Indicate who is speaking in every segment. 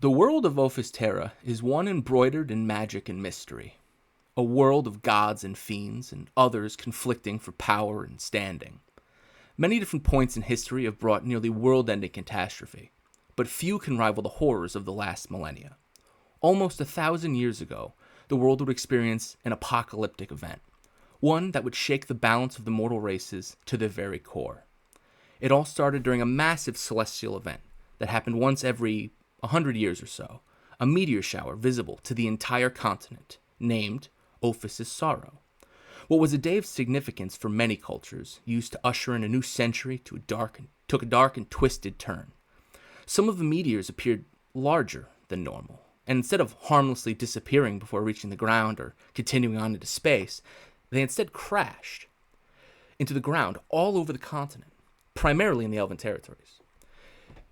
Speaker 1: The world of Ophisterra is one embroidered in magic and mystery, a world of gods and fiends, and others conflicting for power and standing. Many different points in history have brought nearly world-ending catastrophe, but few can rival the horrors of the last millennia. Almost 1,000 years ago, the world would experience an apocalyptic event, one that would shake the balance of the mortal races to their very core. It all started during a massive celestial event that happened once every 100 years or so, a meteor shower visible to the entire continent, named Ophis's Sorrow. What was a day of significance for many cultures, used to usher in a new century took a dark and twisted turn. Some of the meteors appeared larger than normal, and instead of harmlessly disappearing before reaching the ground or continuing on into space, they instead crashed into the ground all over the continent, primarily in the Elven territories.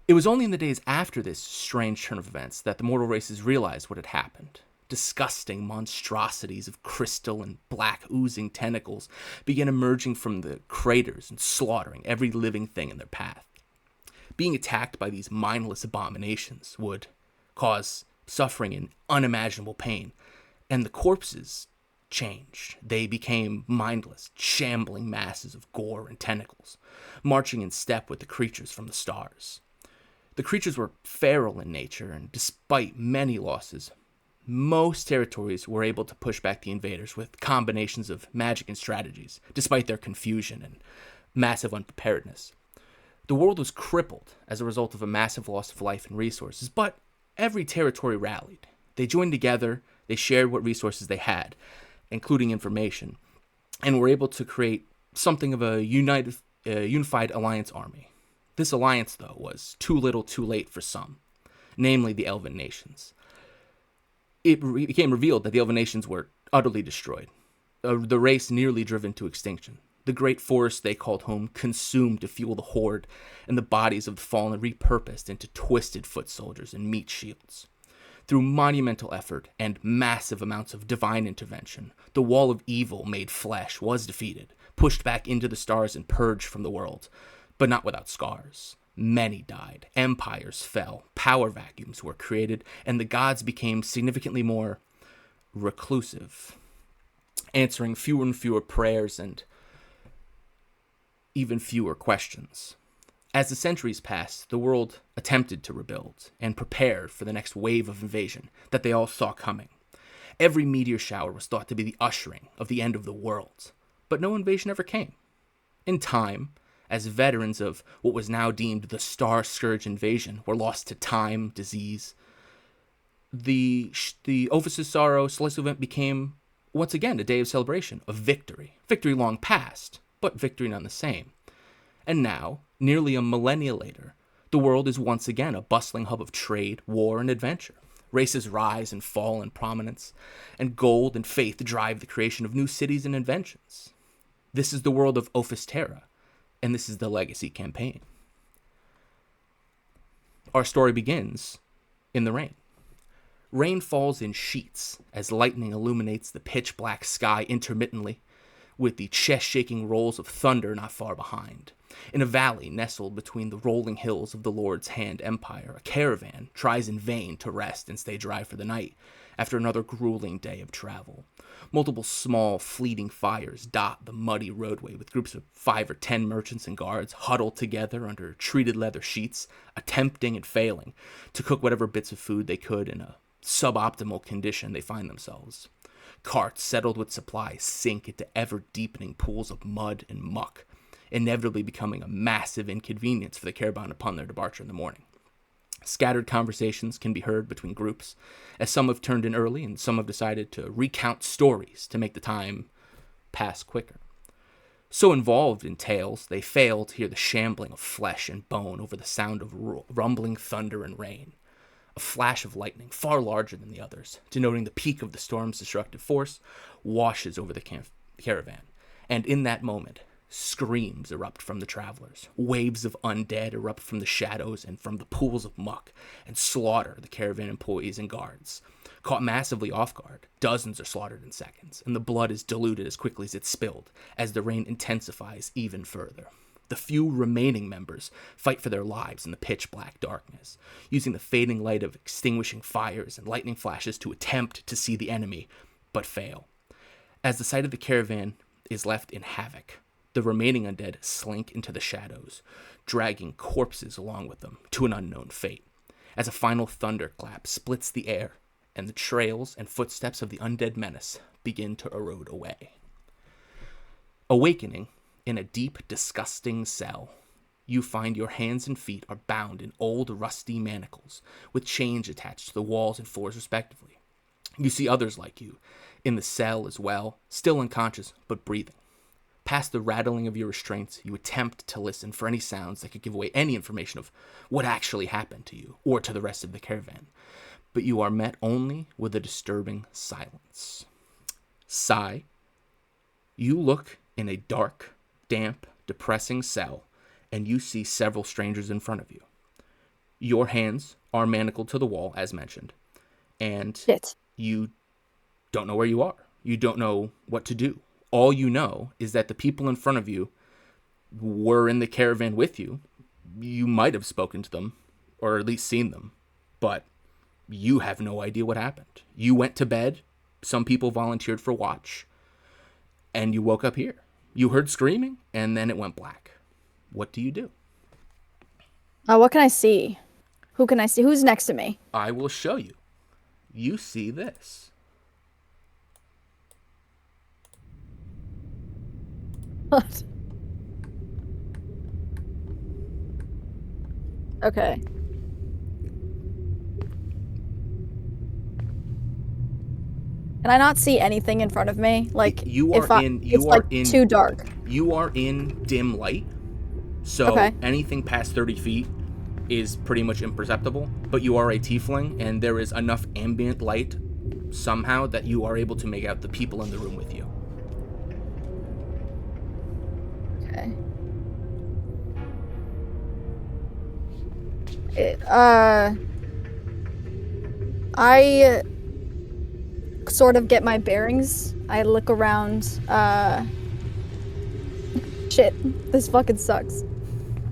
Speaker 1: It was only in the days after this strange turn of events that the mortal races realized what had happened. Disgusting monstrosities of crystal and black oozing tentacles began emerging from the craters and slaughtering every living thing in their path. Being attacked by these mindless abominations would cause suffering and unimaginable pain, and the corpses changed. They became mindless, shambling masses of gore and tentacles, marching in step with the creatures from the stars. The creatures were feral in nature, and despite many losses, most territories were able to push back the invaders with combinations of magic and strategies, despite their confusion and massive unpreparedness. The world was crippled as a result of a massive loss of life and resources, but every territory rallied. They joined together, they shared what resources they had, including information, and were able to create something of a unified alliance army. This alliance, though, was too little too late for some, namely the Elven nations. It became revealed that the Elven nations were utterly destroyed, the race nearly driven to extinction. The great forest they called home consumed to fuel the horde, and the bodies of the fallen repurposed into twisted foot soldiers and meat shields. Through monumental effort and massive amounts of divine intervention, the wall of evil made flesh was defeated, pushed back into the stars and purged from the world, but not without scars. Many died, empires fell, power vacuums were created, and the gods became significantly more reclusive, answering fewer and fewer prayers and even fewer questions. As the centuries passed, the world attempted to rebuild and prepared for the next wave of invasion that they all saw coming. Every meteor shower was thought to be the ushering of the end of the world, but no invasion ever came. In time, as veterans of what was now deemed the Star Scourge invasion were lost to time, disease, the Ophis's Sorrow celestial event became once again a day of celebration, of victory. Victory long past, but victory none the same. And now, nearly a millennia later, the world is once again a bustling hub of trade, war, and adventure. Races rise and fall in prominence, and gold and faith drive the creation of new cities and inventions. This is the world of Ophisterra, and this is the Legacy campaign. Our story begins in the rain. Rain falls in sheets as lightning illuminates the pitch-black sky intermittently, with the chest-shaking rolls of thunder not far behind. In a valley nestled between the rolling hills of the Lord's Hand Empire, a caravan tries in vain to rest and stay dry for the night after another grueling day of travel. Multiple small, fleeting fires dot the muddy roadway with groups of 5 or 10 merchants and guards huddled together under treated leather sheets, attempting and failing to cook whatever bits of food they could in a suboptimal condition they find themselves. Carts settled with supplies sink into ever-deepening pools of mud and muck, inevitably becoming a massive inconvenience for the caravan upon their departure in the morning. Scattered conversations can be heard between groups, as some have turned in early and some have decided to recount stories to make the time pass quicker. So involved in tales, they fail to hear the shambling of flesh and bone over the sound of rumbling thunder and rain. A flash of lightning, far larger than the others, denoting the peak of the storm's destructive force, washes over the caravan, and in that moment, screams erupt from the travelers. Waves of undead erupt from the shadows and from the pools of muck, and slaughter the caravan employees and guards. Caught massively off guard, dozens are slaughtered in seconds, and the blood is diluted as quickly as it's spilled, as the rain intensifies even further. The few remaining members fight for their lives in the pitch-black darkness, using the fading light of extinguishing fires and lightning flashes to attempt to see the enemy, but fail. As the site of the caravan is left in havoc, the remaining undead slink into the shadows, dragging corpses along with them to an unknown fate. As a final thunderclap splits the air, and the trails and footsteps of the undead menace begin to erode away. Awakening in a deep, disgusting cell, you find your hands and feet are bound in old, rusty manacles, with chains attached to the walls and floors respectively. You see others like you, in the cell as well, still unconscious, but breathing. Past the rattling of your restraints, you attempt to listen for any sounds that could give away any information of what actually happened to you, or to the rest of the caravan. But you are met only with a disturbing silence. Sigh, you look in a dark, damp, depressing cell, and you see several strangers in front of you. Your hands are manacled to the wall, as mentioned, and you don't know where you are. You don't know what to do. All you know is that the people in front of you were in the caravan with you. You might have spoken to them, or at least seen them, but you have no idea what happened. You went to bed, some people volunteered for watch, and you woke up here. You heard screaming, and then it went black. What do you do?
Speaker 2: What can I see? Who can I see? Who's next to me?
Speaker 1: I will show you. You see this.
Speaker 2: What? Okay. Can I not see anything in front of me? Like, it's too dark.
Speaker 1: You are in dim light, so anything past 30 feet is pretty much imperceptible, but you are a tiefling, and there is enough ambient light somehow that you are able to make out the people in the room with you.
Speaker 2: Okay. I sort of get my bearings. I look around. Shit, this fucking sucks.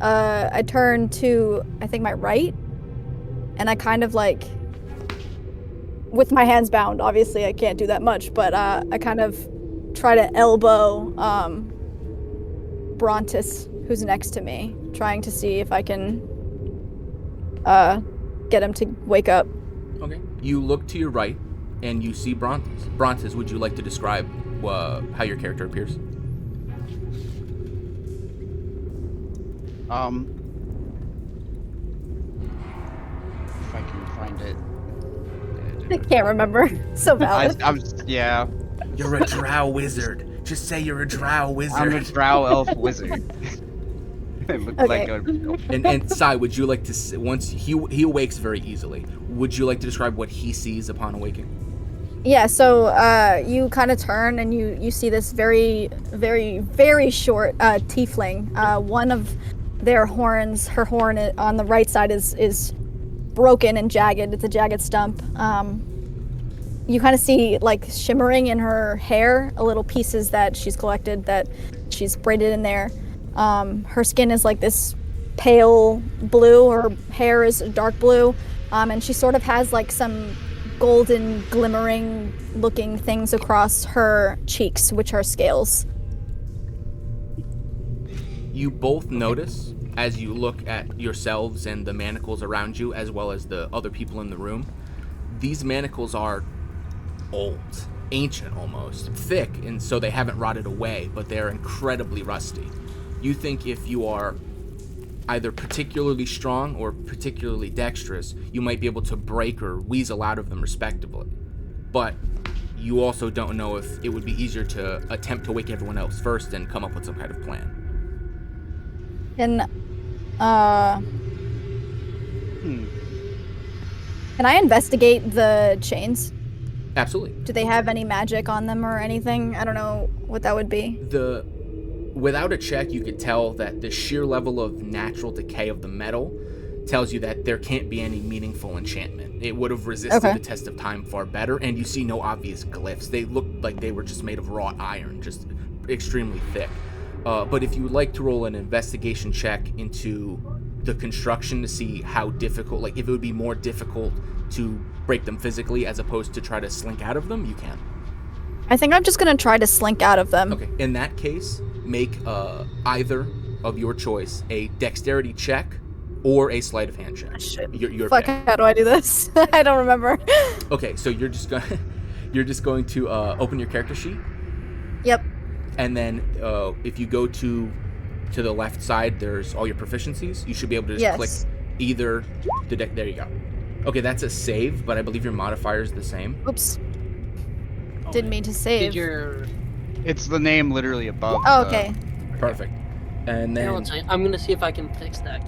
Speaker 2: I turn to, I think, my right, and I kind of like, with my hands bound, obviously I can't do that much, but I kind of try to elbow Brontes, who's next to me, trying to see if I can get him to wake up.
Speaker 1: Okay. You look to your right, and you see Brontes. Brontes, would you like to describe how your character appears?
Speaker 3: If I can find it.
Speaker 2: I can't remember. So valid.
Speaker 3: Yeah.
Speaker 1: You're a drow wizard. Just say you're a drow wizard.
Speaker 3: I'm a drow elf wizard.
Speaker 1: And Sai, would you like to, once he awakes very easily, would you like to describe what he sees upon awaking?
Speaker 2: Yeah, so you kind of turn and you see this very, very, very short tiefling. One of their horns, her horn on the right side is broken and jagged. It's a jagged stump. You kind of see like shimmering in her hair, little pieces that she's collected that she's braided in there. Her skin is like this pale blue, her hair is dark blue, and she sort of has like some golden glimmering looking things across her cheeks, which are scales.
Speaker 1: You both notice, as you look at yourselves and the manacles around you, as well as the other people in the room, these manacles are old, ancient almost, thick, and so they haven't rotted away, but they're incredibly rusty. You think if you are either particularly strong or particularly dexterous, you might be able to break or weasel out of them respectively. But you also don't know if it would be easier to attempt to wake everyone else first and come up with some kind of plan.
Speaker 2: Can I investigate the chains?
Speaker 1: Absolutely.
Speaker 2: Do they have any magic on them or anything? I don't know what that would be.
Speaker 1: Without a check, you could tell that the sheer level of natural decay of the metal tells you that there can't be any meaningful enchantment. It would have resisted the test of time far better, and you see no obvious glyphs. They look like they were just made of wrought iron, just extremely thick. But if you would like to roll an investigation check into the construction to see how difficult, like if it would be more difficult to break them physically as opposed to try to slink out of them, you can.
Speaker 2: I think I'm just gonna try to slink out of them.
Speaker 1: Okay. In that case, make either of your choice a dexterity check or a sleight of hand check. Your
Speaker 2: Fuck,
Speaker 1: pick.
Speaker 2: how do I do this? I don't remember.
Speaker 1: Okay, so you're just going to open your character sheet.
Speaker 2: Yep.
Speaker 1: And then if you go to the left side, there's all your proficiencies. You should be able to just click either the deck. There you go. Okay, that's a save, but I believe your modifier is the same.
Speaker 2: Oops. Didn't mean to save.
Speaker 3: It's the name literally above.
Speaker 2: Oh, okay.
Speaker 1: Perfect. And then
Speaker 4: I'm gonna see if I can fix that.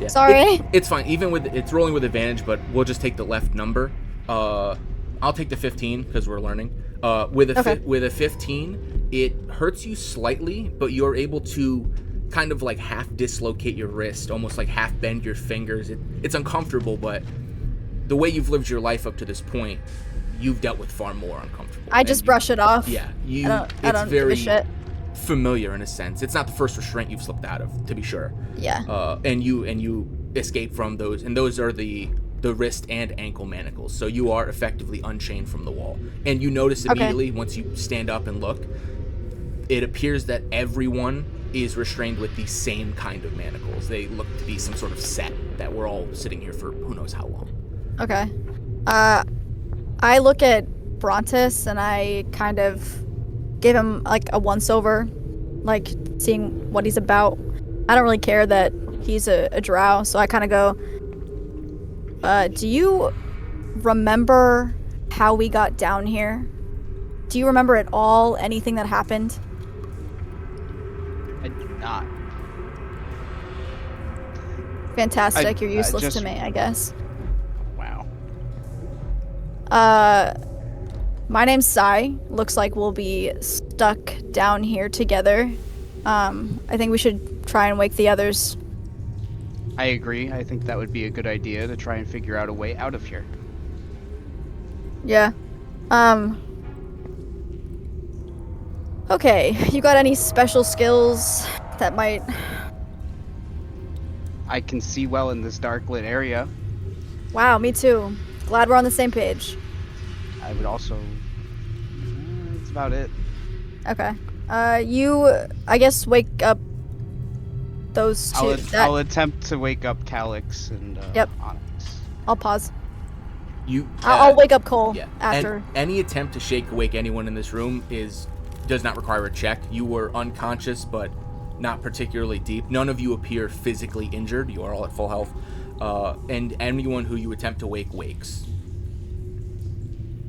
Speaker 1: yeah,
Speaker 2: Sorry.
Speaker 1: it's fine. Even with it's rolling with advantage, but we'll just take the left number. I'll take the 15 because we're learning. With a 15, it hurts you slightly, but you're able to kind of like half dislocate your wrist, almost like half bend your fingers. It's uncomfortable, but the way you've lived your life up to this point, you've dealt with far more uncomfortable.
Speaker 2: I just brush it off.
Speaker 1: Yeah,
Speaker 2: I don't give a shit.
Speaker 1: Familiar in a sense. It's not the first restraint you've slipped out of, to be sure.
Speaker 2: Yeah.
Speaker 1: And you escape from those, and those are the wrist and ankle manacles. So you are effectively unchained from the wall. And you notice immediately once you stand up and look, it appears that everyone is restrained with the same kind of manacles. They look to be some sort of set that we're all sitting here for who knows how long.
Speaker 2: Okay. I look at Brontes and I kind of give him like a once-over, like seeing what he's about. I don't really care that he's a drow, so I kind of go, do you remember how we got down here? Do you remember at all anything that happened?
Speaker 3: I do not.
Speaker 2: Fantastic, you're useless to me, I guess.
Speaker 3: Wow.
Speaker 2: My name's Sai. Looks like we'll be stuck down here together. I think we should try and wake the others.
Speaker 3: I agree. I think that would be a good idea to try and figure out a way out of here.
Speaker 2: Yeah. Okay, you got any special skills that might...
Speaker 3: I can see well in this dark lit area.
Speaker 2: Wow, me too. Glad we're on the same page.
Speaker 3: I would also... That's about it.
Speaker 2: Okay. You, I guess, wake up those two.
Speaker 3: I'll attempt to wake up Calix and Onyx.
Speaker 2: I'll pause.
Speaker 1: You.
Speaker 2: I'll wake up Cole after.
Speaker 1: And any attempt to shake awake anyone in this room does not require a check. You were unconscious, but not particularly deep. None of you appear physically injured. You are all at full health. And anyone who you attempt to wake wakes.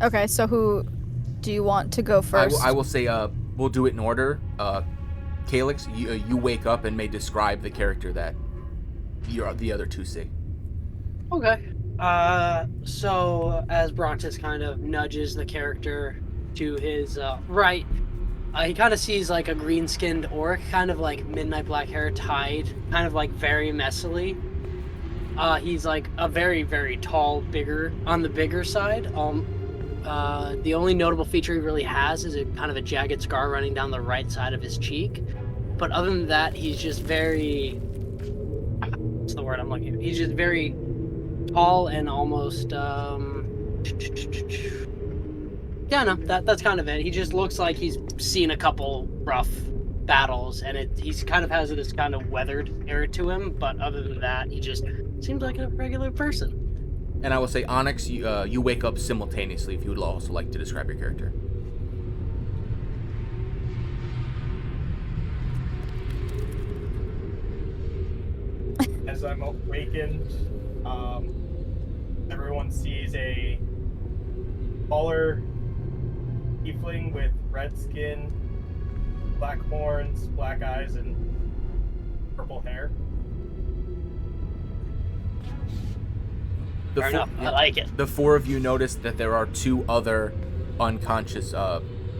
Speaker 2: Okay, so who do you want to go first?
Speaker 1: I will say we'll do it in order. Calix, you wake up and may describe the character that the other two see.
Speaker 4: Okay. So as Brontes kind of nudges the character to his right, he kind of sees like a green-skinned orc, kind of like midnight black hair tied, kind of like very messily. He's like a very, very tall, on the bigger side. The only notable feature he really has is a kind of a jagged scar running down the right side of his cheek. But other than that, he's just very... What's the word I'm looking at? He's just very tall and almost... Yeah, no, that's kind of it. He just looks like he's seen a couple rough battles, and he's kind of has this kind of weathered air to him. But other than that, he just seems like a regular person.
Speaker 1: And I will say, Onyx, you wake up simultaneously if you would also like to describe your character.
Speaker 5: As I'm awakened, everyone sees a taller tiefling with red skin, black horns, black eyes, and purple hair.
Speaker 4: Fair enough. I like it.
Speaker 1: The four of you notice that there are two other unconscious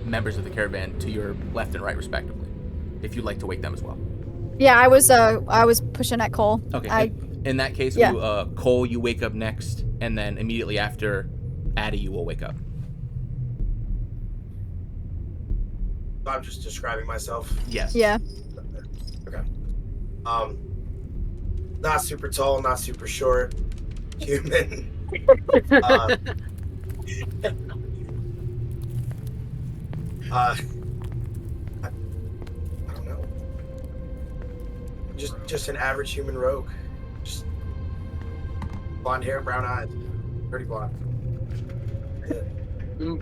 Speaker 1: members of the caravan to your left and right, respectively. If you'd like to wake them as well.
Speaker 2: Yeah, I was pushing at Cole.
Speaker 1: Okay. In that case, Cole, you wake up next, and then immediately after, Addie, you will wake up.
Speaker 6: I'm just describing myself.
Speaker 1: Yes.
Speaker 2: Yeah.
Speaker 6: Okay. Not super tall, not super short. Human. I don't know. Just an average human rogue. Just blonde hair, brown eyes, pretty blonde.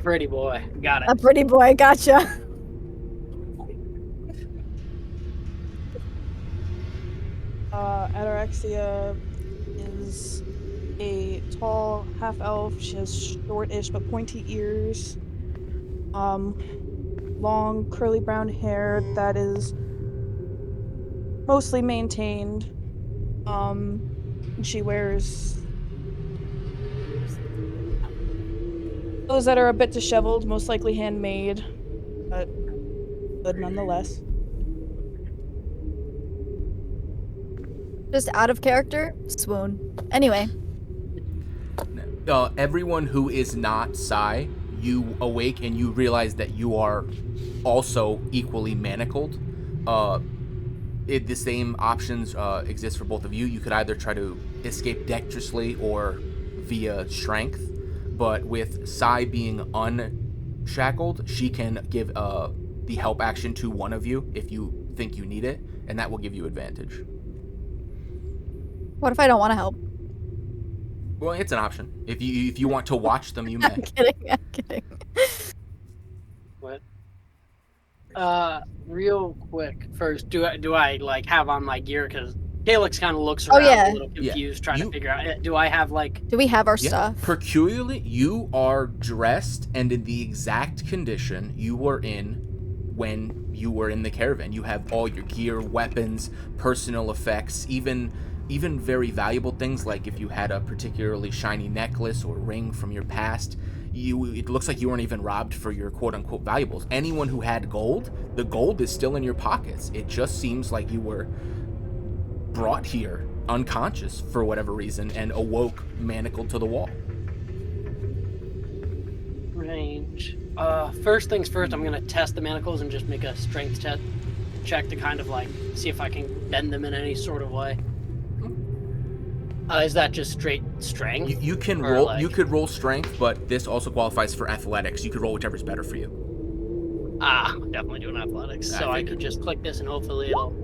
Speaker 4: Pretty boy. Got it.
Speaker 2: A pretty boy, gotcha.
Speaker 7: Ataraxia is a tall half-elf. She has shortish but pointy ears. Long curly brown hair that is mostly maintained. She wears clothes that are a bit disheveled, most likely handmade, but good nonetheless.
Speaker 2: Just out of character? Swoon. Anyway.
Speaker 1: Everyone who is not Psy, you awake and you realize that you are also equally manacled. The same options exist for both of you. You could either try to escape dexterously or via strength, but with Psy being unshackled, she can give the help action to one of you if you think you need it, and that will give you advantage.
Speaker 2: What if I don't want to help?
Speaker 1: Well, it's an option. If you want to watch them, you may.
Speaker 2: I'm kidding.
Speaker 4: What? Real quick. First, do I like have on my gear? Because Calix kind of looks around a little confused, trying to figure out. Do I have like?
Speaker 2: Do we have our stuff?
Speaker 1: Peculiarly, you are dressed and in the exact condition you were in when you were in the caravan. You have all your gear, weapons, personal effects, even very valuable things like if you had a particularly shiny necklace or ring from your past. It looks like you weren't even robbed for your quote-unquote valuables. Anyone who had gold, the gold is still in your pockets. It just seems like you were brought here unconscious for whatever reason and awoke manacled to the wall.
Speaker 4: Range. First things first, I'm gonna test the manacles and just make a strength check to kind of like see if I can bend them in any sort of way. Is that just straight strength?
Speaker 1: You can roll. Like... You could roll strength, but this also qualifies for athletics. You could roll whichever's better for you.
Speaker 4: Definitely doing athletics. So I could just click this and hopefully it'll.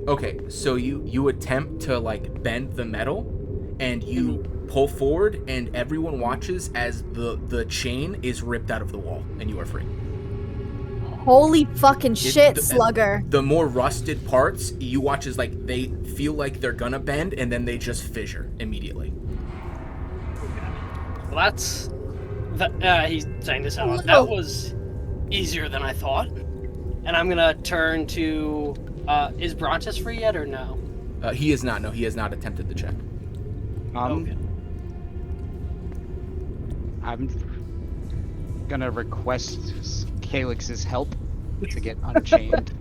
Speaker 1: Okay, so you attempt to like bend the metal, and you pull forward, and everyone watches as the chain is ripped out of the wall, and you are free.
Speaker 2: Holy fucking shit, Slugger.
Speaker 1: The more rusted parts, you watch as like they feel like they're gonna bend and then they just fissure immediately.
Speaker 4: Well, that's... he's saying this out. That was easier than I thought. And I'm gonna turn to... is Brontes free yet or no?
Speaker 1: He is not. No, he has not attempted the check.
Speaker 4: Okay.
Speaker 3: I'm gonna request Calix's help to get unchained.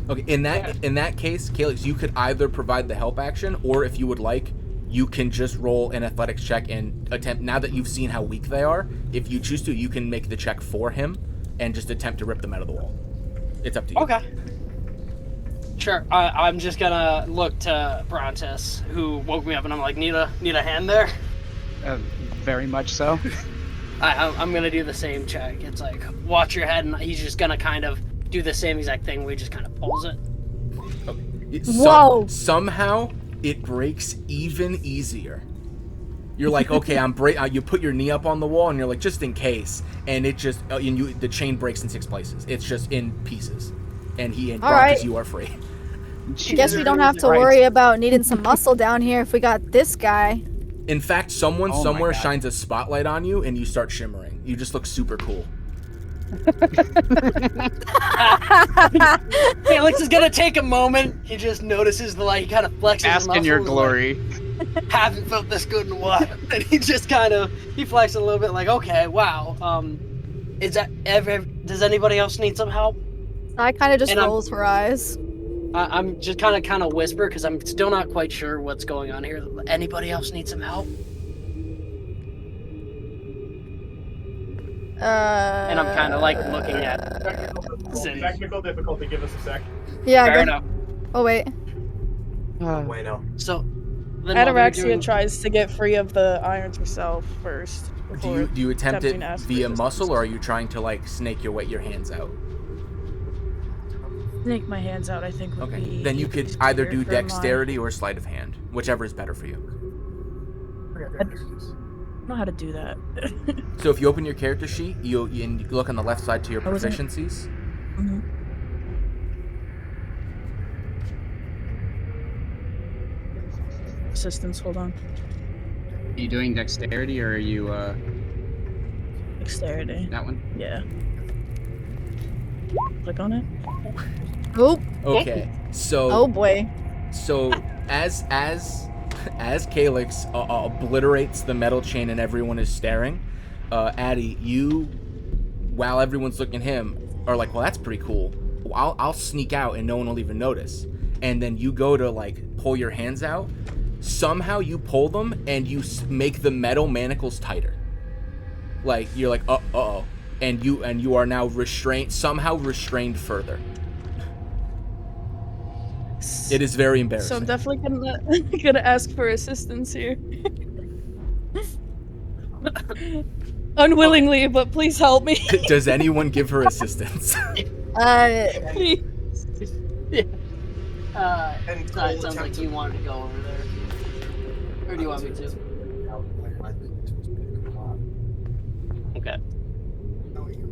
Speaker 1: Okay, in that case, Calix, you could either provide the help action, or if you would like, you can just roll an athletics check and attempt. Now that you've seen how weak they are, if you choose to, you can make the check for him and just attempt to rip them out of the wall. It's up to you.
Speaker 4: Okay. Sure. I'm just gonna look to Brontes, who woke me up, and I'm like, need a hand there?
Speaker 3: Very much so.
Speaker 4: I'm gonna do the same check. It's like, watch your head, and he's just gonna kind of do the same exact thing where he just kind of pulls it.
Speaker 1: Okay.
Speaker 2: Whoa!
Speaker 1: Somehow, it breaks even easier. You're like, okay, you put your knee up on the wall, and you're like, just in case, and it just, the chain breaks in 6 places. It's just in pieces, and Brontes, you are free.
Speaker 2: I guess we don't have to worry about needing some muscle down here if we got this guy.
Speaker 1: In fact, someone somewhere shines a spotlight on you, and you start shimmering. You just look super cool.
Speaker 4: Calix is gonna take a moment. He just notices the light. He kind of flexes.
Speaker 3: Bask in your glory.
Speaker 4: Like, haven't felt this good in a while. And he just kind of flexes a little bit, like, okay, wow. Does anybody else need some help?
Speaker 2: I kind of just rolls her eyes.
Speaker 4: I'm just kind of whisper because I'm still not quite sure what's going on here. Anybody else need some help? And I'm kind of like looking at.
Speaker 5: Technical difficulty. Give us a sec.
Speaker 2: Yeah.
Speaker 4: Fair
Speaker 2: Go.
Speaker 4: enough.
Speaker 2: Oh wait.
Speaker 6: Bueno.
Speaker 4: So, then while they're
Speaker 7: Ataraxia
Speaker 4: doing-
Speaker 7: tries to get free of the irons herself first.
Speaker 1: Do you attempt it
Speaker 7: attempting to ask for
Speaker 1: via
Speaker 7: assistance.
Speaker 1: muscle, or are you trying to like snake your hands out?
Speaker 7: Snake my hands out, I think would
Speaker 1: Okay.
Speaker 7: be
Speaker 1: Then you could either
Speaker 7: easier
Speaker 1: do
Speaker 7: for my-
Speaker 1: dexterity or sleight of hand, whichever is better for you.
Speaker 7: I don't know how to do that.
Speaker 1: So if you open your character sheet, you look on the left side to your
Speaker 7: I wasn't-
Speaker 1: proficiencies.
Speaker 7: Mhm. Assistance, hold on.
Speaker 3: Are you doing dexterity or are you
Speaker 7: Dexterity.
Speaker 3: that one?
Speaker 7: Yeah. Click on it.
Speaker 2: Oh.
Speaker 1: Okay. So
Speaker 2: Oh boy.
Speaker 1: So as Calix obliterates the metal chain and everyone is staring, Addie, you, while everyone's looking at him, are like, well, that's pretty cool. I'll sneak out and no one will even notice. And then you go to like pull your hands out. Somehow you pull them and you make the metal manacles tighter. Like you're like, uh-oh, and you are now somehow restrained further. It is very embarrassing.
Speaker 7: So I'm definitely gonna ask for assistance here. Unwillingly, but please help me.
Speaker 1: Does anyone give her assistance?
Speaker 7: Please.
Speaker 6: And
Speaker 4: so it sounds like you wanted to go over there. Or do you want me to? Okay.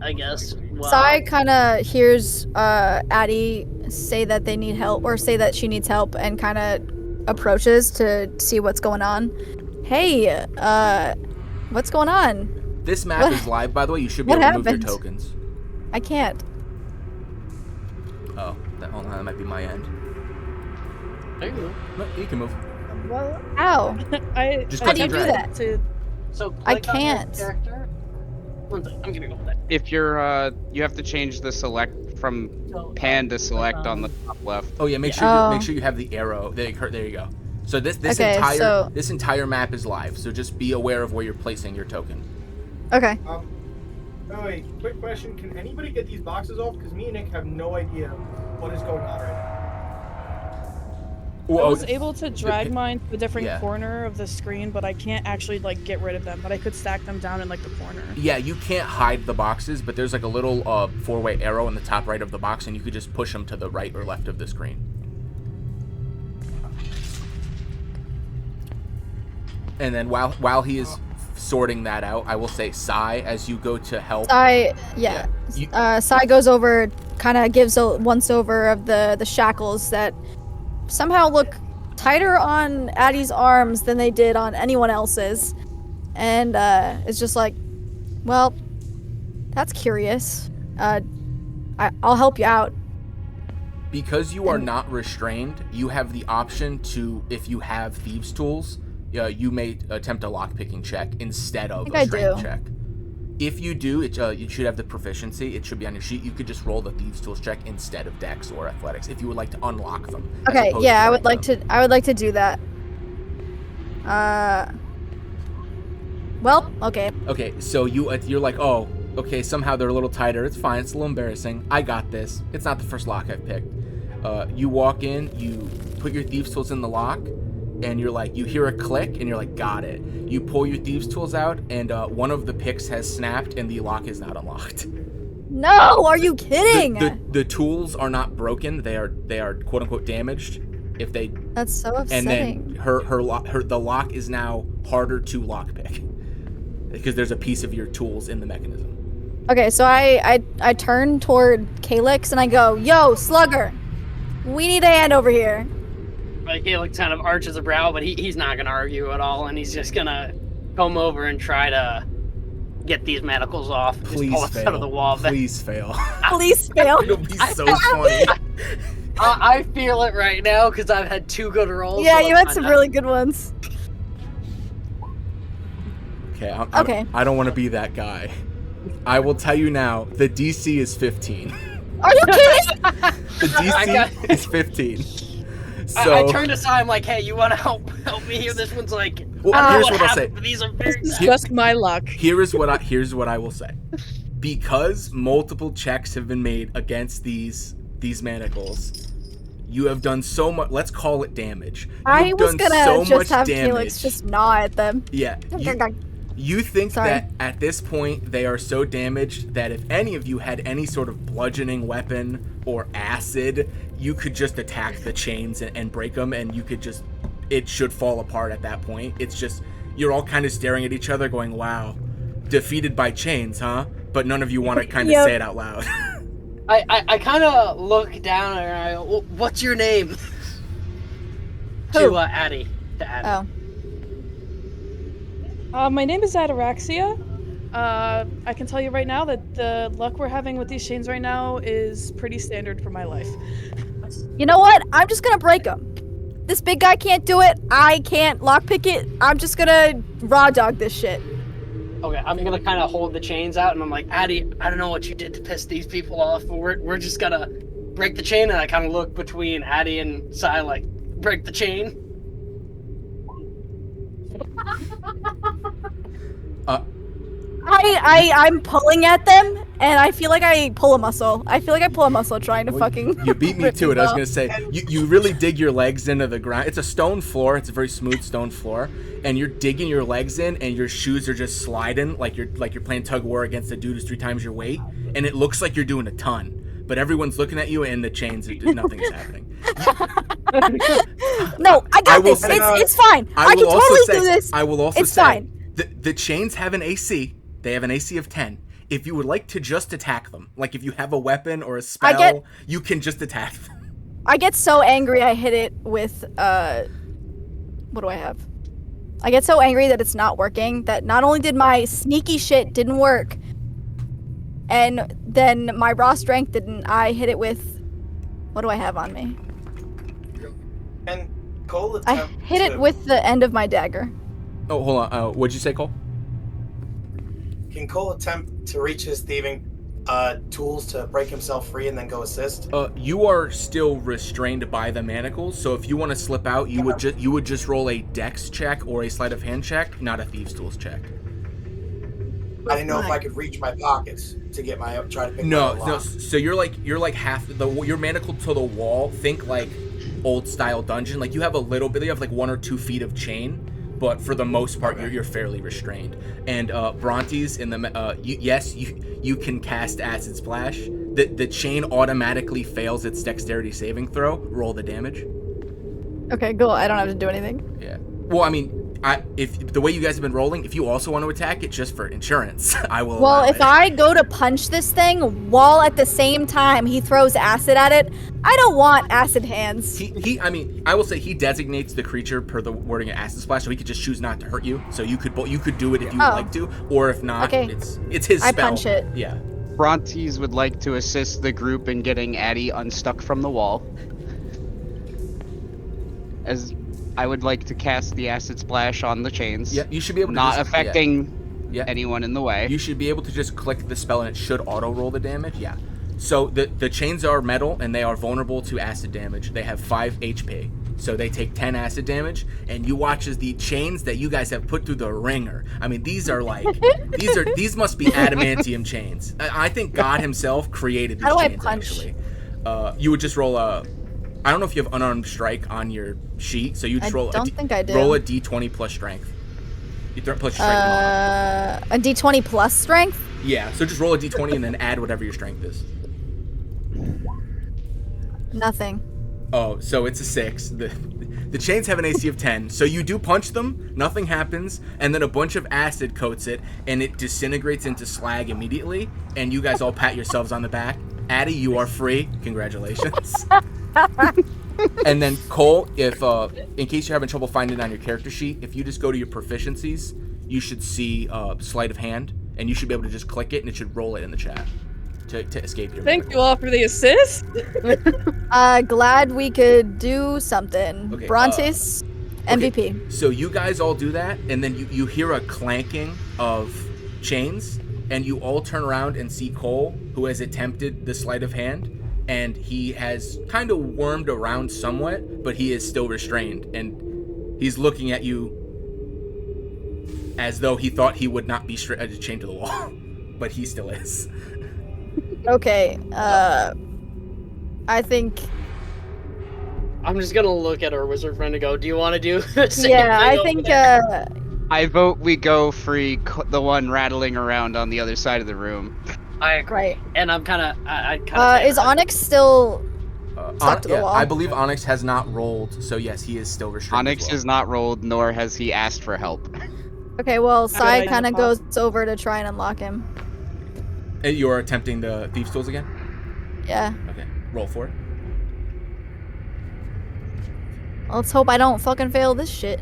Speaker 4: I guess. Well,
Speaker 2: Sai kind of hears Addie say that they need help, or say that she needs help, and kind of approaches to see what's going on. Hey, what's going on?
Speaker 1: This map
Speaker 2: What-
Speaker 1: is live, by the way. You should be
Speaker 2: what
Speaker 1: able to move
Speaker 2: happened?
Speaker 1: your tokens.
Speaker 2: I can't.
Speaker 1: Oh, hold on, that might be my end.
Speaker 4: there you go.
Speaker 1: No, you can move.
Speaker 2: Well, ow.
Speaker 7: I
Speaker 1: Just
Speaker 2: How do you
Speaker 1: click
Speaker 2: do
Speaker 1: and
Speaker 2: that?
Speaker 7: To
Speaker 4: So
Speaker 2: I
Speaker 4: click on your
Speaker 2: can't.
Speaker 4: Character. One second, I'm gonna go with that.
Speaker 3: If you're you have to change the select from
Speaker 4: So,
Speaker 3: pan to select on the top left.
Speaker 1: Oh yeah, make sure
Speaker 2: Oh.
Speaker 1: make sure you have the arrow. There you go. So this
Speaker 2: Okay, so-
Speaker 1: this entire map is live. So just be aware of where you're placing your token.
Speaker 2: Okay.
Speaker 5: Oh wait, quick question. Can anybody get these boxes off? Because me and Nick have no idea what is going on right now.
Speaker 7: I
Speaker 1: Whoa,
Speaker 7: was able to drag mine to a different
Speaker 1: Yeah.
Speaker 7: corner of the screen, but I can't actually like get rid of them. But I could stack them down in like the corner.
Speaker 1: yeah, you can't hide the boxes, but there's like a little four-way arrow in the top right of the box, and you could just push them to the right or left of the screen. And then while he is sorting that out, I will say, Sai, as you go to help.
Speaker 2: Sai,
Speaker 1: Yeah,
Speaker 2: Sai goes over, kind of gives a once over of the shackles that somehow look tighter on Addie's arms than they did on anyone else's, and it's just like, well, that's curious. I'll help you out.
Speaker 1: Because you are not restrained, you have the option to, if you have thieves' tools, you may attempt a lockpicking check instead of
Speaker 2: I
Speaker 1: a
Speaker 2: think I
Speaker 1: strength
Speaker 2: do.
Speaker 1: check. If you do, you should have the proficiency. It should be on your sheet. You could just roll the thieves' tools check instead of Dex or Athletics if you would like to unlock them. as
Speaker 2: Okay,
Speaker 1: opposed
Speaker 2: yeah, I
Speaker 1: to
Speaker 2: would like
Speaker 1: them.
Speaker 2: to. I would like to do that. Well, okay.
Speaker 1: Okay, so you're like, oh, okay, somehow they're a little tighter. It's fine. It's a little embarrassing. I got this. It's not the first lock I've picked. You walk in, you put your thieves' tools in the lock, and you're like, you hear a click, and you're like, got it. You pull your thieves' tools out, and one of the picks has snapped, and the lock is not unlocked.
Speaker 2: No, are you kidding?
Speaker 1: The tools are not broken. They are quote unquote damaged. If they
Speaker 2: That's so
Speaker 1: and
Speaker 2: upsetting.
Speaker 1: then the lock is now harder to lockpick because there's a piece of your tools in the mechanism.
Speaker 2: Okay, so I turn toward Calix and I go, "Yo, Slugger, we need a hand over here."
Speaker 4: Like Calix kind of arches a brow, but he's not gonna argue at all, and he's just gonna come over and try to get these manacles off.
Speaker 1: Please
Speaker 4: just pull us
Speaker 1: fail.
Speaker 4: out of the wall.
Speaker 1: Please fail.
Speaker 2: Please fail.
Speaker 1: It'll be so funny.
Speaker 4: I feel it right now because I've had 2 good rolls.
Speaker 2: Yeah,
Speaker 4: so
Speaker 2: you
Speaker 4: I'm
Speaker 2: had some
Speaker 4: kinda-
Speaker 2: really good ones.
Speaker 1: Okay.
Speaker 2: Okay.
Speaker 1: I don't want to be that guy. I will tell you now. The DC is 15.
Speaker 2: Are you kidding?
Speaker 1: The DC is 15. So
Speaker 4: I turned to Sai, I'm like, hey, you want to help me here? This one's like,
Speaker 1: well,
Speaker 4: I don't
Speaker 1: here's
Speaker 4: know
Speaker 1: what I'll say.
Speaker 4: happened, but these are very.
Speaker 7: This is just my luck.
Speaker 1: Here's what I will say. because multiple checks have been made against these manacles, you have done so much. Let's call it damage.
Speaker 2: I
Speaker 1: You've
Speaker 2: was
Speaker 1: done
Speaker 2: gonna
Speaker 1: so
Speaker 2: just
Speaker 1: much
Speaker 2: have
Speaker 1: damage.
Speaker 2: Calix just gnaw at them.
Speaker 1: Yeah. You think
Speaker 2: Sorry.
Speaker 1: that at this point they are so damaged that if any of you had any sort of bludgeoning weapon or acid, you could just attack the chains and break them, and you could just, it should fall apart at that point. It's just, you're all kind of staring at each other going, wow, defeated by chains, huh? But none of you want to kind of say it out loud.
Speaker 4: I kind of look down and I go, what's your name?
Speaker 2: Who?
Speaker 4: To Addie. To Addie.
Speaker 2: Oh.
Speaker 7: My name is Ataraxia. I can tell you right now that the luck we're having with these chains right now is pretty standard for my life.
Speaker 2: You know what? I'm just gonna break them. This big guy can't do it. I can't lockpick it. I'm just gonna raw dog this shit.
Speaker 4: Okay, I'm gonna kind of hold the chains out, and I'm like, Addie, I don't know what you did to piss these people off, but we're just gonna break the chain. And I kind of look between Addie and Sai, like, break the chain.
Speaker 2: I'm pulling at them, and I feel like I pull a muscle. I feel like I pull a muscle trying to fucking.
Speaker 1: You beat me
Speaker 2: rip
Speaker 1: to it.
Speaker 2: these
Speaker 1: I was
Speaker 2: off.
Speaker 1: gonna say you really dig your legs into the ground. It's a stone floor. It's a very smooth stone floor, and you're digging your legs in, and your shoes are just sliding like you're playing tug of war against a dude who's 3 times your weight, and it looks like you're doing a ton. But everyone's looking at you, and the chains, nothing's happening.
Speaker 2: No, I got this.
Speaker 1: say-
Speaker 2: It's fine. I can totally do this.
Speaker 1: I will also
Speaker 2: It's
Speaker 1: say,
Speaker 2: fine.
Speaker 1: the chains have an AC. They have an AC of 10. If you would like to just attack them, like if you have a weapon or a spell, you can just attack them.
Speaker 2: I get so angry I hit it with what do I have? I get so angry that it's not working, that not only did my sneaky shit didn't work, and then my raw strength didn't, I hit it with, what do I have on me?
Speaker 6: And Cole
Speaker 2: I
Speaker 6: attempt
Speaker 2: hit it
Speaker 6: to-
Speaker 2: with the end of my dagger.
Speaker 1: Oh, hold on. What'd you say, Cole?
Speaker 6: Can Cole attempt to reach his thieving tools to break himself free and then go assist?
Speaker 1: You are still restrained by the manacles, so if you want to slip out, you would just roll a dex check or a sleight of hand check, not a thieves tools check.
Speaker 6: I didn't know if I could reach my pockets to get my try to pick
Speaker 1: No,
Speaker 6: my
Speaker 1: no.
Speaker 6: lock.
Speaker 1: So you're like half you're manacled to the wall. Think like old style dungeon. Like you have a little bit. You have like 1 or 2 feet of chain, but for the most part, you're fairly restrained. And Brontes in the you can cast acid splash. The chain automatically fails its dexterity saving throw. Roll the damage.
Speaker 2: Okay, cool. I don't have to do anything.
Speaker 1: Yeah. Well, I mean, if the way you guys have been rolling, if you also want to attack it just for insurance, I will.
Speaker 2: Well,
Speaker 1: allow
Speaker 2: if
Speaker 1: it.
Speaker 2: I go to punch this thing while at the same time he throws acid at it, I don't want acid hands.
Speaker 1: I mean, I will say he designates the creature per the wording of acid splash, so he could just choose not to hurt you. So you could do it if you would like to, or if not,
Speaker 2: Okay.
Speaker 1: it's his spell.
Speaker 2: I punch it.
Speaker 1: Yeah.
Speaker 3: Brontes would like to assist the group in getting Addie unstuck from the wall. As I would like to cast the acid splash on the chains.
Speaker 1: Yeah, you should be able to
Speaker 3: not
Speaker 1: just,
Speaker 3: affecting
Speaker 1: yeah.
Speaker 3: anyone in the way.
Speaker 1: You should be able to just click the spell and it should auto roll the damage. Yeah. So the chains are metal and they are vulnerable to acid damage. They have 5 HP. So they take 10 acid damage, and you watch as the chains that you guys have put through the ringer. I mean, these are like these must be adamantium chains. I think God himself created these
Speaker 2: How do I
Speaker 1: chains
Speaker 2: punch?
Speaker 1: actually. You would just roll a I don't know if you have unarmed strike on your sheet, so you just
Speaker 2: I don't think I do.
Speaker 1: Roll a d20 plus strength. You plus your strength.
Speaker 2: A d20 plus strength?
Speaker 1: Yeah, so just roll a d20 and then add whatever your strength is.
Speaker 2: Nothing.
Speaker 1: Oh, so it's a 6. The chains have an AC of 10, so you do punch them, nothing happens, and then a bunch of acid coats it, and it disintegrates into slag immediately, and you guys all pat yourselves on the back. Addie, you are free. Congratulations. And then Cole, if in case you're having trouble finding it on your character sheet, if you just go to your proficiencies, you should see sleight of hand, and you should be able to just click it, and it should roll it in the chat to escape your.
Speaker 7: Thank you all for the assist.
Speaker 2: Glad we could do something.
Speaker 1: Okay,
Speaker 2: Brontes, MVP.
Speaker 1: Okay, so you guys all do that, and then you hear a clanking of chains, and you all turn around and see Cole, who has attempted the sleight of hand, and he has kind of wormed around somewhat, but he is still restrained, and he's looking at you as though he thought he would not be chained to the wall. but he still is.
Speaker 2: Okay. I think.
Speaker 4: I'm just gonna look at our wizard friend and go, "Do you want to do the same
Speaker 2: Yeah,
Speaker 4: thing
Speaker 2: I
Speaker 4: over
Speaker 2: think.
Speaker 4: there?"
Speaker 3: I vote we go free the one rattling around on the other side of the room.
Speaker 4: I agree.
Speaker 2: Right.
Speaker 4: And I'm kind of.
Speaker 2: Is Onyx still stuck to the wall?
Speaker 1: I believe Onyx has not rolled, so yes, he is still restrained.
Speaker 3: Onyx
Speaker 1: as well.
Speaker 3: is not rolled, nor has he asked for help.
Speaker 2: Okay, well, Sai
Speaker 7: idea,
Speaker 2: kind of
Speaker 7: Bob.
Speaker 2: goes over to try and unlock him.
Speaker 1: You're attempting the Thieves' Tools again?
Speaker 2: Yeah.
Speaker 1: Okay, roll for it.
Speaker 2: Let's hope I don't fucking fail this shit.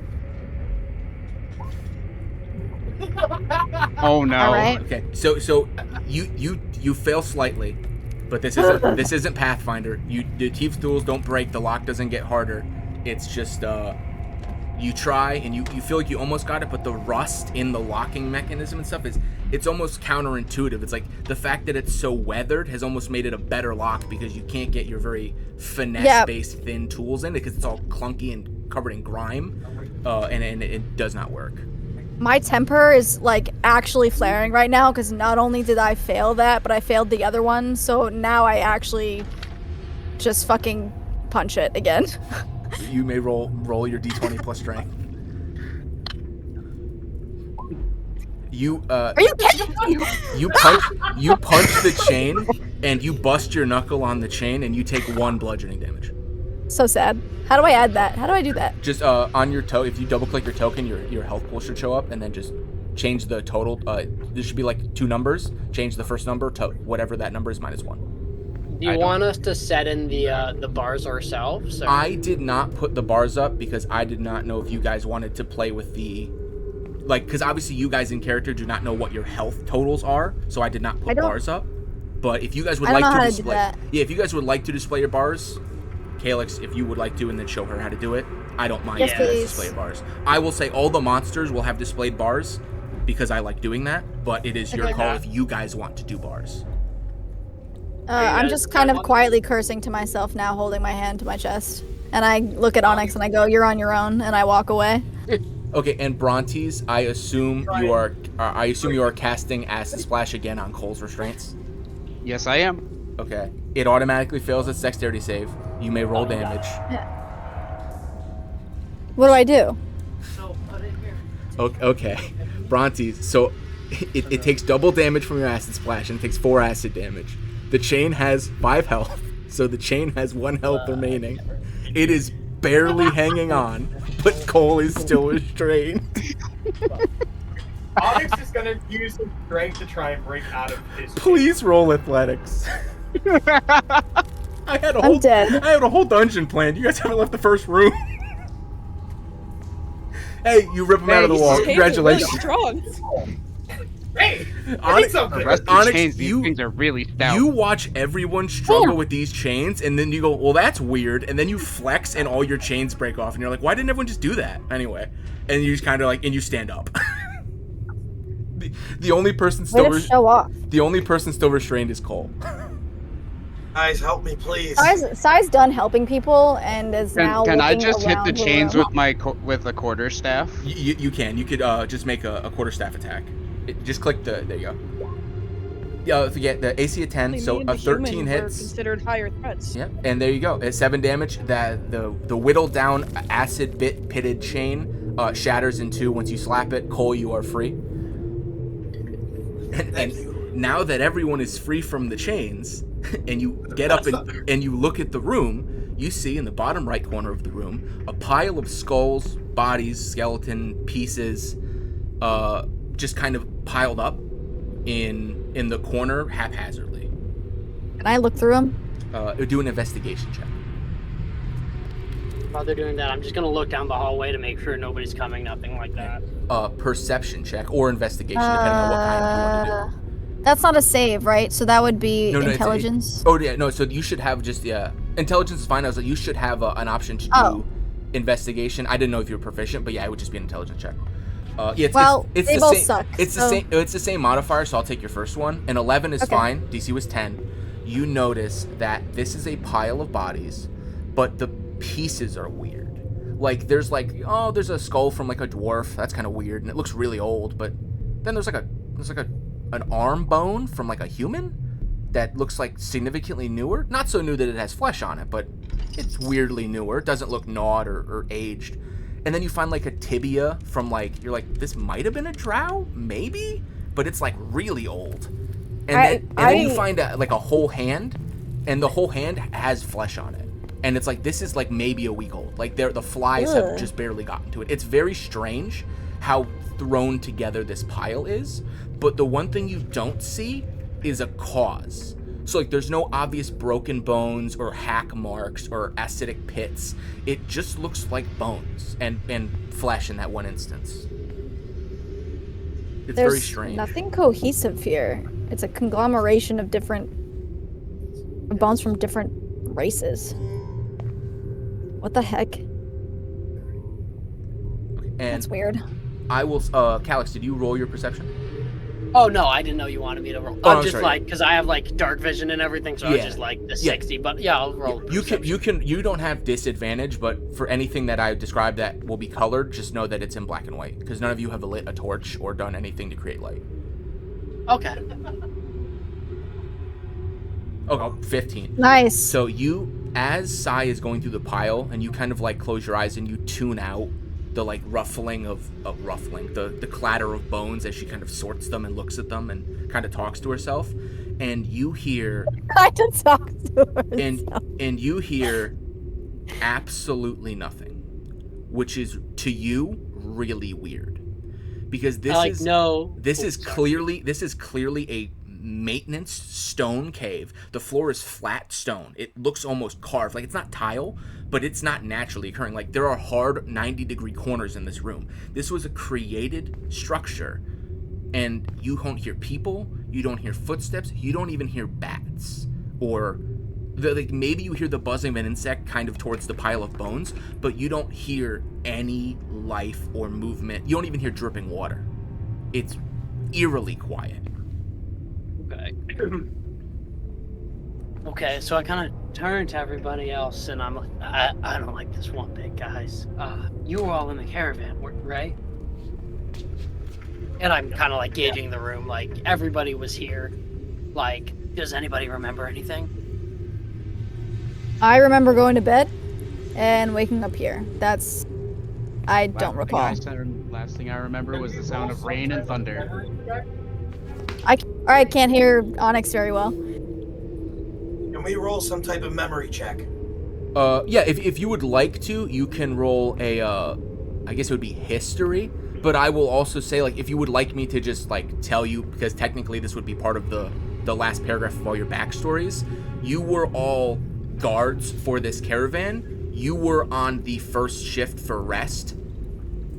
Speaker 3: Oh no.
Speaker 2: All right.
Speaker 1: Okay, so you fail slightly, but this isn't Pathfinder. The Thieves' Tools don't break. The lock doesn't get harder. It's just you try and you feel like you almost got it, but the rust in the locking mechanism and stuff it's almost counterintuitive. It's like the fact that it's so weathered has almost made it a better lock because you can't get your very finesse-based thin tools in it because it's all clunky and covered in grime, and it does not work.
Speaker 2: My temper is like actually flaring right now because not only did I fail that, but I failed the other one. So now I actually just fucking punch it again.
Speaker 1: You may roll your d20 plus strength.
Speaker 2: Are you kidding me?
Speaker 1: You punch the chain and you bust your knuckle on the chain and you take 1 bludgeoning damage.
Speaker 2: So sad. How do I add that? How do I do that?
Speaker 1: Just on your toe, if you double click your token, your health pool should show up, and then just change the total. There should be like 2 numbers. Change the first number to whatever that number is -1.
Speaker 4: Do you want us to set in the bars ourselves? Or?
Speaker 1: I did not put the bars up because I did not know if you guys wanted to play with the, because obviously you guys in character do not know what your health totals are, so I did not put bars up. But if you guys would like to display, if you guys would like to display your bars, Calix, if you would like to, and then show her how to do it, I don't mind if you guys display bars. I will say all the monsters will have displayed bars because I like doing that, but it is your call if you guys want to do bars.
Speaker 2: I'm just kind of quietly cursing to myself now, holding my hand to my chest. And I look at Onyx and I go, "You're on your own," and I walk away.
Speaker 1: Okay, and Brontes, I assume you are casting Acid Splash again on Cole's restraints.
Speaker 3: Yes, I am.
Speaker 1: Okay. It automatically fails its dexterity save. You may roll damage.
Speaker 2: What do I do?
Speaker 4: So put it here.
Speaker 1: Okay. Brontes, so it takes double damage from your Acid Splash and it takes 4 acid damage. The chain has 5 health, so the chain has 1 health remaining. It is barely hanging on, but Cole is still restrained.
Speaker 5: Onyx is gonna use his strength to try and break out of his.
Speaker 1: Please roll athletics. I had
Speaker 2: I'm dead.
Speaker 1: I had a whole dungeon planned. You guys haven't left the first room. Hey, you rip him out of the wall.
Speaker 7: These chains are
Speaker 1: Congratulations.
Speaker 7: really strong.
Speaker 5: Hey, I need something.
Speaker 3: The rest of
Speaker 1: Onyx,
Speaker 3: the chains, these things are really stout.
Speaker 1: You watch everyone struggle with these chains, and then you go, "Well, that's weird," and then you flex, and all your chains break off, and you're like, "Why didn't everyone just do that?" Anyway, and you just kind of and you stand up. the only person still
Speaker 2: show off.
Speaker 1: The only person still restrained is Cole.
Speaker 6: Guys, help me, please.
Speaker 2: Sai's done helping people and is now.
Speaker 3: Can I
Speaker 2: looking
Speaker 3: just hit the
Speaker 2: around
Speaker 3: chains
Speaker 2: room.
Speaker 3: with a quarterstaff?
Speaker 1: You can. You could just make a quarterstaff attack. Just click the. There you go. Yeah, forget the AC of 10, so a 13 hits.
Speaker 7: Considered higher threats.
Speaker 1: Yep, and there you go. At 7 damage, the whittled down acid pitted chain shatters in 2 once you slap it. Cole, you are free. And now that everyone is free from the chains, and you get up and you look at the room, you see in the bottom right corner of the room a pile of skulls, bodies, skeleton pieces, just kind of piled up in the corner haphazardly.
Speaker 2: Can I look through them?
Speaker 1: Do an investigation check.
Speaker 4: While they're doing that, I'm just gonna look down the hallway to make sure nobody's coming, nothing like that.
Speaker 1: Perception check or investigation, depending on what kind you want to do.
Speaker 2: That's not a save, right? So that would be
Speaker 1: No,
Speaker 2: intelligence.
Speaker 1: So you should have just intelligence is fine. I was like, you should have an option to do investigation. I didn't know if you were proficient, but yeah, it would just be an intelligence check. It's
Speaker 2: they both suck.
Speaker 1: It's the same modifier, so I'll take your first one. An 11 is fine. DC was 10. You notice that this is a pile of bodies, but the pieces are weird. Like there's a skull from like a dwarf. That's kind of weird, and it looks really old. But then there's like a an arm bone from like a human that looks like significantly newer. Not so new that it has flesh on it, but it's weirdly newer. It doesn't look gnawed or aged. And then you find like a tibia from like, you're like, this might have been a drow, maybe, but it's like really old. And then you find like a whole hand, and the whole hand has flesh on it. And it's like, this is like maybe a week old. Like the flies have just barely gotten to it. It's very strange how thrown together this pile is. But the one thing you don't see is a cause. So like there's no obvious broken bones or hack marks or acidic pits. It just looks like bones and flesh in that one instance. It's very strange.
Speaker 2: There's nothing cohesive here. It's a conglomeration of different bones from different races. What the heck?
Speaker 1: And
Speaker 2: that's weird.
Speaker 1: I will, Calix, did you roll your perception?
Speaker 4: Oh no, I didn't know you wanted me to roll. I'm just sorry. Like, because I have like dark vision and everything, so I was just like the 60. But yeah, I'll roll.
Speaker 1: You don't have disadvantage, but for anything that I described that will be colored, just know that it's in black and white, because none of you have lit a torch or done anything to create light.
Speaker 4: Okay.
Speaker 1: Oh, 15.
Speaker 2: Nice.
Speaker 1: So you, as Sai is going through the pile, and you kind of like close your eyes and you tune out the like the clatter of bones as she kind of sorts them and looks at them and kind of talks to herself, and you hear
Speaker 2: kind of talk to herself.
Speaker 1: And you hear absolutely nothing, which is to you really weird, because this is clearly a maintenance stone cave. The floor is flat stone. It looks almost carved, like it's not tile, but it's not naturally occurring. Like there are hard 90-degree corners in this room. This was a created structure, and you don't hear people, you don't hear footsteps, you don't even hear bats, or like maybe you hear the buzzing of an insect kind of towards the pile of bones, but you don't hear any life or movement. You don't even hear dripping water. It's eerily quiet.
Speaker 4: Okay, so I kind of turn to everybody else, and I'm like, I don't like this one bit, guys. You were all in the caravan, right? And I'm kind of like gauging the room, like everybody was here. Like, does anybody remember anything?
Speaker 2: I remember going to bed and waking up here. I don't recall.
Speaker 3: Last thing I remember was the sound of rain and thunder.
Speaker 2: I can't hear Onyx very well.
Speaker 6: Can we roll some type of memory check?
Speaker 1: Yeah, if you would like to, you can roll a, I guess it would be history, but I will also say, like, if you would like me to just, like, tell you, because technically this would be part of the last paragraph of all your backstories, you were all guards for this caravan. You were on the first shift for rest,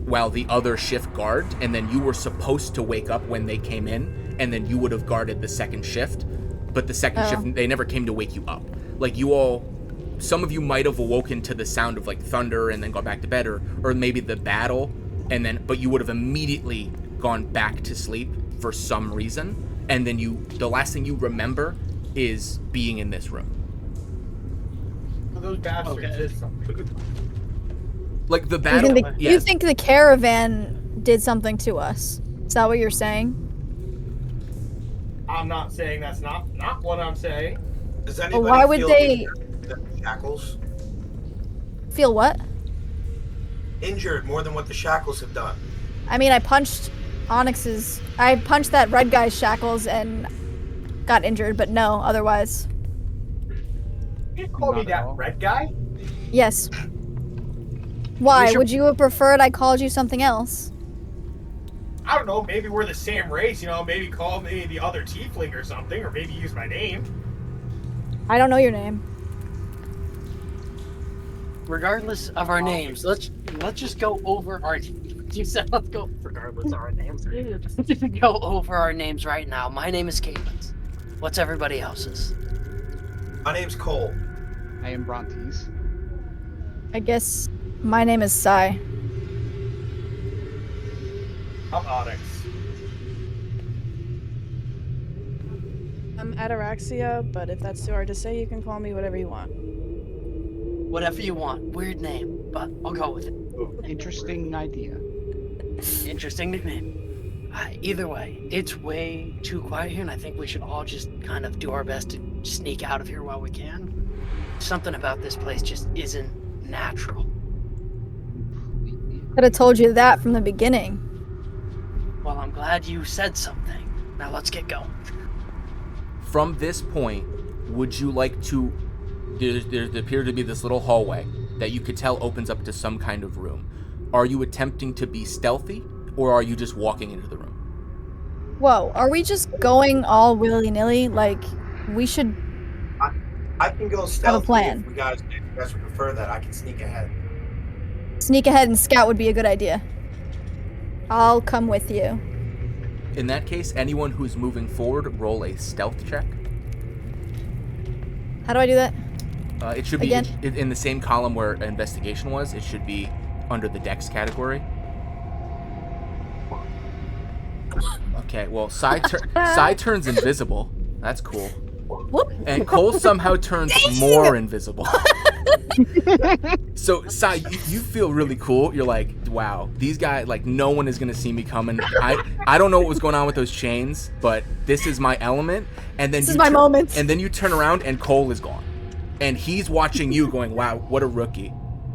Speaker 1: while the other shift guard, and then you were supposed to wake up when they came in, and then you would have guarded the second shift, but the second shift, they never came to wake you up. Like, you all, some of you might have awoken to the sound of, like, thunder and then gone back to bed, or maybe the battle, and then, but you would have immediately gone back to sleep for some reason, and then the last thing you remember is being in this room.
Speaker 5: So those bastards did something.
Speaker 1: Like, the battle,
Speaker 2: you think the caravan did something to us? Is that what you're saying?
Speaker 5: I'm not saying that's not what I'm saying.
Speaker 6: Does anybody
Speaker 2: why would
Speaker 6: feel
Speaker 2: they
Speaker 6: the shackles?
Speaker 2: Feel what?
Speaker 6: Injured more than what the shackles have done.
Speaker 2: I mean, I punched that red guy's shackles and got injured, but no, otherwise.
Speaker 5: You call me that red guy?
Speaker 2: Yes. Why? Would you have preferred I called you something else?
Speaker 5: I don't know, maybe we're the same race, maybe call me the other tiefling or something, or maybe use my name.
Speaker 2: I don't know your name.
Speaker 4: Regardless of our names, let's just go over our. You said let's go regardless of our names. Let's just go over our names right now. My name is Calix. What's everybody else's?
Speaker 6: My name's Cole.
Speaker 3: I am Brontes.
Speaker 2: I guess my name is Sai.
Speaker 5: I'm Onyx.
Speaker 7: I'm Ataraxia, but if that's too hard to say, you can call me whatever you want.
Speaker 4: Whatever you want. Weird name, but I'll go with it.
Speaker 3: Interesting idea.
Speaker 4: Interesting nickname. Either way, it's way too quiet here, and I think we should all just kind of do our best to sneak out of here while we can. Something about this place just isn't natural.
Speaker 2: Could have told you that from the beginning.
Speaker 4: Well, I'm glad you said something. Now let's get going.
Speaker 1: From this point, would you like to... There appeared to be this little hallway that you could tell opens up to some kind of room. Are you attempting to be stealthy, or are you just walking into the room?
Speaker 2: Whoa, are we just going all willy-nilly? Like, we should...
Speaker 6: I can go stealthy
Speaker 2: plan.
Speaker 6: if you guys would prefer that. I can sneak ahead.
Speaker 2: Sneak ahead and scout would be a good idea. I'll come with you.
Speaker 1: In that case, anyone who's moving forward, roll a stealth check.
Speaker 2: How do I do that?
Speaker 1: It should be
Speaker 2: Again?
Speaker 1: in the same column where investigation was. It should be under the dex category. Okay, well, Sai turns invisible. That's cool.
Speaker 2: Whoop.
Speaker 1: And Cole somehow turns more invisible. So, Sai, you feel really cool. You're like, wow, these guys, like, no one is going to see me coming. I don't know what was going on with those chains, but this is my element. And then
Speaker 2: This is my moment.
Speaker 1: And then you turn around and Cole is gone. And he's watching you going, wow, what a rookie.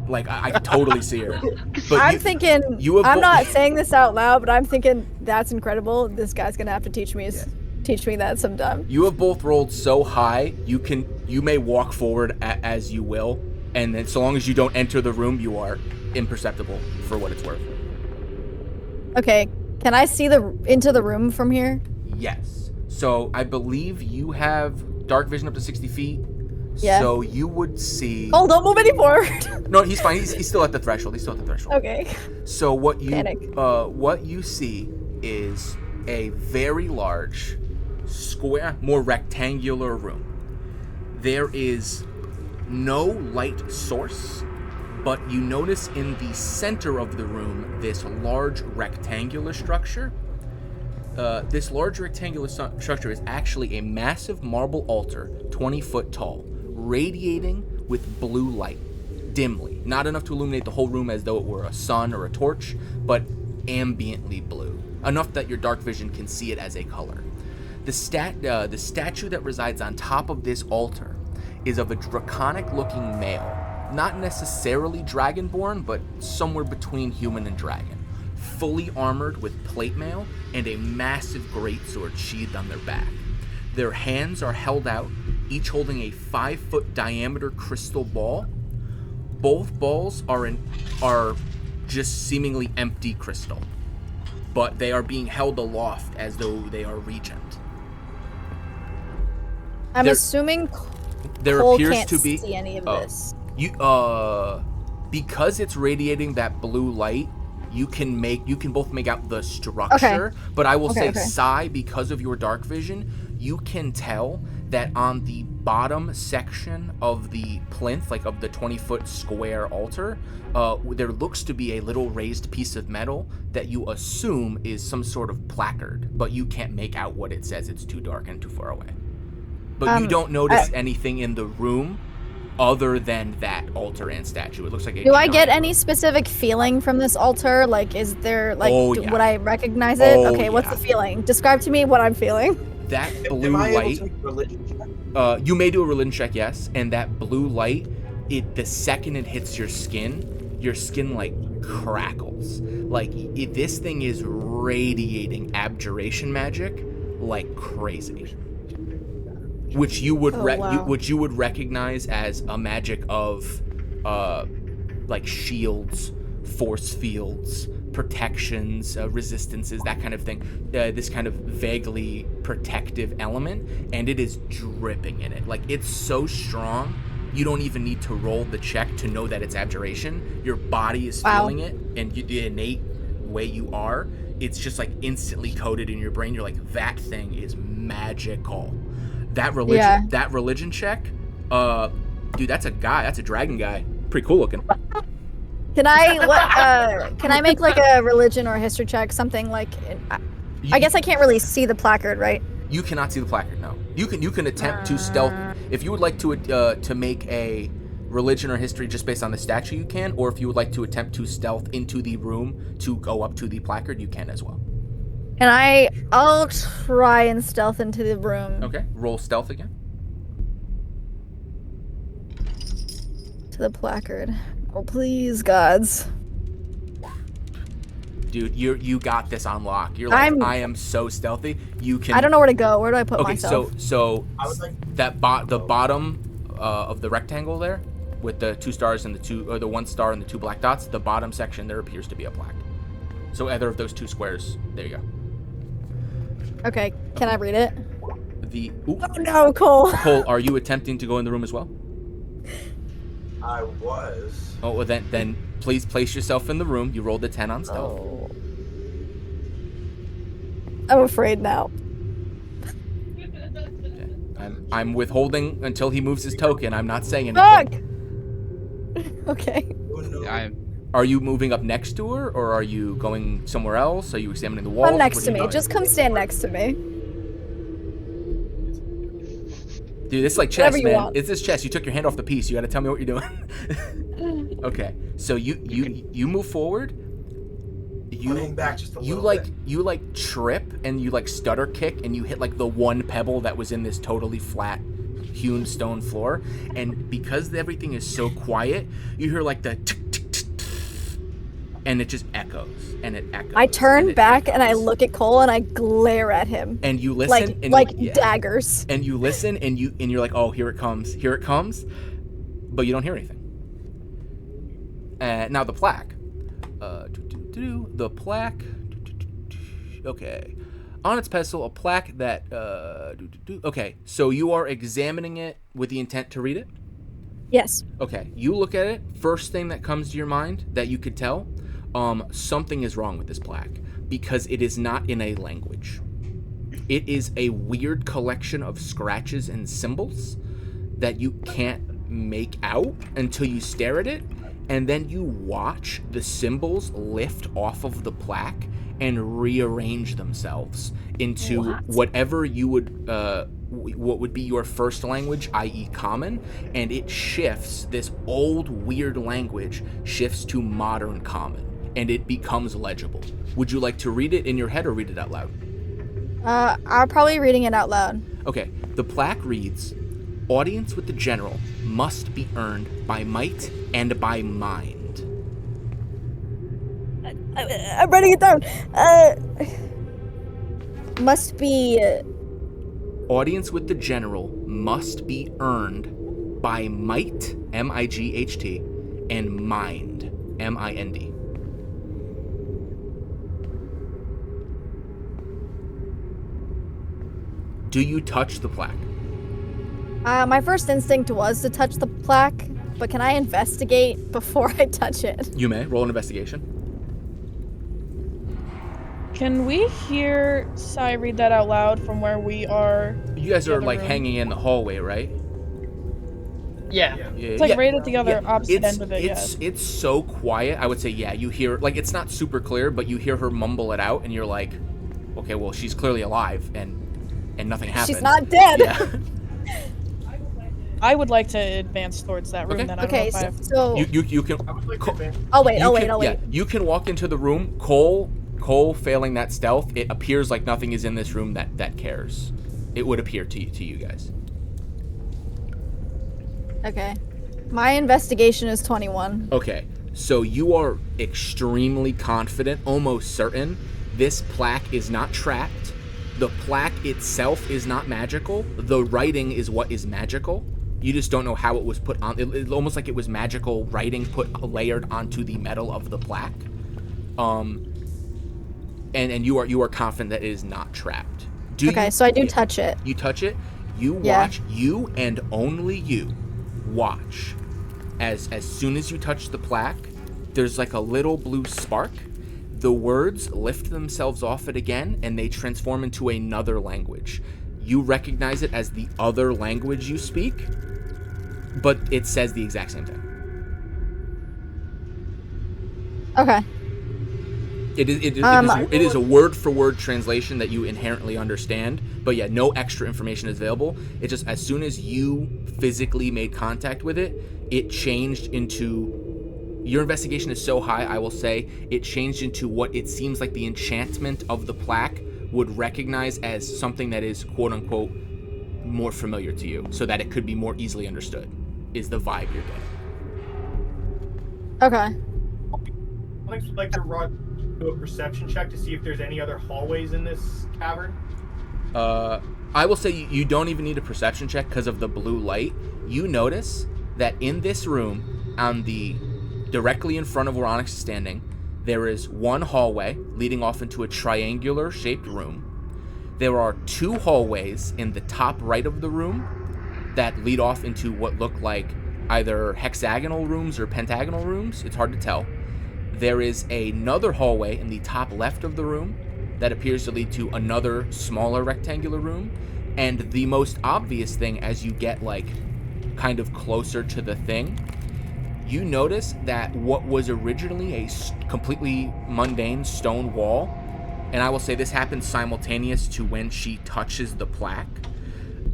Speaker 1: Like, I can totally see her. But
Speaker 2: I'm thinking,
Speaker 1: you
Speaker 2: I'm not saying this out loud, but I'm thinking, that's incredible. This guy's going to have to teach me that sometime.
Speaker 1: You have both rolled so high, you may walk forward as you will, and then so long as you don't enter the room, you are imperceptible for what it's worth.
Speaker 2: Okay, can I see into the room from here?
Speaker 1: Yes. So I believe you have dark vision up to 60 feet.
Speaker 2: Yeah.
Speaker 1: So you would see...
Speaker 2: Oh, don't move anymore.
Speaker 1: No, he's fine. He's still at the threshold.
Speaker 2: Okay.
Speaker 1: So what
Speaker 2: Panic.
Speaker 1: What you see is a very large, square, more rectangular room. There is no light source, but you notice in the center of the room this large rectangular structure. This large rectangular structure is actually a massive marble altar, 20 foot tall, radiating with blue light, dimly. Not enough to illuminate the whole room as though it were a sun or a torch, but ambiently blue, enough that your dark vision can see it as a color. The statue that resides on top of this altar is of a draconic-looking male, not necessarily dragonborn, but somewhere between human and dragon, fully armored with plate mail and a massive greatsword sheathed on their back. Their hands are held out, each holding a 5-foot diameter crystal ball. Both balls are just seemingly empty crystal, but they are being held aloft as though they are regent.
Speaker 2: I'm assuming
Speaker 1: there
Speaker 2: Cole
Speaker 1: appears
Speaker 2: can't
Speaker 1: to be
Speaker 2: see any of this.
Speaker 1: Because it's radiating that blue light, you can both make out the structure.
Speaker 2: Okay.
Speaker 1: But I will say,
Speaker 2: Okay.
Speaker 1: Sai, because of your dark vision, you can tell that on the bottom section of the plinth, like of the 20-foot square altar, there looks to be a little raised piece of metal that you assume is some sort of placard, but you can't make out what it says. It's too dark and too far away. But you don't notice anything in the room other than that altar and statue. It looks like a
Speaker 2: Do I get
Speaker 1: giant
Speaker 2: any specific feeling from this altar? Like, is there, like,
Speaker 1: Oh, yeah.
Speaker 2: would I recognize it?
Speaker 1: Oh,
Speaker 2: Okay, what's
Speaker 1: yeah.
Speaker 2: the feeling? Describe to me what I'm feeling.
Speaker 1: that blue
Speaker 6: Am I able
Speaker 1: light.
Speaker 6: to make a religion check?
Speaker 1: You may do a religion check, yes. And that blue light, the second it hits your skin like crackles. Like this thing is radiating abjuration magic like crazy. Which you would
Speaker 2: wow.
Speaker 1: which you would recognize as a magic of like shields, force fields, protections, resistances, that kind of thing. This kind of vaguely protective element, and it is dripping in it. Like, it's so strong, you don't even need to roll the check to know that it's abjuration. Your body is
Speaker 2: Wow.
Speaker 1: feeling it, and the innate way you are, it's just like instantly coded in your brain. You're like, that thing is magical. That religion check, dude, that's a guy. That's a dragon guy. Pretty cool looking.
Speaker 2: Can I make like a religion or a history check? Something like, I guess I can't really see the placard, right?
Speaker 1: You cannot see the placard. No. You can attempt to stealth if you would like to make a religion or history just based on the statue. You can, or if you would like to attempt to stealth into the room to go up to the placard, you can as well.
Speaker 2: And I'll try and stealth into the room.
Speaker 1: Okay, roll stealth again.
Speaker 2: To the placard. Oh, please, gods.
Speaker 1: Dude, you got this on lock. You're like, I am so stealthy. You can.
Speaker 2: I don't know where to go. Where do I put
Speaker 1: okay,
Speaker 2: myself?
Speaker 1: so
Speaker 6: I would like
Speaker 1: the bottom of the rectangle there, with the 2 stars and the 1 star and the 2 black dots, the bottom section there appears to be a plaque. So either of those 2 squares. There you go.
Speaker 2: Okay, can I read it?
Speaker 1: Oh
Speaker 2: no, Cole.
Speaker 1: Cole, are you attempting to go in the room as well?
Speaker 6: I was.
Speaker 1: Oh, well then please place yourself in the room. You rolled a 10 on stealth.
Speaker 2: Oh. I'm afraid now.
Speaker 1: Okay. I'm withholding until he moves his token. I'm not saying anything.
Speaker 2: Fuck! Okay.
Speaker 1: Are you moving up next to her, or are you going somewhere else? Are you examining the walls?
Speaker 2: Come next to me.
Speaker 1: Doing?
Speaker 2: Just come stand next to me.
Speaker 1: Dude, it's like chess,
Speaker 2: Whatever you
Speaker 1: man.
Speaker 2: want.
Speaker 1: It's this chess. You took your hand off the piece. You got to tell me what you're doing. Okay, so you move forward.
Speaker 6: Running back just a
Speaker 1: you
Speaker 6: little
Speaker 1: like
Speaker 6: bit.
Speaker 1: you like trip and you like stutter kick and you hit like the one pebble that was in this totally flat hewn stone floor, and because everything is so quiet, you hear like the tick, tick, tick, tick, and it just echoes and it echoes.
Speaker 2: I turn back and I look at Cole and I glare at him.
Speaker 1: And you listen
Speaker 2: like
Speaker 1: yeah.
Speaker 2: daggers.
Speaker 1: And you listen and you're like, oh, here it comes, but you don't hear anything. Now the plaque. The plaque. Okay. On its pedestal, a plaque that. Okay, so you are examining it with the intent to read it?
Speaker 2: Yes.
Speaker 1: Okay, you look at it. First thing that comes to your mind that you could tell, something is wrong with this plaque because it is not in a language. It is a weird collection of scratches and symbols that you can't make out until you stare at it. And then you watch the symbols lift off of the plaque and rearrange themselves into whatever you would, what would be your first language, i.e. common, and it shifts, this old weird language shifts to modern common, and it becomes legible. Would you like to read it in your head or read it out loud?
Speaker 2: I'm probably reading it out loud.
Speaker 1: Okay, the plaque reads, audience with the general must be earned by might and by mind.
Speaker 2: I'm writing it down. Must be...
Speaker 1: Audience with the general must be earned by might, M-I-G-H-T, and mind, M-I-N-D. Do you touch the plaque?
Speaker 2: My first instinct was to touch the plaque, but can I investigate before I touch it?
Speaker 1: You may. Roll an investigation.
Speaker 7: Can we hear Sai read that out loud from where we are?
Speaker 1: You guys are like
Speaker 7: room?
Speaker 1: hanging in the hallway, right?
Speaker 4: Yeah.
Speaker 7: It's like right at the other opposite end of it,
Speaker 1: It's so quiet. I would say, yeah, you hear, like, it's not super clear, but you hear her mumble it out, and you're like, okay, well, she's clearly alive, and nothing happened.
Speaker 2: She's not dead.
Speaker 1: Yeah.
Speaker 7: I would like to advance towards that room.
Speaker 1: Okay.
Speaker 7: Then I don't know if I have...
Speaker 2: so
Speaker 1: You can.
Speaker 5: I would like to advance.
Speaker 2: Oh wait,
Speaker 1: Yeah, you can walk into the room. Cole failing that stealth, it appears like nothing is in this room that cares. It would appear to you guys.
Speaker 2: Okay. My investigation is 21.
Speaker 1: Okay, so you are extremely confident, almost certain, this plaque is not trapped. The plaque itself is not magical. The writing is what is magical. You just don't know how it was put on. It's almost like it was magical writing layered onto the metal of the plaque. And you are confident that it is not trapped.
Speaker 2: So I do touch it.
Speaker 1: You touch it. You watch. You and only you watch. As soon as you touch the plaque, there's like a little blue spark. The words lift themselves off it again, and they transform into another language. You recognize it as the other language you speak, but it says the exact same thing.
Speaker 2: Okay.
Speaker 1: It is a word-for-word translation that you inherently understand, but yeah, no extra information is available. It's just as soon as you physically made contact with it, it changed into your investigation is so high, I will say it changed into what it seems like the enchantment of the plaque would recognize as something that is quote-unquote more familiar to you, so that it could be more easily understood, is the vibe you're getting.
Speaker 2: Okay.
Speaker 5: Onyx would like to do a perception check to see if there's any other hallways in this cavern.
Speaker 1: I will say you don't even need a perception check because of the blue light. You notice that in this room, directly in front of where Onyx is standing, there is one hallway leading off into a triangular shaped room. There are 2 hallways in the top right of the room that lead off into what look like either hexagonal rooms or pentagonal rooms. It's hard to tell. There is another hallway in the top left of the room that appears to lead to another smaller rectangular room. And the most obvious thing, as you get like kind of closer to the thing, you notice that what was originally a completely mundane stone wall, and I will say this happens simultaneous to when she touches the plaque,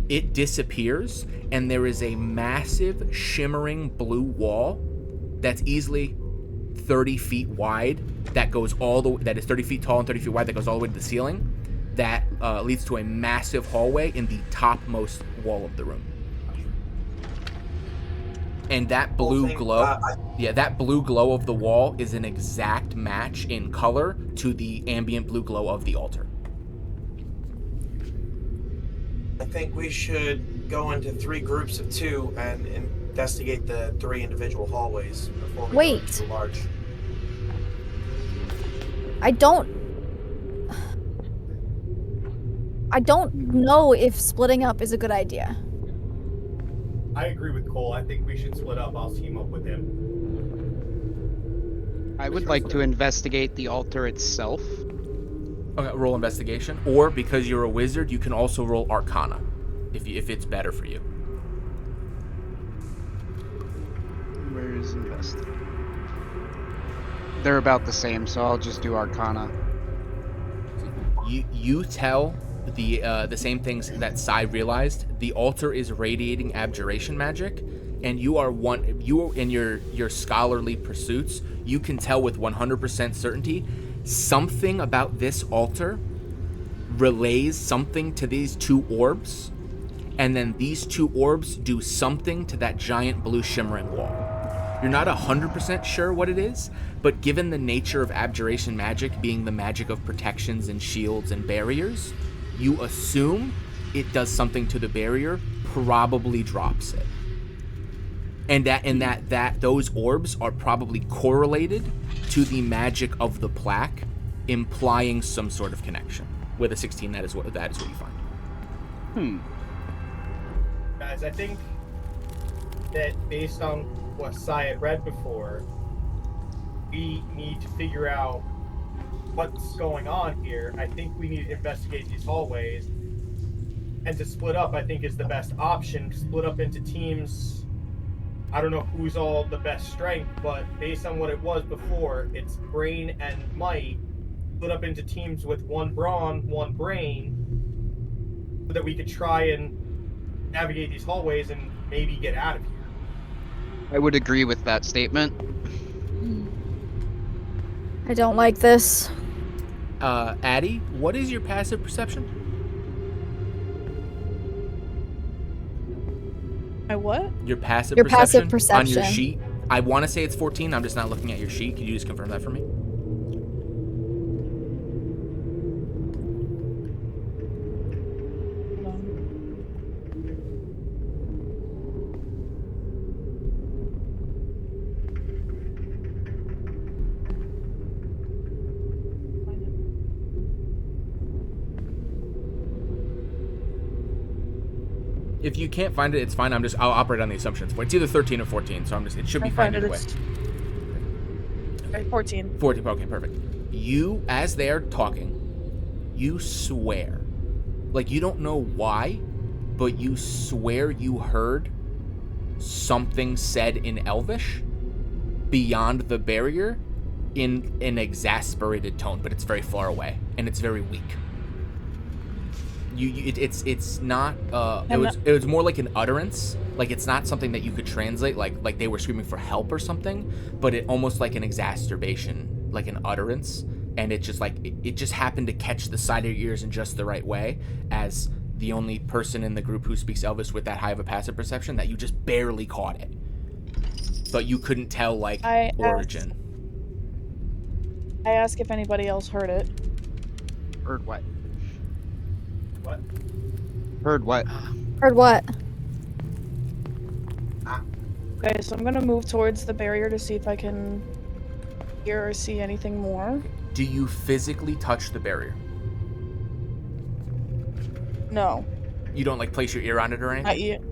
Speaker 1: it disappears, and there is a massive shimmering blue wall that's easily 30 feet wide, that goes all the way, that is 30 feet tall and 30 feet wide, that goes all the way to the ceiling, that leads to a massive hallway in the topmost wall of the room. And that blue glow, that blue glow of the wall is an exact match in color to the ambient blue glow of the altar.
Speaker 6: I think we should go into 3 groups of 2 and investigate the 3 individual hallways before we go into the large.
Speaker 2: I don't know if splitting up is a good idea.
Speaker 5: I agree with Cole. I think we should split up. I'll team up with him.
Speaker 3: I would like to investigate the altar itself.
Speaker 1: Okay, roll investigation. Or, because you're a wizard, you can also roll Arcana, if it's better for you.
Speaker 3: Where is investigate? They're about the same, so I'll just do Arcana.
Speaker 1: You tell the same things that Sai realized. The altar is radiating abjuration magic, and you in your scholarly pursuits, you can tell with 100% certainty something about this altar relays something to these 2 orbs, and then these 2 orbs do something to that giant blue shimmering wall. You're not 100% sure what it is, but given the nature of abjuration magic being the magic of protections and shields and barriers, you assume it does something to the barrier, probably drops it. And that those orbs are probably correlated to the magic of the plaque, implying some sort of connection. With a 16, that is what you find.
Speaker 5: Guys, I think that based on what Sai had read before, we need to figure out what's going on here. I think we need to investigate these hallways, and to split up, I think, is the best option. Split up into teams. I don't know who's all the best strength, but based on what it was before, it's brain and might. Split up into teams with 1 brawn, 1 brain, so that we could try and navigate these hallways and maybe get out of here.
Speaker 3: I would agree with that statement.
Speaker 2: I don't like this.
Speaker 1: Addie, what is your passive perception?
Speaker 7: My what?
Speaker 1: Your passive
Speaker 2: Your
Speaker 1: perception
Speaker 2: passive
Speaker 1: on your
Speaker 2: perception.
Speaker 1: sheet. I want to say it's 14. I'm just not looking at your sheet. Could you just confirm that for me?
Speaker 7: Hold on.
Speaker 1: If you can't find it, it's fine. I'll operate on the assumptions. It's either 13 or 14, so it should be fine either way.
Speaker 7: Okay, 14.
Speaker 1: 14, okay, perfect. You, as they are talking, you swear. Like, you don't know why, but you swear you heard something said in Elvish beyond the barrier in an exasperated tone, but it's very far away, and it's very weak. It's not. It was more like an utterance. Like it's not something that you could translate. Like they were screaming for help or something. But it almost like an exacerbation, like an utterance. And it just it just happened to catch the side of your ears in just the right way, as the only person in the group who speaks Elvish with that high of a passive perception, that you just barely caught it. But you couldn't tell origin.
Speaker 7: I asked if anybody else heard it.
Speaker 3: Heard what?
Speaker 5: What?
Speaker 3: Heard what?
Speaker 2: Heard what?
Speaker 7: Okay, so I'm gonna move towards the barrier to see if I can hear or see anything more.
Speaker 1: Do you physically touch the barrier?
Speaker 7: No.
Speaker 1: You don't place your ear on it or anything?
Speaker 7: Not yet.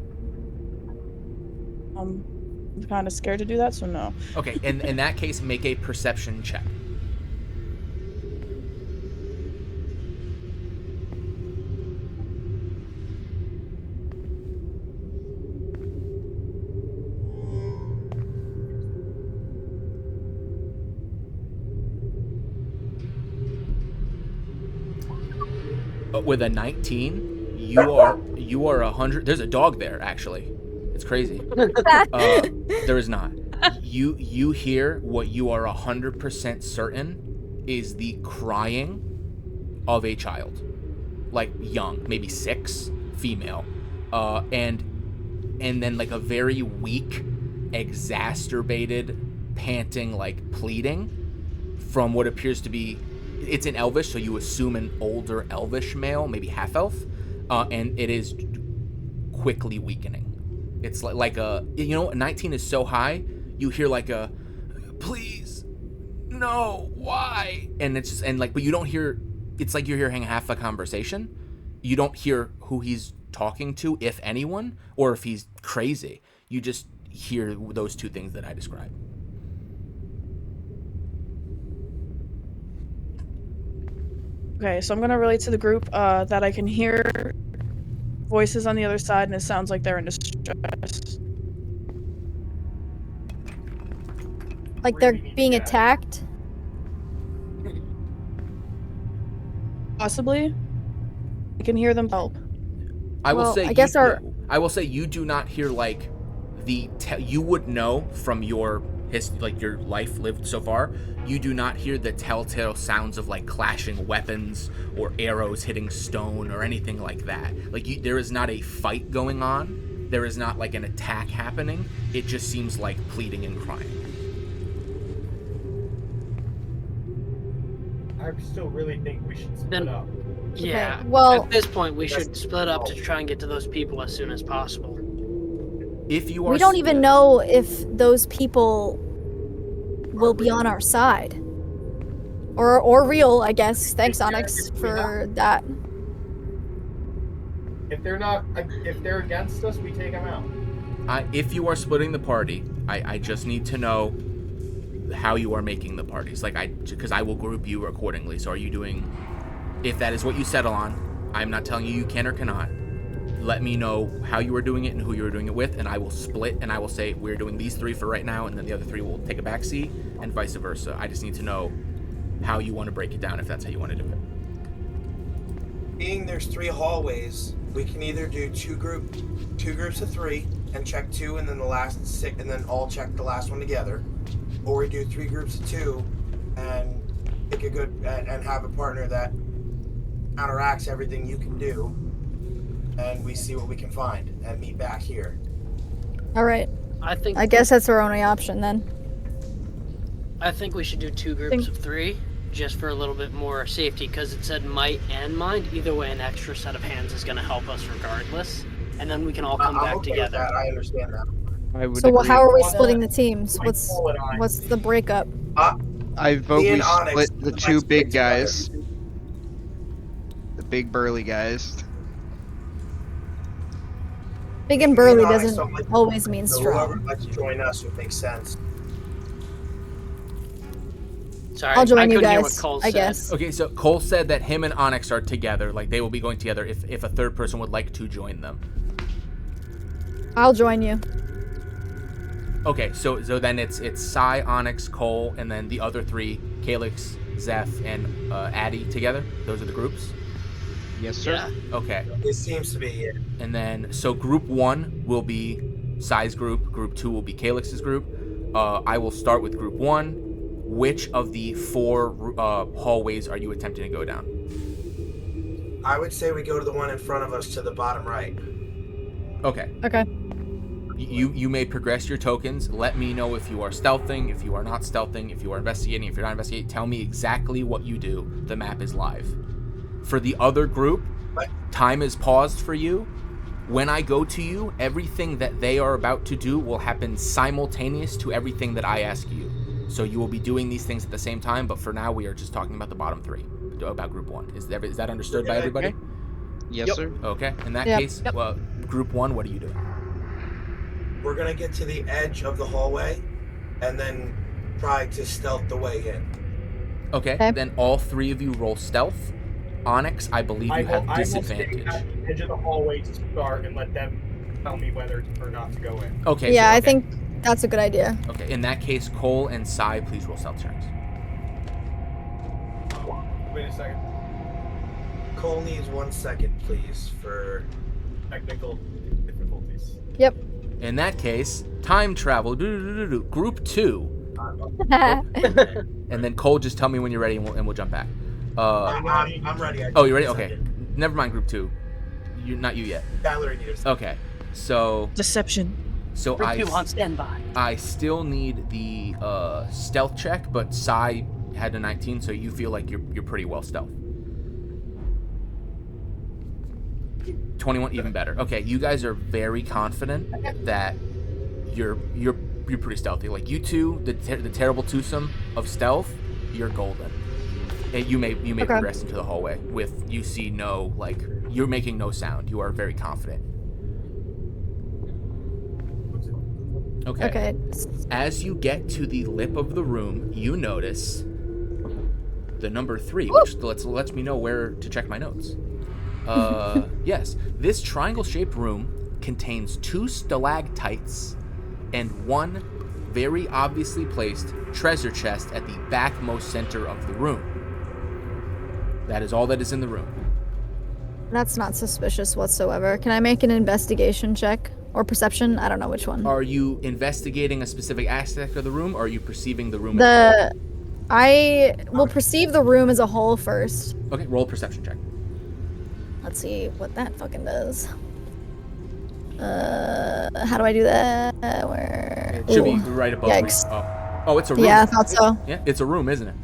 Speaker 7: I'm kind of scared to do that, so no.
Speaker 1: Okay, in that case, make a perception check. With a 19, you are 100. There's a dog there, actually. It's crazy. There is not. You hear what you are 100% certain is the crying of a child, young, maybe 6, female, and then a very weak, exacerbated, panting, pleading from what appears to be. It's in Elvish, so you assume an older Elvish male, maybe half-elf, and it is quickly weakening. It's like a 19 is so high, you hear a, please, no, why? And it's just, but you don't hear, it's like you're hearing half a conversation. You don't hear who he's talking to, if anyone, or if he's crazy. You just hear those two things that I described.
Speaker 7: Okay, so I'm gonna relate to the group that I can hear voices on the other side, and it sounds like they're in distress.
Speaker 2: Like they're being attacked?
Speaker 7: Possibly. I can hear them help.
Speaker 1: I will say.
Speaker 2: I guess
Speaker 1: I will say you do not hear you would know from your your life lived so far. You do not hear the telltale sounds of clashing weapons or arrows hitting stone or anything like that. There is not a fight going on. There is not an attack happening. It just seems like pleading and crying.
Speaker 5: I still really think we should split up.
Speaker 4: Yeah.
Speaker 2: Okay, well,
Speaker 4: at this point, we should split up to try and get to those people as soon as possible.
Speaker 1: If you are,
Speaker 2: we don't even know if those people will be on our side, or real. I guess. Thanks, Onyx, for that.
Speaker 5: If they're against us, we take them out.
Speaker 1: If you are splitting the party, I just need to know how you are making the parties. Because I will group you accordingly. So are you doing? If that is what you settle on, I'm not telling you can or cannot. Let me know how you are doing it and who you are doing it with, and I will split, and I will say we're doing these 3 for right now, and then the other 3 will take a back seat, and vice versa. I just need to know how you want to break it down, if that's how you want to do it.
Speaker 6: Being there's 3 hallways, we can either do two groups of 3 and check 2, and then the last 6, and then all check the last one together, or we do 3 groups of 2 and pick a good and have a partner that counteracts everything you can do. And we see what we can find and meet back here.
Speaker 2: All right.
Speaker 4: I
Speaker 2: guess that's our only option then.
Speaker 4: I think we should do 2 groups of 3, just for a little bit more safety, because it said might and mind. Either way, an extra set of hands is going to help us regardless, and then we can all come back
Speaker 6: okay
Speaker 4: together.
Speaker 6: With that. I understand that.
Speaker 2: So how are we splitting the teams? What's the breakup?
Speaker 3: I vote we
Speaker 6: Onyx,
Speaker 3: split the 2 big guys. The big burly guys.
Speaker 2: Big and burly doesn't always mean strong.
Speaker 6: Whoever likes to join us would make sense.
Speaker 4: Sorry,
Speaker 2: I'll join you
Speaker 4: couldn't hear
Speaker 2: guys,
Speaker 4: what Cole
Speaker 2: I
Speaker 4: said.
Speaker 2: guess.
Speaker 1: Okay, so Cole said that him and Onyx are together, they will be going together if a third person would like to join them.
Speaker 2: I'll join you.
Speaker 1: Okay, so then it's Sai, Onyx, Cole, and then the other 3, Calix, Zeph, and Addy together. Those are the groups.
Speaker 3: Yes, sir.
Speaker 4: Yeah.
Speaker 1: Okay.
Speaker 6: It seems to be it.
Speaker 1: And then, so group 1 will be Sai's group. Group 2 will be Calix's group. I will start with group 1. Which of the 4 hallways are you attempting to go down?
Speaker 6: I would say we go to the one in front of us to the bottom right.
Speaker 1: Okay.
Speaker 2: Okay.
Speaker 1: You may progress your tokens. Let me know if you are stealthing, if you are not stealthing, if you are investigating, if you're not investigating. Tell me exactly what you do. The map is live. For the other group, time is paused for you. When I go to you, everything that they are about to do will happen simultaneous to everything that I ask you. So you will be doing these things at the same time, but for now we are just talking about the bottom 3, about group 1. Is that understood by everybody?
Speaker 3: Okay. Yes, sir.
Speaker 1: Okay. In that
Speaker 2: Yep.
Speaker 1: case, well, group 1, what are you doing?
Speaker 6: We're gonna get to the edge of the hallway, and then try to stealth the way in.
Speaker 1: Okay. Then all 3 of you roll stealth. Onyx, I believe you have disadvantage.
Speaker 5: I will stay at the edge of the hallway to start and let them tell me whether or not to go in.
Speaker 1: Okay.
Speaker 2: Yeah,
Speaker 1: so,
Speaker 2: I think that's a good idea.
Speaker 1: Okay. In that case, Cole and Sai, please roll stealth checks.
Speaker 5: Wait a second.
Speaker 6: Cole needs 1 second, please, for
Speaker 5: Technical difficulties.
Speaker 2: Yep.
Speaker 1: In that case, time travel. Group 2. And then Cole, just tell me when you're ready, and we'll jump back.
Speaker 6: I'm ready.
Speaker 1: Oh, you ready? Okay. Never mind. Group 2. You're not you yet.
Speaker 6: Tyler needs.
Speaker 1: Okay. So
Speaker 7: Deception.
Speaker 4: Group 2 on standby.
Speaker 1: I still need the stealth check, but Sai had a 19, so you feel like you're pretty well stealth. 21, even better. Okay, you guys are very confident that you're pretty stealthy. Like you two, the terrible twosome of stealth, you're golden. And you may progress into the hallway with you see no, like, you're making no sound. You are very confident. Okay. As you get to the lip of the room, you notice the number 3, which lets me know where to check my notes. Yes, this triangle-shaped room contains 2 stalactites and 1 very obviously placed treasure chest at the backmost center of the room. That is all that is in the room.
Speaker 2: That's not suspicious whatsoever. Can I make an investigation check? Or perception? I don't know which one.
Speaker 1: Are you investigating a specific aspect of the room, or are you perceiving the room?
Speaker 2: I will perceive the room as a whole first.
Speaker 1: Okay, roll a perception check.
Speaker 2: Let's see what that fucking does. How do I do that? Where?
Speaker 1: It should be right above.
Speaker 2: Yikes.
Speaker 1: Oh, it's a room.
Speaker 2: Yeah, I thought so.
Speaker 1: Yeah, it's a room, isn't it?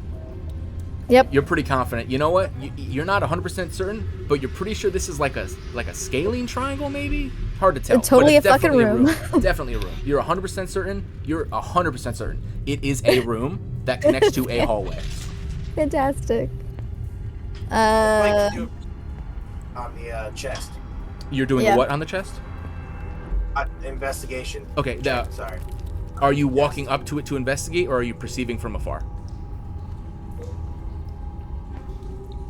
Speaker 2: Yep.
Speaker 1: You're pretty confident. You know what? You're not 100% certain, but you're pretty sure this is like a scalene triangle, maybe? Hard to tell.
Speaker 2: It's totally
Speaker 1: but it's
Speaker 2: a fucking room.
Speaker 1: Definitely a room. You're 100% certain. You're 100% certain. It is a room that connects to a hallway.
Speaker 2: Fantastic.
Speaker 6: Like to do on the chest.
Speaker 1: You're doing what on the chest?
Speaker 6: Investigation.
Speaker 1: Okay.
Speaker 6: Sorry.
Speaker 1: Are you walking up to it to investigate, or are you perceiving from afar?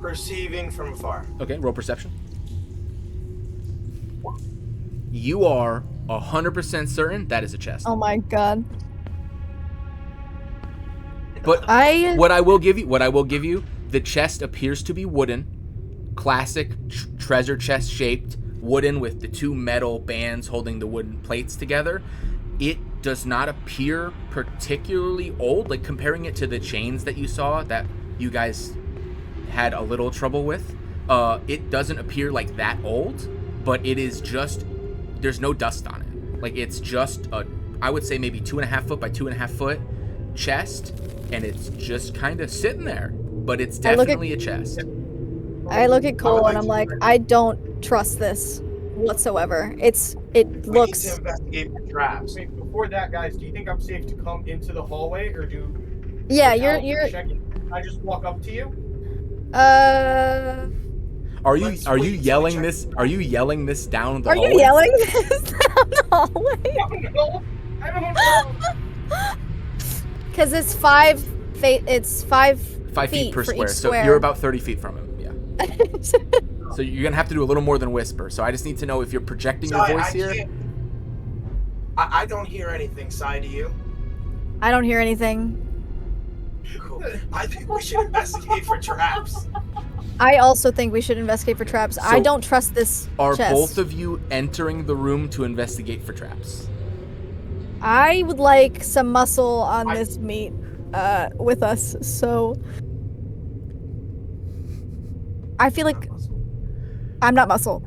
Speaker 6: Perceiving from afar.
Speaker 1: Okay, roll perception. You are 100% certain that is a chest.
Speaker 2: Oh my god.
Speaker 1: But what I will give you, the chest appears to be wooden, classic treasure chest shaped, wooden with the 2 metal bands holding the wooden plates together. It does not appear particularly old, like comparing it to the chains that you saw that you guys had a little trouble with. It doesn't appear like that old, but it is just, there's no dust on it. Like it's just I would say maybe 2.5 foot by 2.5 foot chest, and it's just kind of sitting there, but it's definitely a chest.
Speaker 2: I look at Cole and I'm like, I don't trust this whatsoever. It looks.
Speaker 6: We need to investigate the traps.
Speaker 5: Wait, before that, guys, do you think I'm safe to come into the hallway, or do?
Speaker 2: Yeah, you're.
Speaker 5: I just walk up to you.
Speaker 1: Are you yelling this? Are you yelling this down the hallway?
Speaker 2: Are you yelling this down the hallway?
Speaker 5: I don't know.
Speaker 2: Because it's 5 feet. It's 5
Speaker 1: feet per
Speaker 2: for
Speaker 1: square.
Speaker 2: each
Speaker 1: So
Speaker 2: square.
Speaker 1: you're about 30 feet from him. Yeah. So you're gonna have to do a little more than whisper. So I just need to know if you're projecting your voice here.
Speaker 6: I don't hear anything. Sai, do you?
Speaker 2: I don't hear anything.
Speaker 6: Cool. I think we should investigate for traps.
Speaker 2: I also think we should investigate for traps. I
Speaker 1: So,
Speaker 2: don't trust this
Speaker 1: Are
Speaker 2: chest.
Speaker 1: both of you entering the room to investigate for traps?
Speaker 2: I would like some muscle on this meat with us, so I feel like I'm not muscle.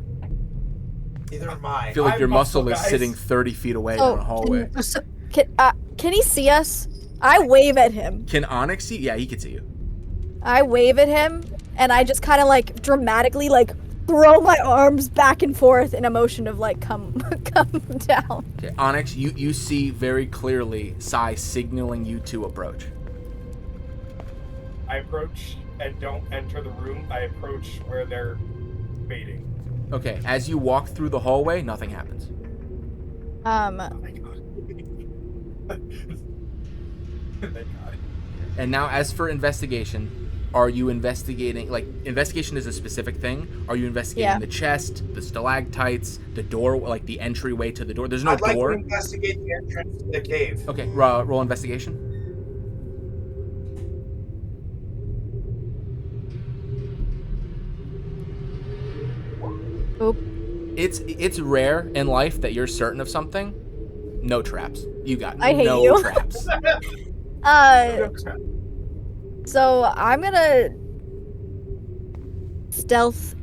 Speaker 6: Neither am I.
Speaker 1: I feel like
Speaker 5: I'm
Speaker 1: your muscle
Speaker 5: muscle,
Speaker 1: is
Speaker 5: guys.
Speaker 1: sitting 30 feet away
Speaker 2: Oh,
Speaker 1: down a hallway.
Speaker 2: Can he see us? I wave at him.
Speaker 1: Can Onyx see? Yeah, he can see you.
Speaker 2: I wave at him, and I just kind of like dramatically like throw my arms back and forth in a motion of like come down.
Speaker 1: Okay, Onyx, you see very clearly Sai signaling you to approach.
Speaker 5: I approach and don't enter the room. I approach where they're waiting.
Speaker 1: Okay, as you walk through the hallway, nothing happens.
Speaker 5: Oh my god. Thank God.
Speaker 1: And now, as for investigation, are you investigating, like, investigation is a specific thing. Are you investigating
Speaker 2: Yeah.
Speaker 1: the chest, the stalactites, the door, like the entryway to the door? There's no
Speaker 6: I'd like
Speaker 1: door.
Speaker 6: to investigate the entrance to the cave.
Speaker 1: Okay, roll investigation.
Speaker 2: Oop.
Speaker 1: It's rare in life that you're certain of something. No traps. You got
Speaker 2: I hate
Speaker 1: no
Speaker 2: you.
Speaker 1: traps.
Speaker 2: So I'm gonna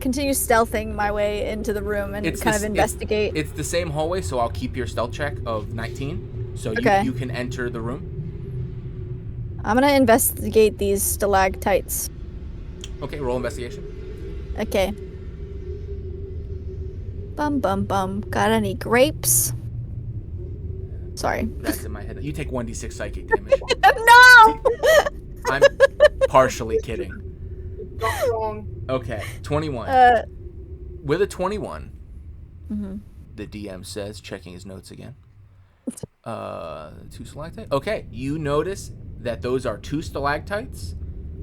Speaker 2: continue stealthing my way into the room and kind of investigate.
Speaker 1: It's the same hallway, so I'll keep your stealth check of 19. So
Speaker 2: Okay.
Speaker 1: you can enter the room.
Speaker 2: I'm gonna investigate these stalactites.
Speaker 1: Okay, roll investigation.
Speaker 2: Okay. Bum bum bum. Got any grapes? Sorry.
Speaker 1: That's in my head. You take 1d6 psychic damage.
Speaker 2: No!
Speaker 1: I'm partially kidding.
Speaker 5: Got wrong.
Speaker 1: Okay, 21. With a 21,
Speaker 2: Mhm.
Speaker 1: the DM says, checking his notes again. 2 stalactites. Okay, you notice that those are 2 stalactites.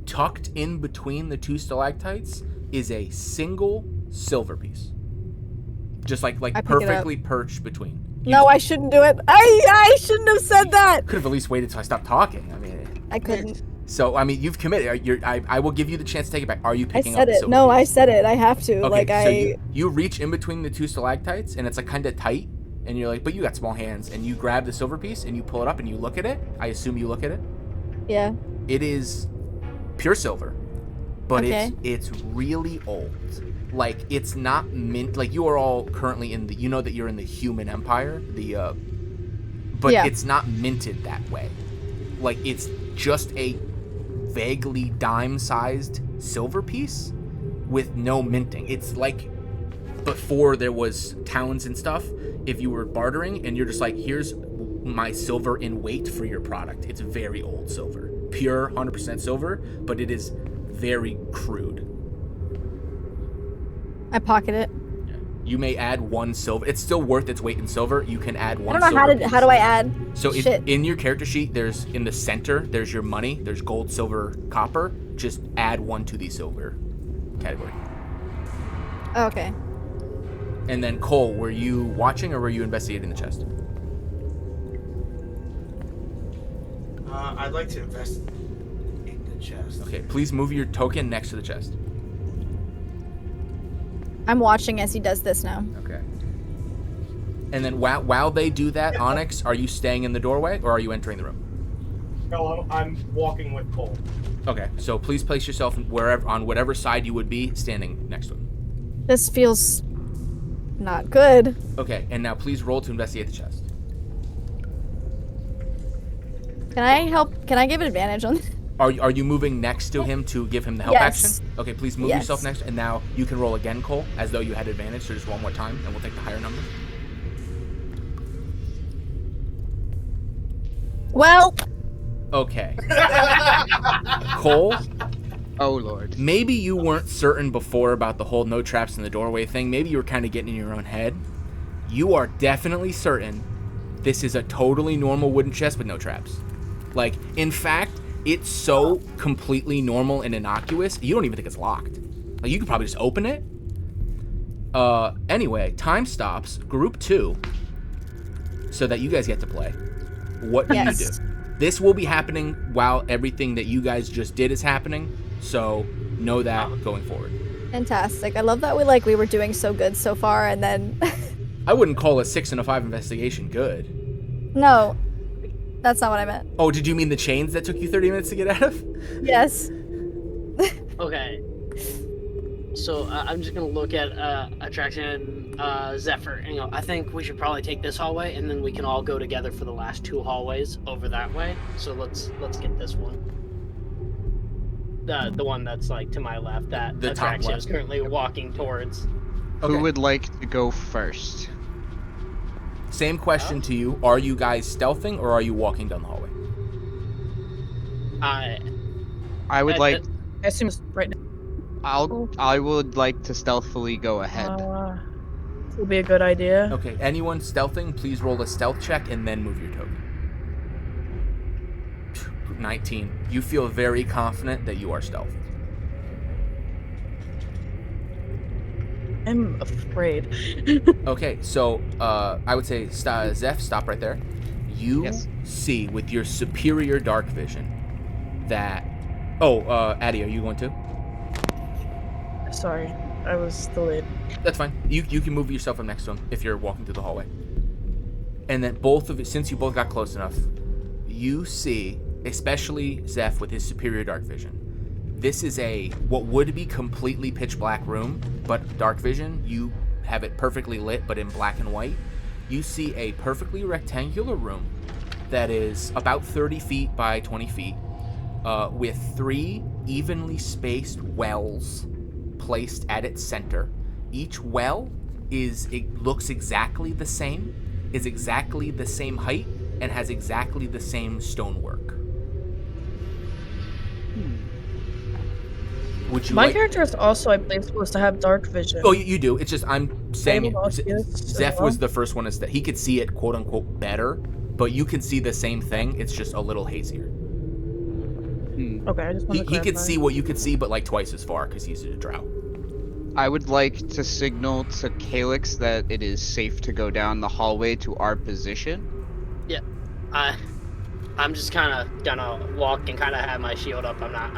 Speaker 1: Tucked in between the 2 stalactites is a single silver piece. Just like
Speaker 2: I pick it
Speaker 1: perfectly perched between.
Speaker 2: No, I shouldn't do it. I shouldn't have said that.
Speaker 1: Could have at least waited till I stopped talking. I mean,
Speaker 2: I couldn't.
Speaker 1: so I mean, you've committed. I will give you the chance to take it back. Are you
Speaker 2: I
Speaker 1: picking
Speaker 2: said
Speaker 1: up the
Speaker 2: it.
Speaker 1: silver
Speaker 2: No,
Speaker 1: piece?
Speaker 2: I said it. I have to.
Speaker 1: Okay, so you reach in between the 2 stalactites, and it's like kind of tight, and you're like, but you got small hands, and you grab the silver piece, and you pull it up, and you look at it. I assume you look at it.
Speaker 2: Yeah.
Speaker 1: It is pure silver, but
Speaker 2: Okay.
Speaker 1: it's really old. Like, it's not mint. Like, you are all currently in the, you know that you're in the human empire, but
Speaker 2: Yeah.
Speaker 1: it's not minted that way. Like, it's just a vaguely dime-sized silver piece with no minting. It's like before there was towns and stuff, if you were bartering and you're just like, here's my silver in weight for your product. It's very old silver. Pure 100% silver, but it is very crude.
Speaker 2: I pocket it.
Speaker 1: You may add 1 silver. It's still worth its weight in silver. You can add 1
Speaker 2: I don't know
Speaker 1: silver
Speaker 2: how do I add?
Speaker 1: So
Speaker 2: Shit.
Speaker 1: in your character sheet, there's in the center, there's your money. There's gold, silver, copper. Just add 1 to the silver category.
Speaker 2: Oh, okay.
Speaker 1: And then Cole, were you watching or were you investigating the chest?
Speaker 6: I'd like to investigate the chest.
Speaker 1: Okay, please move your token next to the chest.
Speaker 2: I'm watching as he does this now.
Speaker 1: Okay. And then while they do that, Onyx, are you staying in the doorway or are you entering the room?
Speaker 5: No, I'm walking with Cole.
Speaker 1: Okay, so please place yourself on whatever side you would be standing next to him.
Speaker 2: This feels not good.
Speaker 1: Okay, and now please roll to investigate the chest.
Speaker 2: Can I help? Can I give advantage on?
Speaker 1: Are you moving next to him to give him the help
Speaker 2: Yes.
Speaker 1: action? Okay, please move
Speaker 2: Yes.
Speaker 1: yourself next, and now you can roll again, Cole, as though you had advantage. So just one more time, and we'll take the higher number.
Speaker 2: Well,
Speaker 1: Okay. Cole,
Speaker 3: Oh lord.
Speaker 1: maybe you weren't certain before about the whole no traps in the doorway thing. Maybe you were kind of getting in your own head. You are definitely certain this is a totally normal wooden chest with no traps. Like, in fact, it's so completely normal and innocuous, you don't even think it's locked. Like, you could probably just open it. Anyway, time stops, group 2, so that you guys get to play. What do
Speaker 2: Yes.
Speaker 1: you do? This will be happening while everything that you guys just did is happening, so Know that going forward.
Speaker 2: Fantastic. I love that we were doing so good so far, and then
Speaker 1: I wouldn't call a 6 and a 5 investigation good.
Speaker 2: no, that's not what I meant.
Speaker 1: Oh, did you mean the chains that took you 30 minutes to get out of?
Speaker 2: Yes.
Speaker 4: Okay. So I'm just gonna look at Attraction Zephyr, and I think we should probably take this hallway, and then we can all go together for the last 2 hallways over that way. So let's get this one. The one that's like to my left, that
Speaker 1: The top
Speaker 4: Ataraxia
Speaker 1: left.
Speaker 4: is currently walking towards.
Speaker 1: Okay.
Speaker 3: Who would like to go first?
Speaker 1: Same question to you. Are you guys stealthing or are you walking down the hallway?
Speaker 3: I would like.
Speaker 7: I assume it's right now.
Speaker 3: I would like to stealthily go ahead.
Speaker 7: This will be a good idea.
Speaker 1: Okay, anyone stealthing, please roll a stealth check and then move your token. 19. You feel very confident that you are stealth.
Speaker 7: I'm afraid.
Speaker 1: Okay, so I would say, Zeph, stop right there. You
Speaker 3: Yes.
Speaker 1: see with your superior dark vision that... Oh, Addie, are you going to?
Speaker 7: Sorry, I was delayed.
Speaker 1: That's fine. You can move yourself up next to him if you're walking through the hallway. And then both of you, since you both got close enough, you see, especially Zeph with his superior dark vision, this is what would be completely pitch black room, but dark vision, you have it perfectly lit, but in black and white. You see a perfectly rectangular room that is about 30 feet by 20 feet, with 3 evenly spaced wells placed at its center. Each well looks exactly the same, is exactly the same height, and has exactly the same stonework. Would you
Speaker 7: My
Speaker 1: like...
Speaker 7: character is also, I believe, supposed to have dark vision.
Speaker 1: Oh, you do. It's just I'm saying
Speaker 7: Able to see this
Speaker 1: Zeph
Speaker 7: as well?
Speaker 1: was the first one that he could see it, quote unquote, better, but you can see the same thing. It's just a little hazier.
Speaker 7: Okay, I just want to
Speaker 1: He could see what you could see, but like twice as far because he's a drow.
Speaker 3: I would like to signal to Calix that it is safe to go down the hallway to our position.
Speaker 4: Yeah. I'm just kind of gonna walk and kind of have my shield up. I'm not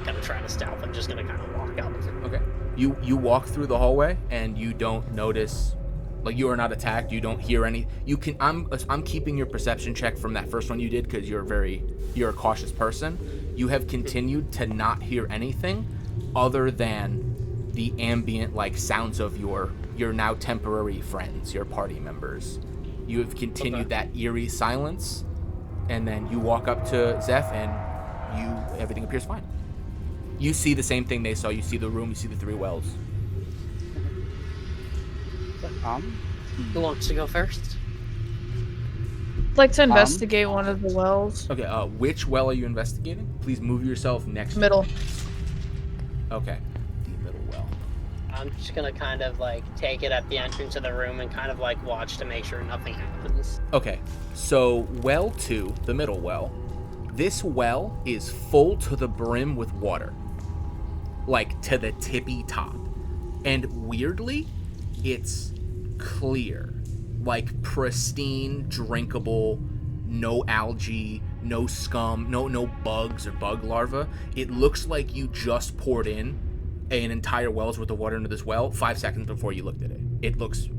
Speaker 4: gonna try to stealth. I'm just gonna kind of walk out.
Speaker 1: Okay. You walk through the hallway and you don't notice, like, you are not attacked. You don't hear any. You can. I'm keeping your perception check from that first one you did because you're a cautious person. You have continued to not hear anything other than the ambient sounds of your now temporary friends, your party members. You have continued that eerie silence, and then you walk up to Zeph and everything appears fine. You see the same thing they saw. You see the room, you see the 3 wells.
Speaker 4: Who wants to go first?
Speaker 7: I'd like to investigate one of the wells.
Speaker 1: Okay, which well are you investigating? Please move yourself next to
Speaker 7: Middle.
Speaker 1: Okay, the middle well.
Speaker 4: I'm just gonna kind of take it at the entrance of the room and kind of watch to make sure nothing happens.
Speaker 1: Okay, so well 2, the middle well. This well is full to the brim with water. To the tippy top. And weirdly, it's clear. Pristine, drinkable, no algae, no scum, no bugs or bug larvae. It looks like you just poured in an entire well's worth of water into this well 5 seconds before you looked at it. It looks...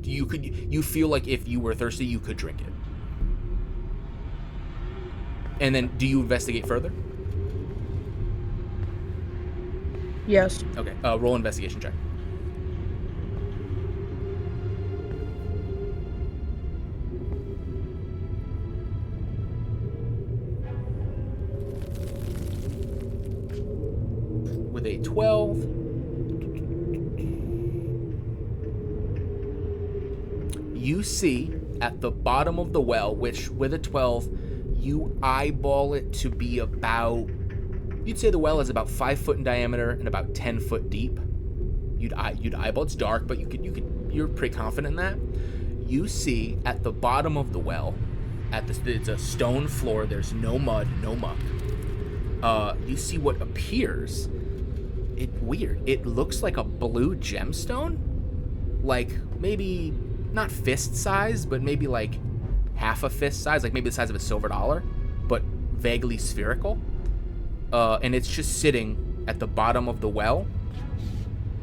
Speaker 1: You feel like if you were thirsty, you could drink it. And then, do you investigate further?
Speaker 7: Yes.
Speaker 1: Okay, roll investigation check. With a 12. You see at the bottom of the well, which with a 12, you eyeball it to be about... You'd say the well is about 5 foot in diameter and about 10 foot deep. You'd eyeball. It's dark, but you're pretty confident in that. You see at the bottom of the well, it's a stone floor. There's no mud, no muck. You see what appears. Weird. It looks like a blue gemstone, maybe not fist size, but maybe half a fist size, maybe the size of a silver dollar, but vaguely spherical. And it's just sitting at the bottom of the well,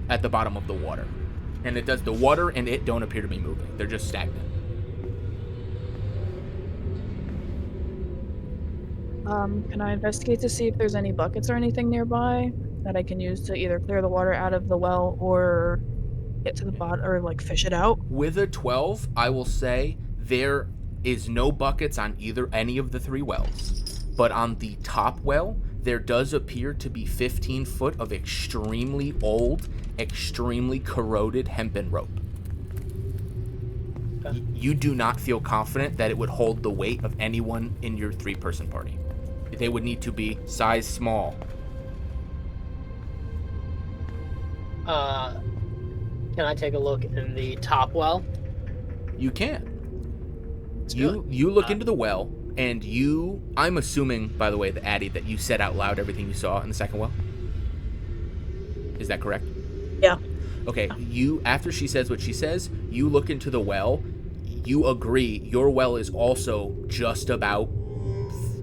Speaker 1: at the bottom of the water. And it does, the water and it don't appear to be moving. They're just stagnant.
Speaker 7: Can I investigate to see if there's any buckets or anything nearby that I can use to either clear the water out of the well or get to the bottom, or like fish it out?
Speaker 1: With a 12, I will say there is no buckets on any of the 3 wells. But on the top well, there does appear to be 15 foot of extremely old, extremely corroded hempen rope. You do not feel confident that it would hold the weight of anyone in your 3-person party. They would need to be size small.
Speaker 4: Can I take a look in the top well?
Speaker 1: You can. You look into the well, and I'm assuming, by the way, the Addie, that you said out loud everything you saw in the second well. Is that correct?
Speaker 7: Yeah.
Speaker 1: Okay, after she says what she says, you look into the well. You agree, your well is also just about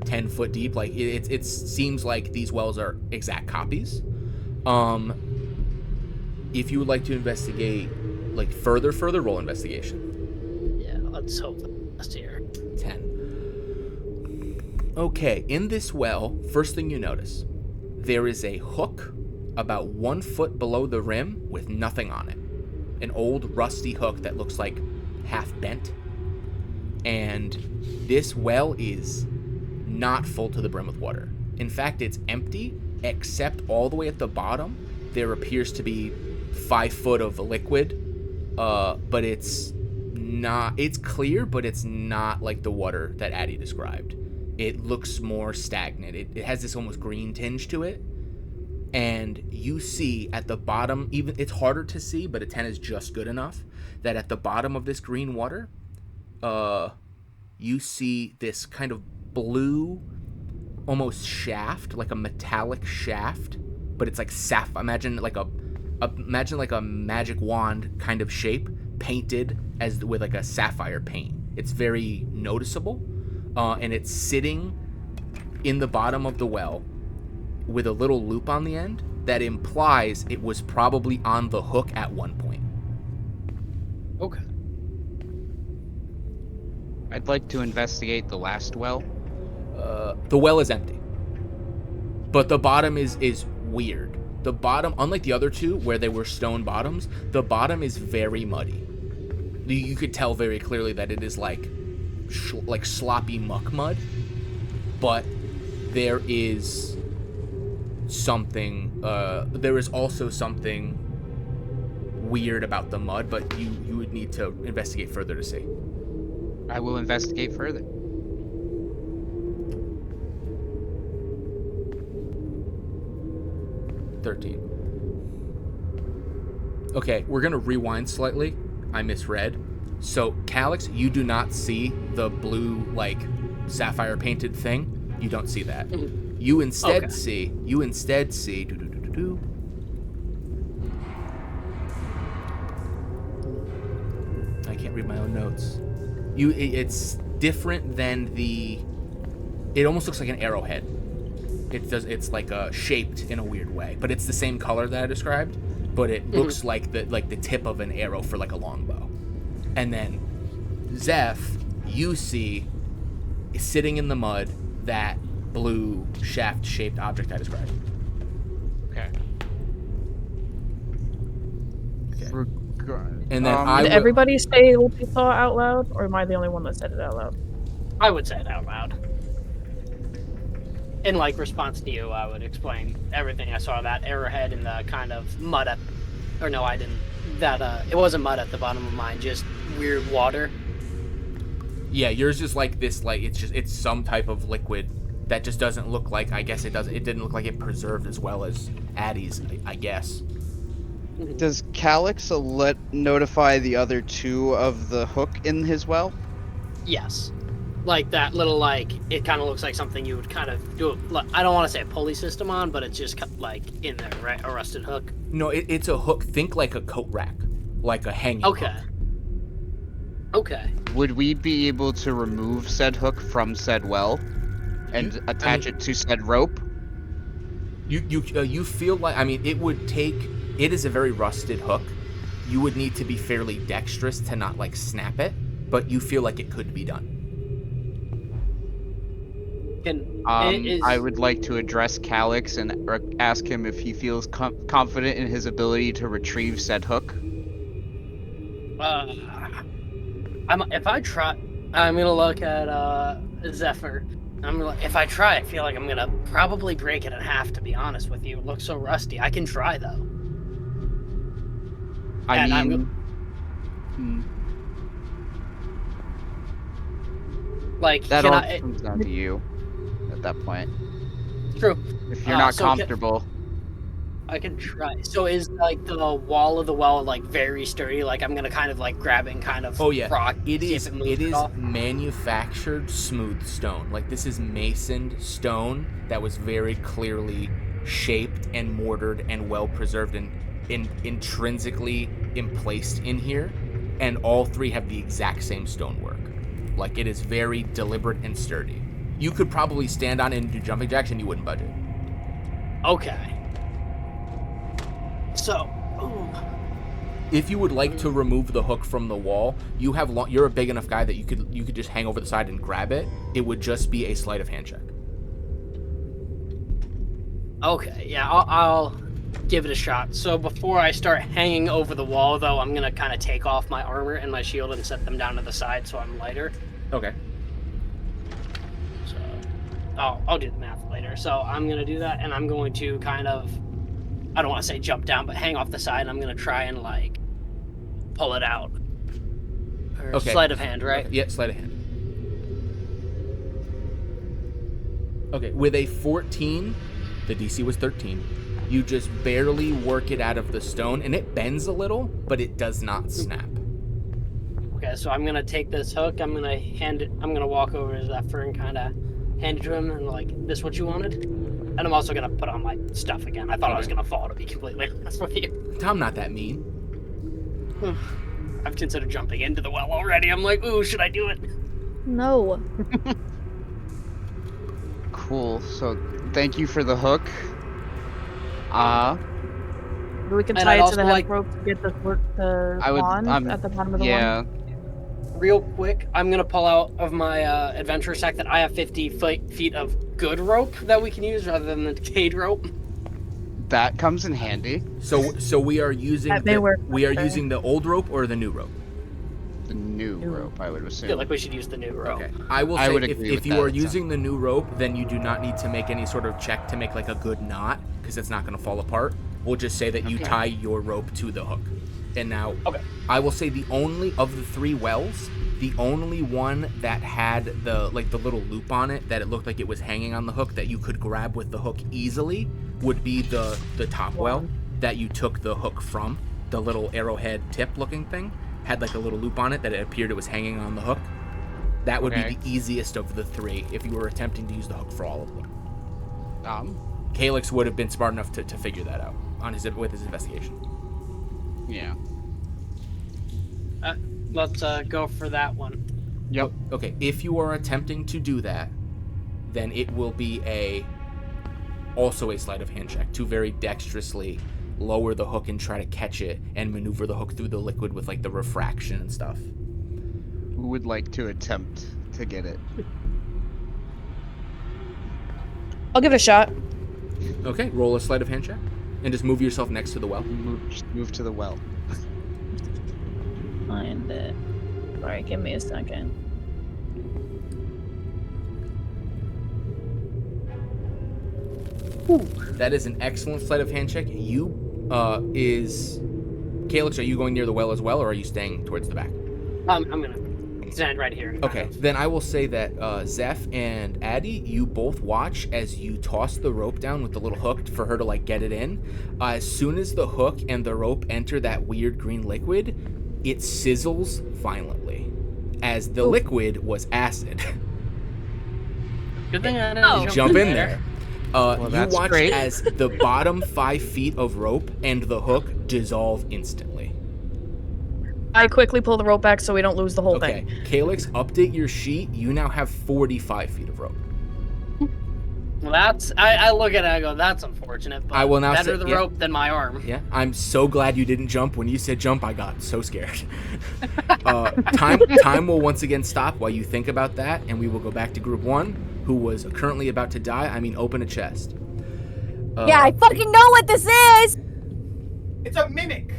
Speaker 1: 10 foot deep. Like, it seems like these wells are exact copies. If you would like to investigate, like, further roll investigation.
Speaker 4: Yeah, let's hope the best here.
Speaker 1: 10. Okay, in this well, first thing you notice, there is a hook about 1 foot below the rim with nothing on it. An old rusty hook that looks like half bent. And this well is not full to the brim with water. In fact, it's empty, except all the way at the bottom, there appears to be 5 foot of liquid, but it's clear, but it's not like the water that Addie described. It looks more stagnant. It has this almost green tinge to it. And you see at the bottom, even it's harder to see, but a 10 is just good enough, that at the bottom of this green water, you see this kind of blue, almost shaft, like a metallic shaft, but it's like imagine like a magic wand kind of shape, painted with like a sapphire paint. It's very noticeable, and it's sitting in the bottom of the well with a little loop on the end that implies it was probably on the hook at one point.
Speaker 4: Okay.
Speaker 3: I'd like to investigate the last well.
Speaker 1: The well is empty, but the bottom is weird. The bottom, unlike the other two where they were stone bottoms, the bottom is very muddy. You could tell very clearly that it is like sloppy muck mud, but there is something. There is also something weird about the mud, but you would need to investigate further to see.
Speaker 3: I will investigate further.
Speaker 1: Okay, we're gonna rewind slightly. I misread. So, Calix, you do not see the blue, like, sapphire painted thing. You don't see that. You instead see. I can't read my own notes. It's different than it almost looks like an arrowhead. It's like shaped in a weird way, but it's the same color that I described, but it looks like the tip of an arrow for like a longbow. And then Zeph, you see sitting in the mud that blue shaft shaped object I described.
Speaker 3: Okay.
Speaker 1: And then
Speaker 7: Did everybody say what they saw out loud, or am I the only one that said it out loud?
Speaker 4: I would say it out loud. In like response to you, I would explain everything I saw, that arrowhead and the kind of mud at, or no, I didn't. That it wasn't mud at the bottom of mine, just weird water.
Speaker 1: Yeah, yours is like this, like it's some type of liquid that just doesn't look like. I guess it didn't look like it preserved as well as Addie's, I guess.
Speaker 3: Does Calix notify the other two of the hook in his well?
Speaker 4: Yes. Like that little, like, it kind of looks like something you would kind of do. I don't want to say a pulley system on, but it's just like in there, right? A rusted hook.
Speaker 1: No, it's a hook. Think like a coat rack, like a hanging hook.
Speaker 4: Okay.
Speaker 3: Would we be able to remove said hook from said well and attach it to said rope?
Speaker 1: You feel like, I mean, it is a very rusted hook. You would need to be fairly dexterous to not like snap it, but you feel like it could be done.
Speaker 3: I would like to address Calix and ask him if he feels confident in his ability to retrieve said hook.
Speaker 4: If I try, I'm gonna look at Zephyr. If I try, I feel like I'm gonna probably break it in half. To be honest with you, it looks so rusty. I can try though.
Speaker 3: That all comes down to you at that point.
Speaker 4: True.
Speaker 3: If you're not comfortable.
Speaker 4: I can try. So is like the wall of the well like very sturdy? Like I'm gonna kind of like grab and kind of.
Speaker 1: Oh yeah.
Speaker 4: Rock,
Speaker 1: it is manufactured smooth stone. Like this is masoned stone that was very clearly shaped and mortared and well preserved and intrinsically emplaced in here, and all three have the exact same stonework. Like it is very deliberate and sturdy. You could probably stand on it and do jumping jacks and you wouldn't budge it.
Speaker 4: Okay. So,
Speaker 1: if you would like to remove the hook from the wall, you're a big enough guy that you could just hang over the side and grab it. It would just be a sleight of hand check.
Speaker 4: Okay, yeah, I'll give it a shot. So before I start hanging over the wall, though, I'm gonna kind of take off my armor and my shield and set them down to the side so I'm lighter.
Speaker 1: Okay.
Speaker 4: So, I'll do the math later. So I'm gonna do that, and I'm going to kind of, I don't want to say jump down, but hang off the side. I'm gonna try and like pull it out. Or
Speaker 1: okay.
Speaker 4: Sleight of hand, right?
Speaker 1: Yeah, sleight of hand. Okay, with a 14, the DC was 13. You just barely work it out of the stone, and it bends a little, but it does not snap.
Speaker 4: Okay, so I'm gonna take this hook. I'm gonna hand it. I'm gonna walk over to Zephyr and kind of hand it to him, and like, this what you wanted? And I'm also gonna put on my stuff again. I thought I was gonna fall, to be completely honest with you.
Speaker 1: I'm not that mean.
Speaker 4: I've considered jumping into the well already. I'm like, ooh, should I do it?
Speaker 2: No.
Speaker 3: Cool. So, thank you for the hook.
Speaker 7: We can tie it to the head rope to get the wand at the bottom of the wand.
Speaker 4: Real quick, I'm gonna pull out of my adventure sack that I have 50 feet of good rope that we can use rather than the decayed rope.
Speaker 3: That comes in handy.
Speaker 1: So we are using using the old rope or the new rope?
Speaker 3: The new rope, I would assume.
Speaker 4: I feel like we should use the new rope.
Speaker 1: Okay. I will say if you are using the new rope, then you do not need to make any sort of check to make like a good knot, because it's not going to fall apart. We'll just say that you tie your rope to the hook. And now, I will say the only of the three wells, the only one that had the little loop on it that it looked like it was hanging on the hook that you could grab with the hook easily would be the top well that you took the hook from. The little arrowhead tip looking thing had like a little loop on it that it appeared it was hanging on the hook. That would be the easiest of the three if you were attempting to use the hook for all of them. Calix would have been smart enough to figure that out with his investigation.
Speaker 3: Yeah.
Speaker 4: Let's go for that one.
Speaker 3: Yep.
Speaker 1: Okay, if you are attempting to do that, then it will be also a sleight of hand check to very dexterously lower the hook and try to catch it and maneuver the hook through the liquid with like the refraction and stuff.
Speaker 3: Who would like to attempt to get it?
Speaker 7: I'll give it a shot.
Speaker 1: Okay, roll a sleight of hand check and just move yourself next to the well.
Speaker 3: Move to the well.
Speaker 7: Find it. Sorry, give me a second.
Speaker 1: Ooh, that is an excellent sleight of hand check. Calix, are you going near the well as well, or are you staying towards the back?
Speaker 4: I'm gonna stand right here.
Speaker 1: Okay, then I will say that Zeph and Addie, you both watch as you toss the rope down with the little hook for her to like get it in. As soon as the hook and the rope enter that weird green liquid, it sizzles violently, as the liquid was acid.
Speaker 4: Good thing I didn't
Speaker 1: jump in there.
Speaker 3: You
Speaker 1: watch
Speaker 3: great.
Speaker 1: as the bottom 5 feet of rope and the hook dissolve instantly.
Speaker 7: I quickly pull the rope back so we don't lose the whole
Speaker 1: Okay,
Speaker 7: thing.
Speaker 1: Calix, update your sheet. You now have 45 feet of rope.
Speaker 4: Well, I look at it and I go, that's unfortunate, but
Speaker 1: I will now
Speaker 4: better
Speaker 1: say-
Speaker 4: the
Speaker 1: yeah.
Speaker 4: rope than my arm.
Speaker 1: Yeah, I'm so glad you didn't jump. When you said jump, I got so scared. Time will once again stop while you think about that, and we will go back to group 1, who was currently about to die. I mean, open a chest.
Speaker 2: Yeah, I fucking know what this is!
Speaker 5: It's a mimic.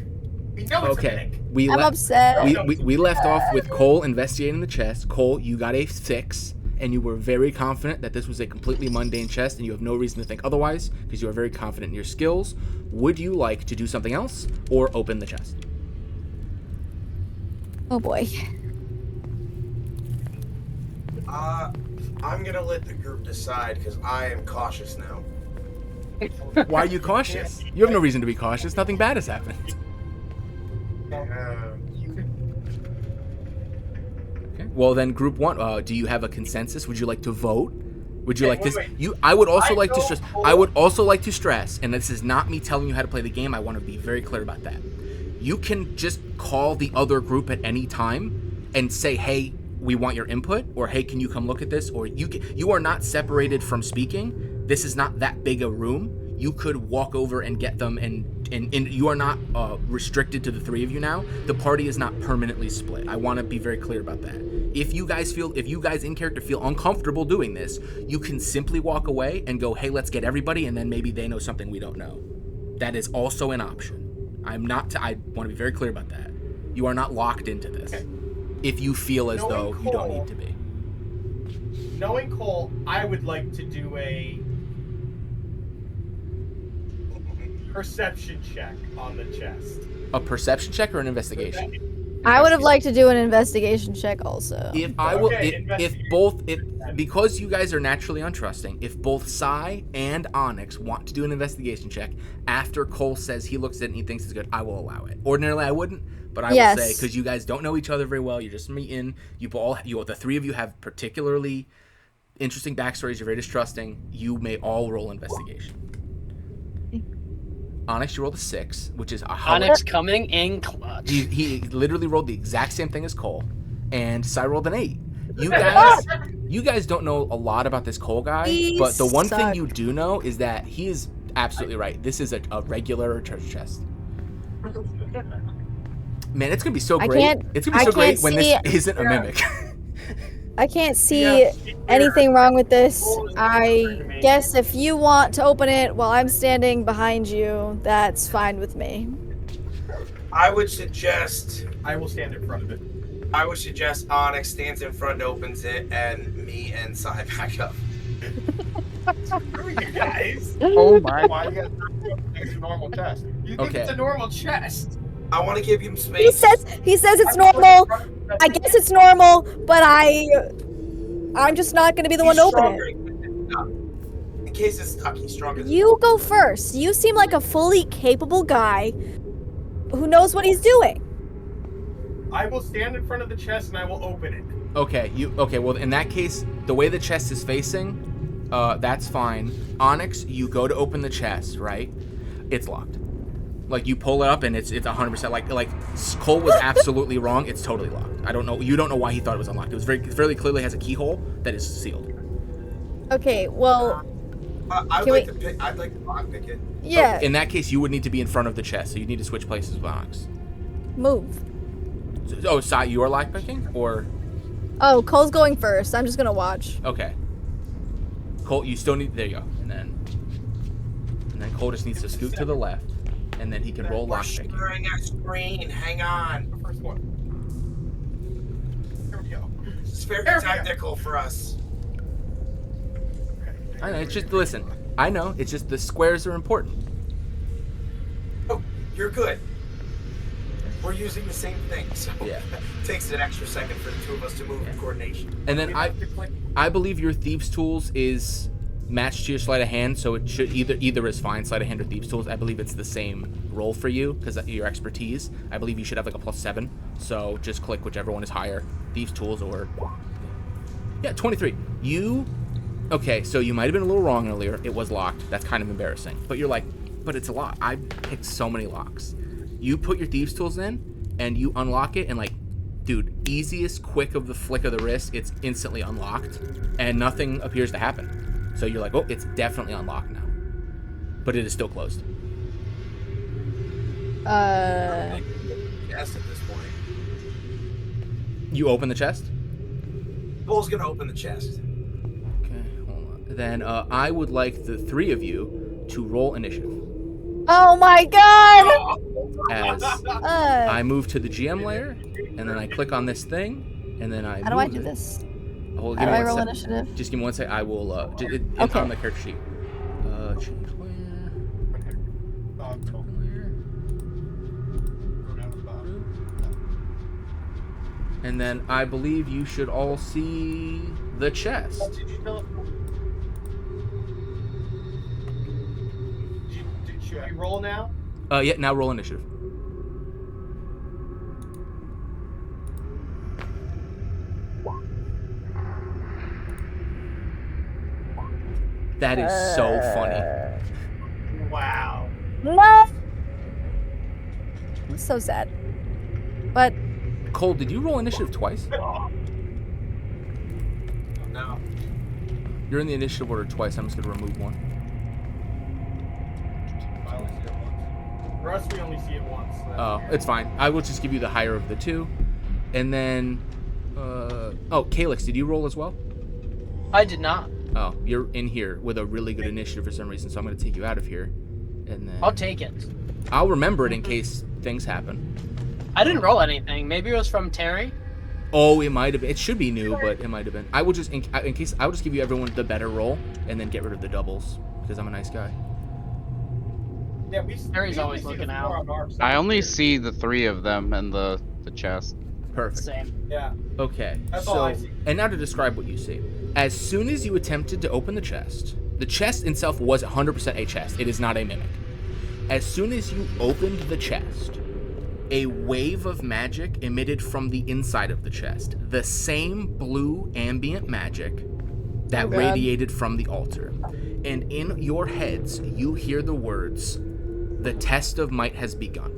Speaker 5: We know it's a mimic.
Speaker 2: I'm upset.
Speaker 1: We left off with Cole investigating the chest. Cole, you got a 6, and you were very confident that this was a completely mundane chest, and you have no reason to think otherwise, because you are very confident in your skills. Would you like to do something else, or open the chest?
Speaker 2: Oh boy.
Speaker 6: I'm gonna let the group decide, because I am cautious now.
Speaker 1: Why are you cautious? You have no reason to be cautious. Nothing bad has happened. Okay. Well, then, group 1. Do you have a consensus? Would you like to vote? Would you like this? I would also like to stress. I would also like to stress, and this is not me telling you how to play the game. I want to be very clear about that. You can just call the other group at any time and say, "Hey, we want your input," or "Hey, can you come look at this?" Or you are not separated from speaking. This is not that big a room. You could walk over and get them, and you are not restricted to the 3 of you now. The party is not permanently split. I want to be very clear about that. If you guys in character feel uncomfortable doing this, you can simply walk away and go, "Hey, let's get everybody," and then maybe they know something we don't know. That is also an option. I want to be very clear about that. You are not locked into this. Okay. If you feel as though you don't need to be.
Speaker 5: Knowing Cole, I would like to do a perception check on the chest.
Speaker 1: A perception check or an investigation?
Speaker 2: I would have liked to do an investigation check also.
Speaker 1: Because you guys are naturally untrusting, if both Sai and Onyx want to do an investigation check after Cole says he looks at it and he thinks it's good, I will allow it. Ordinarily I wouldn't, but I will say, because you guys don't know each other very well, you're just meeting, the 3 of you have particularly interesting backstories, you're very distrusting, you may all roll investigation. Onyx, you rolled a 6, which is a
Speaker 4: Onyx coming in clutch.
Speaker 1: He literally rolled the exact same thing as Cole, and Sai rolled an 8. You guys don't know a lot about this Cole guy, but the one thing you do know is that he is absolutely right. This is a regular treasure chest. Man, it's gonna be so great. It's gonna be so great when this isn't a mimic.
Speaker 2: I can't see anything wrong with this. I guess if you want to open it while I'm standing behind you, that's fine with me.
Speaker 6: I would suggest...
Speaker 5: I will stand in front of it.
Speaker 6: I would suggest Onyx stands in front, opens it, and me and Sai back up.
Speaker 5: Screw you guys.
Speaker 3: Oh my.
Speaker 5: Why you guys it's a normal chest? You think it's a normal chest?
Speaker 6: I want to give him space.
Speaker 2: He says it's normal. I guess it's normal, but I'm just not going to be the one to open it.
Speaker 6: In case it's stuck, he's stronger.
Speaker 2: You go first. You seem like a fully capable guy who knows what he's doing.
Speaker 5: I will stand in front of the chest and I will open it.
Speaker 1: Okay, well, in that case, the way the chest is facing, that's fine. Onyx, you go to open the chest, right? It's locked. Like, you pull it up and it's 100%. Like Cole was absolutely wrong. It's totally locked. You don't know why he thought it was unlocked. It was fairly clearly has a keyhole that is sealed.
Speaker 2: Okay, well...
Speaker 6: I'd like to lockpick it.
Speaker 2: Yeah.
Speaker 1: So in that case, you would need to be in front of the chest, so you need to switch places with Onyx.
Speaker 2: Move.
Speaker 1: Oh, Sai, you are lockpicking? Or...
Speaker 2: Oh, Cole's going first. I'm just gonna watch.
Speaker 1: Okay. Cole, you still need... There you go. And then Cole just needs to scoot to the left, and then he can roll lockpicking.
Speaker 6: We're sharing a screen. Hang on.
Speaker 5: The first one. Here we go.
Speaker 6: It's very technical for us.
Speaker 1: I know, it's just... Listen, I know. It's just the squares are important.
Speaker 6: Oh, you're good. We're using the same thing, so
Speaker 1: yeah.
Speaker 6: It takes an extra second for the 2 of us to move in coordination.
Speaker 1: And then I believe your Thieves' Tools is matched to your sleight of hand, so it should either is fine, sleight of hand or Thieves' Tools. I believe it's the same roll for you, because your expertise. I believe you should have like a +7, so just click whichever one is higher, Thieves' Tools or... Yeah, 23. Okay, so you might have been a little wrong earlier. It was locked. That's kind of embarrassing. But you're like, but it's a lock. I picked so many locks. You put your Thieves' Tools in, and you unlock it, and like, dude, easiest quick of the flick of the wrist, it's instantly unlocked, and nothing appears to happen. So you're like, oh, it's definitely unlocked now. But it is still closed.
Speaker 6: Yes, at this point.
Speaker 1: You open the chest?
Speaker 6: Bull's gonna open the chest.
Speaker 1: Okay, hold on. Then I would like the three of you to roll initiative.
Speaker 2: Oh my god!
Speaker 1: As I move to the GM layer, and then I click on this thing, and then I
Speaker 2: How do I do this?
Speaker 1: Oh,
Speaker 2: How do I roll initiative?
Speaker 1: Just give me one sec. I will,
Speaker 2: Okay.
Speaker 1: on the character sheet. Change layer. And then I believe you should all see the chest.
Speaker 5: Should we roll now?
Speaker 1: Yeah, now roll initiative. That is so funny.
Speaker 5: Wow.
Speaker 2: No! So sad. But
Speaker 1: Cole, did you roll initiative twice?
Speaker 6: No.
Speaker 1: You're in the initiative order twice. I'm just going to remove one.
Speaker 5: I only see it once. For us, we only see it once. So
Speaker 1: Oh, it's fine. I will just give you the higher of the two. And then, oh, Calix, did you roll as well?
Speaker 4: I did not.
Speaker 1: Oh, you're in here with a really good initiative for some reason, so I'm going to take you out of here. And then
Speaker 4: I'll take it.
Speaker 1: I'll remember it in case things happen.
Speaker 4: I didn't roll anything. Maybe it was from Terry.
Speaker 1: Oh, it might have been. It should be new, but it might have been. I will just, in case, I will just give you everyone the better roll and then get rid of the doubles because I'm a nice guy.
Speaker 5: yeah,
Speaker 4: Terry's
Speaker 5: we
Speaker 4: always
Speaker 5: only see
Speaker 4: looking
Speaker 5: the
Speaker 4: out.
Speaker 5: four on our side.
Speaker 3: I only see the three of them and the chest.
Speaker 1: Perfect.
Speaker 4: Same.
Speaker 5: Yeah.
Speaker 1: Okay,
Speaker 5: That's all
Speaker 1: so,
Speaker 5: I see.
Speaker 1: and now to describe what you see. As soon as you attempted to open the chest itself was 100% a chest. It is not a mimic. As soon as you opened the chest, a wave of magic emitted from the inside of the chest. The same blue ambient magic that radiated from the altar. And in your heads, you hear the words, "The test of might has begun."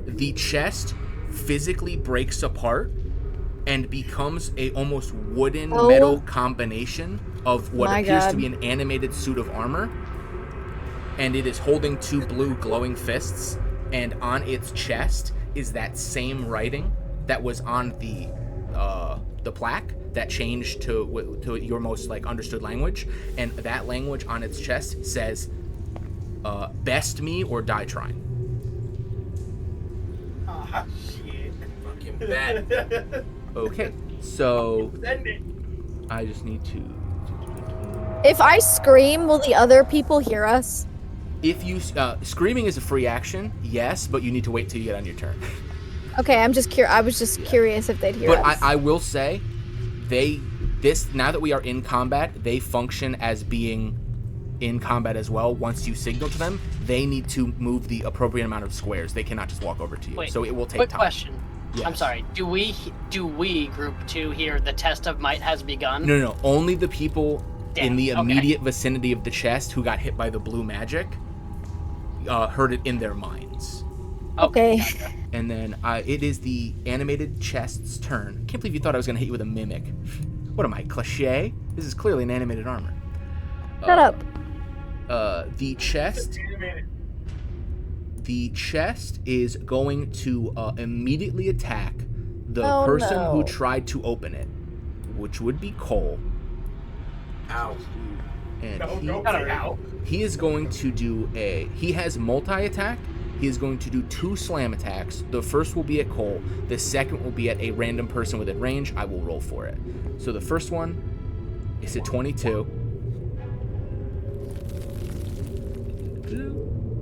Speaker 1: The chest physically breaks apart and becomes a almost wooden metal combination of what appears to be an animated suit of armor. And it is holding two blue glowing fists. And on its chest is that same writing that was on the plaque that changed to your most like understood language. And that language on its chest says, "Best me or die trying."
Speaker 5: Ah, shit.
Speaker 6: Fucking bad.
Speaker 1: Okay, so
Speaker 5: Send it.
Speaker 1: I just need to.
Speaker 2: if I scream, will the other people hear us?
Speaker 1: If you screaming is a free action, yes, but you need to wait till you get on your turn.
Speaker 2: Okay, I'm just curious. I was just curious if they'd hear
Speaker 1: But
Speaker 2: us.
Speaker 1: I will say, now that we are in combat, they function as being in combat as well. Once you signal to them, they need to move the appropriate amount of squares. They cannot just walk over to you.
Speaker 4: Wait,
Speaker 1: so it will take
Speaker 4: quick
Speaker 1: time.
Speaker 4: question.
Speaker 1: Yes.
Speaker 4: I'm sorry. Do we group 2 hear the test of might has begun?
Speaker 1: No. Only the people in the
Speaker 4: okay.
Speaker 1: immediate vicinity of the chest who got hit by the blue magic heard it in their minds.
Speaker 2: Okay.
Speaker 4: Gotcha.
Speaker 1: And then it is the animated chest's turn. Can't believe you thought I was going to hit you with a mimic. What am I, cliche? This is clearly an animated armor.
Speaker 2: Shut up.
Speaker 1: The chest is going to immediately attack the person who tried to open it, which would be Cole.
Speaker 6: Ow.
Speaker 1: And
Speaker 5: Don't say ow.
Speaker 1: he is going to do he has multi-attack. He is going to do 2 slam attacks. The first will be at Cole. The second will be at a random person within range. I will roll for it. So the first one is at 22.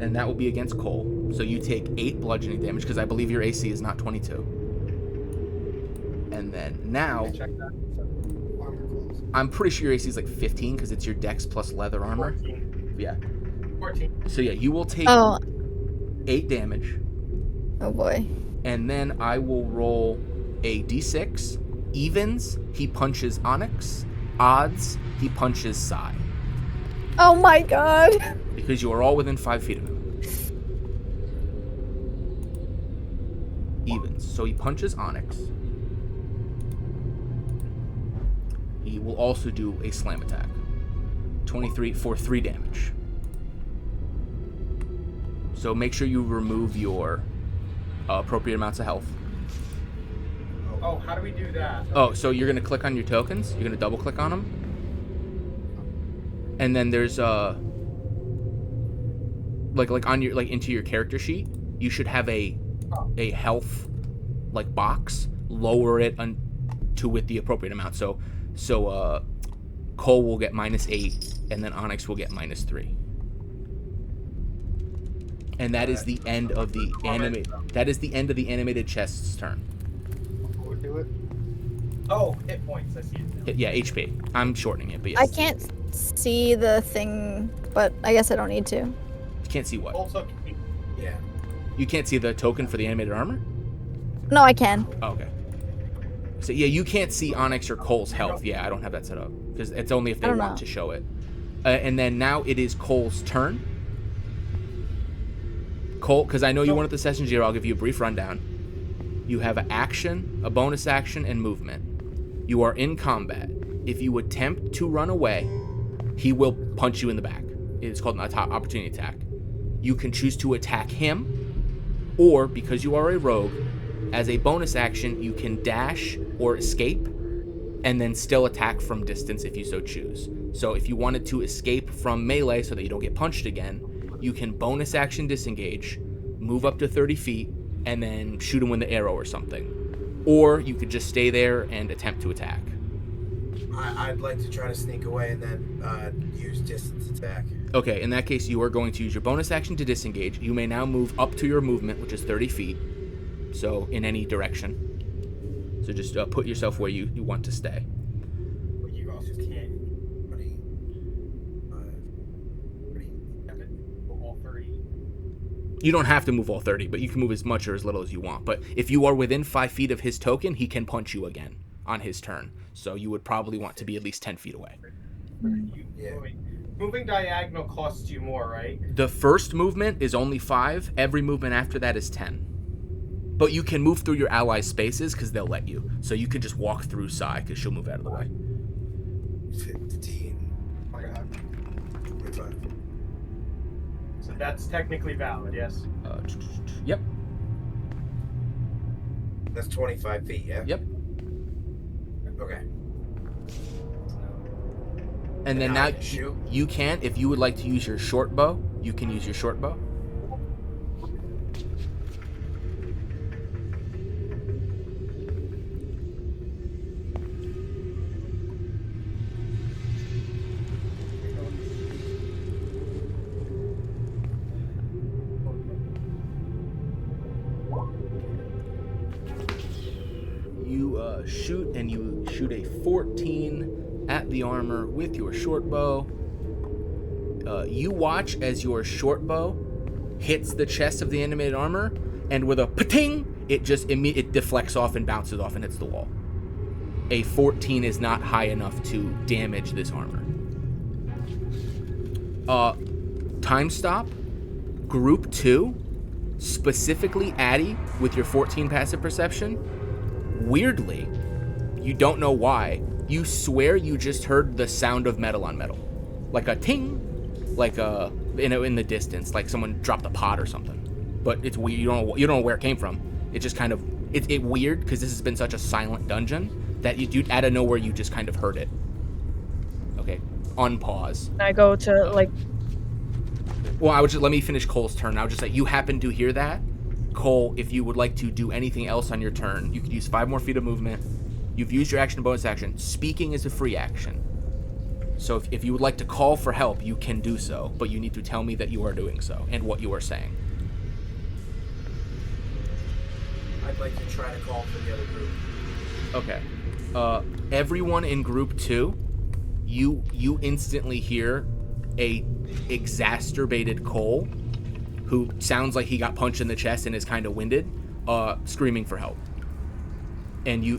Speaker 1: And that will be against Cole. So you take 8 bludgeoning damage because I believe your AC is not 22. And then now,
Speaker 5: Check that. Armor class.
Speaker 1: I'm pretty sure your AC is like 15 because it's your dex plus leather armor.
Speaker 5: 14.
Speaker 1: Yeah.
Speaker 5: 14.
Speaker 1: So yeah, you will take 8 damage.
Speaker 2: Oh boy.
Speaker 1: And then I will roll a d6. Evens, he punches Onyx. Odds, he punches Psy.
Speaker 2: Oh my god.
Speaker 1: Because you are all within 5 feet of him. Evens. So he punches Onyx. He he will also do a slam attack. 23 for 3 damage. So make sure you remove your appropriate amounts of health.
Speaker 5: Oh, how do we do that?
Speaker 1: Oh, so you're gonna click on your tokens. You're gonna double click on them, and then there's like on your into your character sheet, you should have a health box. Lower it to with the appropriate amount. So Cole will get -8, and then Onyx will get -3. And that is the end of the animated chest's turn.
Speaker 5: We'll do it. Oh, hit points. I see it now.
Speaker 1: Yeah, HP. I'm shortening it, but yes.
Speaker 2: I can't see the thing, but I guess I don't need to.
Speaker 1: You can't see what?
Speaker 5: Also, yeah.
Speaker 1: You can't see the token for the animated armor?
Speaker 2: No, I can.
Speaker 1: Oh, okay. So yeah, you can't see Onyx or Cole's health. Yeah, I don't have that set up because it's only if they want to show it. And then now it is Cole's turn. Cole, because I know you wanted the session 0, I'll give you a brief rundown. You have an action, a bonus action, and movement. You are in combat. If you attempt to run away, he will punch you in the back. It's called an opportunity attack. You can choose to attack him, or because you are a rogue, as a bonus action, you can dash or escape, and then still attack from distance if you so choose. So if you wanted to escape from melee so that you don't get punched again, you can bonus action disengage, move up to 30 feet, and then shoot him with the arrow or something. Or you could just stay there and attempt to attack.
Speaker 6: I'd like to try to sneak away and then use distance attack.
Speaker 1: Okay, in that case, you are going to use your bonus action to disengage. You may now move up to your movement, which is 30 feet, so in any direction. So just put yourself where you want to stay.
Speaker 5: But you also can't. All 30.
Speaker 1: You don't have to move all 30, but you can move as much or as little as you want. But if you are within 5 feet of his token, he can punch you again on his turn. So you would probably want to be at least 10 feet away.
Speaker 5: Moving diagonal costs you more, right?
Speaker 1: The first movement is only 5. Every movement after that is 10. But you can move through your allies' spaces because they'll let you. So you can just walk through Sai because she'll move out of the way.
Speaker 6: 15.
Speaker 5: Oh my god.
Speaker 6: 25.
Speaker 5: So that's technically valid, yes?
Speaker 1: Yep.
Speaker 6: That's 25 feet, yeah?
Speaker 1: Yep.
Speaker 6: Okay.
Speaker 1: And then
Speaker 6: I
Speaker 1: now
Speaker 6: can shoot?
Speaker 1: you can, if you would like to use your short bow, you can use your short bow. You shoot, and you shoot a 14 at the armor with your short bow. You watch as your short bow hits the chest of the animated armor, and with a pating, it deflects off and bounces off and hits the wall. A 14 is not high enough to damage this armor. Time stop. Group 2, specifically Addie with your 14 passive perception. Weirdly, you don't know why, you swear you just heard the sound of metal on metal. Like a ting, like in the distance, like someone dropped a pot or something. But it's weird, you don't know where it came from. It just kind of, it's weird because this has been such a silent dungeon that you out of nowhere you just kind of heard it. Okay, unpause.
Speaker 7: I go to
Speaker 1: Well, let me finish Cole's turn. I would just say you happen to hear that. Cole, if you would like to do anything else on your turn, you could use 5 more feet of movement. You've used your action and bonus action. Speaking is a free action. So if you would like to call for help, you can do so, but you need to tell me that you are doing so and what you are saying.
Speaker 6: I'd like to try to call for the other group.
Speaker 1: Okay. Everyone in group 2, you instantly hear a exacerbated Cole, who sounds like he got punched in the chest and is kind of winded, screaming for help. And you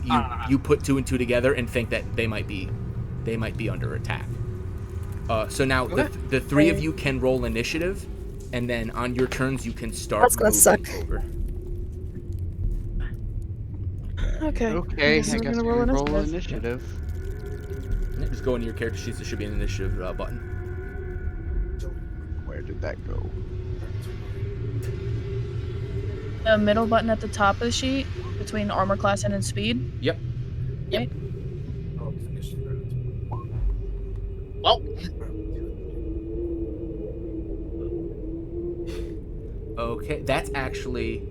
Speaker 1: put 2 and 2 together and think that they might be under attack. So now the 3 of you can roll initiative, and then on your turns you can start.
Speaker 2: That's gonna suck.
Speaker 1: Over.
Speaker 7: Okay.
Speaker 3: Okay, I
Speaker 7: guess
Speaker 3: guess
Speaker 7: we're
Speaker 3: we
Speaker 7: gonna
Speaker 3: roll
Speaker 7: roll
Speaker 3: initiative.
Speaker 1: Yeah, just go into your character sheets. There should be an initiative button.
Speaker 3: Where did that go?
Speaker 7: The middle button at the top of the sheet between armor class and in speed.
Speaker 1: Yep.
Speaker 7: Right?
Speaker 4: Well,
Speaker 1: Okay, that's actually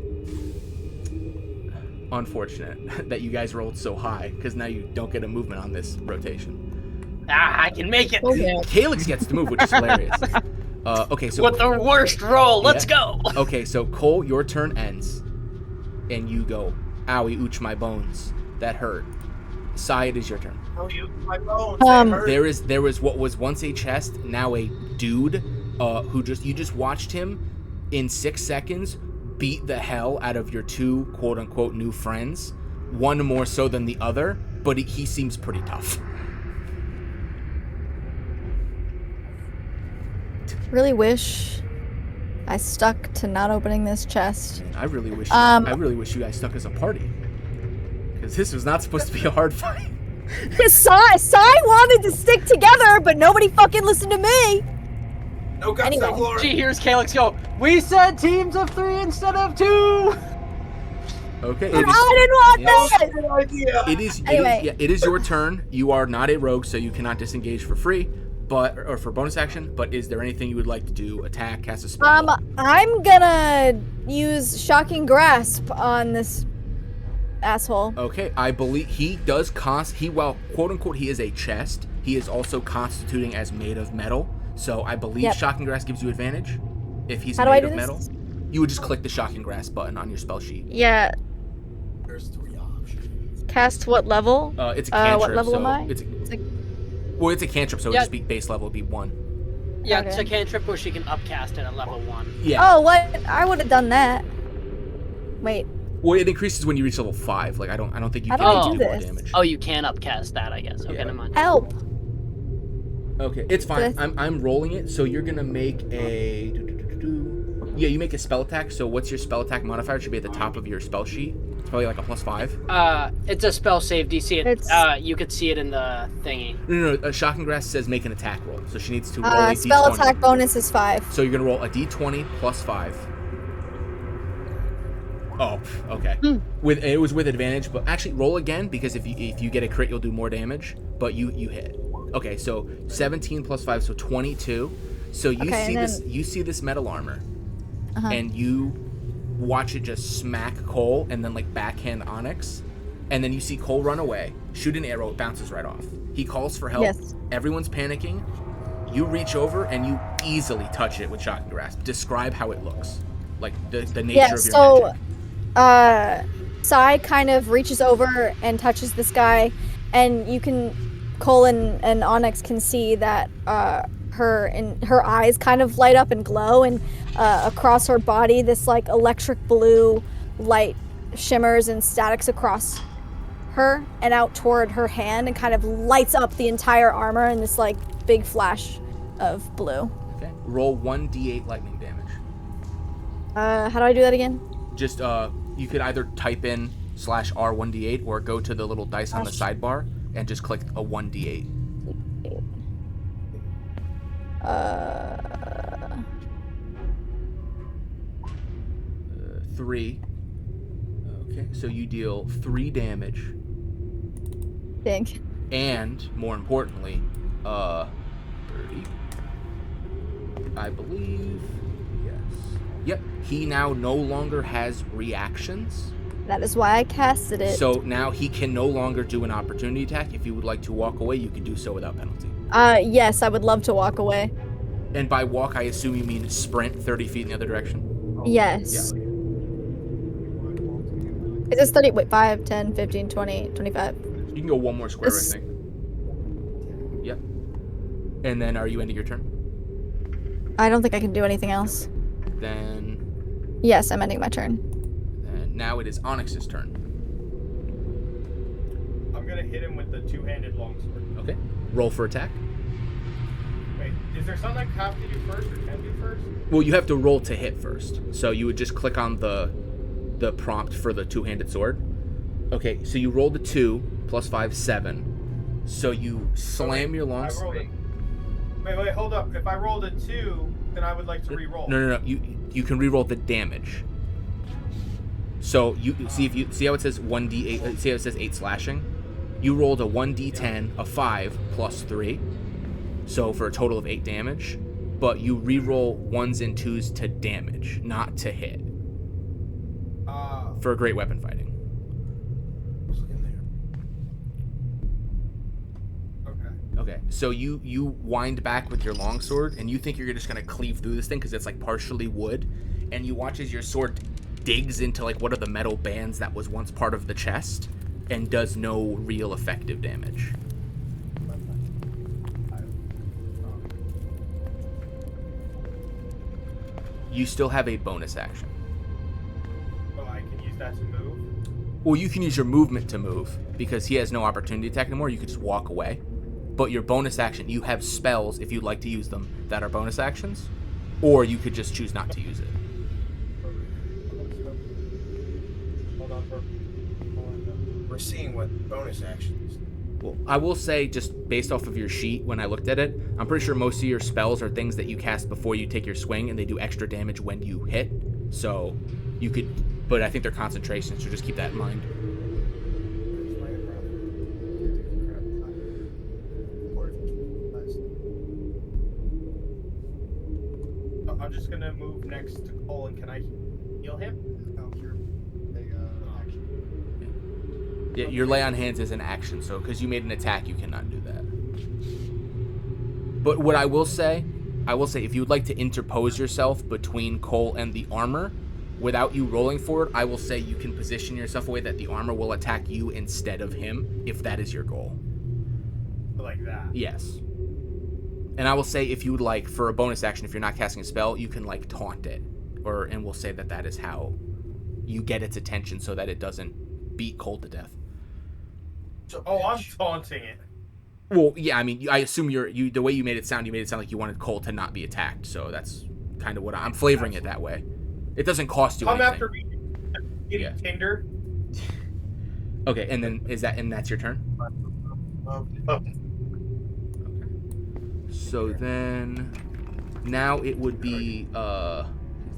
Speaker 1: unfortunate that you guys rolled so high, because now you don't get a movement on this rotation.
Speaker 4: I can make it.
Speaker 7: Okay.
Speaker 1: Calix gets to move, which is hilarious. Okay, so
Speaker 4: With the worst roll, let's go.
Speaker 1: Okay, so Cole, your turn ends, and you go, owie, ooch, my bones. That hurt. Sai, it is your turn.
Speaker 6: Oh, you, my bones. They hurt.
Speaker 1: There is what was once a chest, now a dude, who you just watched him in 6 seconds beat the hell out of your two quote unquote new friends, one more so than the other, but he seems pretty tough.
Speaker 2: Really wish I stuck to not opening this chest.
Speaker 1: I really wish you guys stuck as a party, because this was not supposed to be a hard fight.
Speaker 2: Sai wanted to stick together, but nobody fucking listened to me.
Speaker 6: No guts,
Speaker 2: Anyway.
Speaker 6: no glory.
Speaker 4: She hears Calix go, we said teams of 3 instead of 2.
Speaker 1: Okay,
Speaker 2: But I didn't want that.
Speaker 6: Good idea.
Speaker 1: It is your turn. You are not a rogue, so you cannot disengage for free, or for bonus action. But is there anything you would like to do? Attack, cast a spell?
Speaker 2: I'm gonna use Shocking Grasp on this asshole.
Speaker 1: Okay, I believe he does while quote unquote he is a chest, he is also constituting as made of metal. So I believe Shocking Grasp gives you advantage if he's made of metal. You would just click the Shocking Grasp button on your spell sheet.
Speaker 2: Yeah.
Speaker 6: There's 3 options.
Speaker 2: Cast what level?
Speaker 1: It's a cantrip.
Speaker 2: What level
Speaker 1: so
Speaker 2: am I?
Speaker 1: It's a cantrip, so it would just be base level would be 1.
Speaker 4: Yeah,
Speaker 2: Okay.
Speaker 4: it's a cantrip where she can upcast it at level 1.
Speaker 1: Yeah.
Speaker 2: Oh, what? I would have done that. Wait.
Speaker 1: Well, it increases when you reach level 5. Like I don't think you
Speaker 2: How
Speaker 1: can
Speaker 2: do
Speaker 1: do
Speaker 2: I
Speaker 1: more
Speaker 2: do this?
Speaker 1: damage.
Speaker 4: Oh, you can upcast that, I guess. Okay,
Speaker 1: Yeah.
Speaker 4: never mind.
Speaker 2: Help.
Speaker 1: Okay, it's fine.
Speaker 2: This-
Speaker 1: I'm rolling it, so you're gonna make a. Yeah, you make a spell attack. So what's your spell attack modifier? It should be at the top of your spell sheet. It's probably like a +5.
Speaker 4: It's a spell save DC.
Speaker 2: It's-
Speaker 4: You could see it in the thingy.
Speaker 1: No. Shocking Grasp says make an attack roll, so she needs to roll a
Speaker 2: Spell
Speaker 1: d20.
Speaker 2: attack bonus is 5.
Speaker 1: So you're gonna roll a d20 +5. Oh, okay. It was with advantage, but actually roll again, because if you get a crit, you'll do more damage. But you hit. Okay, so 17 +5, so 22. So you see this metal armor, and you watch it just smack Cole, and then like backhand Onyx, and then you see Cole run away, shoot an arrow, it bounces right off. He calls for help.
Speaker 2: Yes.
Speaker 1: Everyone's panicking. You reach over and you easily touch it with Shocking Grasp. Describe how it looks, like the nature of your magic.
Speaker 2: Sai kind of reaches over and touches this guy, and you can, Cole and Onyx can see that her eyes kind of light up and glow, and across her body this like electric blue light shimmers and statics across her and out toward her hand and kind of lights up the entire armor in this like big flash of blue.
Speaker 1: Okay. Roll 1d8 lightning damage.
Speaker 2: How do I do that again?
Speaker 1: Just you could either type in /R1d8 or go to the little dice on the sidebar and just click a 1d8. 3. Okay, so you deal 3 damage,
Speaker 2: Think.
Speaker 1: and more importantly, 30. I believe. Yes. Yep. He now no longer has reactions.
Speaker 2: That is why I casted it.
Speaker 1: So now he can no longer do an opportunity attack. If you would like to walk away, you can do so without penalty.
Speaker 2: Yes, I would love to walk away.
Speaker 1: And by walk, I assume you mean sprint 30 feet in the other direction?
Speaker 2: Yes.
Speaker 1: Yeah.
Speaker 2: Is this 30? Wait, 5, 10, 15, 20, 25.
Speaker 1: You can go one more square,
Speaker 2: This-
Speaker 1: I think. Yep. And then are you ending your turn?
Speaker 2: I don't think I can do anything else.
Speaker 1: Then
Speaker 2: Yes, I'm ending my turn.
Speaker 1: now it is Onyx's turn.
Speaker 5: I'm gonna hit him with the 2-handed longsword.
Speaker 1: Okay. Roll for attack.
Speaker 5: Wait, is there something I have to do first or can do first?
Speaker 1: Well, you have to roll to hit first. So you would just click on the prompt for the 2-handed sword. Okay, so you rolled a 2 +5, 7. So you slam your long sword.
Speaker 5: Wait, hold up. If I rolled a 2, then I would like to re-roll.
Speaker 1: No. You can re-roll the damage. So you see how it says 1d8. See how it says 8 slashing. You rolled a 1d10, a 5 plus 3, so for a total of 8 damage. But you re-roll 1s and 2s to damage, not to hit. For great weapon fighting. Okay, so you wind back with your longsword, and you think you're just gonna cleave through this thing because it's like partially wood, and you watch as your sword digs into like one of the metal bands that was once part of the chest, and does no real effective damage. You still have a bonus action.
Speaker 5: Oh, I can use that to move?
Speaker 1: Well, you can use your movement to move, because he has no opportunity attack anymore. You could just walk away. But your bonus action, you have spells, if you'd like to use them, that are bonus actions, or you could just choose not to use it.
Speaker 6: We're seeing what bonus actions.
Speaker 1: Well, I will say, just based off of your sheet, when I looked at it, I'm pretty sure most of your spells are things that you cast before you take your swing, and they do extra damage when you hit. So you could, but I think they're concentration, so just keep that in mind.
Speaker 5: I'm just gonna move next to Cole, and can I heal him?
Speaker 8: Oh, sure. Action.
Speaker 1: Yeah, your lay on hands is an action, so because you made an attack, you cannot do that. But what I will say, if you would like to interpose yourself between Cole and the armor, without you rolling for it, I will say you can position yourself a way that the armor will attack you instead of him, if that is your goal.
Speaker 5: Like that?
Speaker 1: Yes. And I will say, if you would like, for a bonus action, if you're not casting a spell, you can like taunt it, and we'll say that is how you get its attention, so that it doesn't beat Cole to death.
Speaker 5: I'm taunting it.
Speaker 1: Well, yeah, I mean, I assume the way you made it sound like you wanted Cole to not be attacked, so that's kind of what I'm flavoring it that way. It doesn't cost you anything.
Speaker 5: I'm after getting Tinder.
Speaker 1: Okay, and then that's your turn? So then, now it would be, I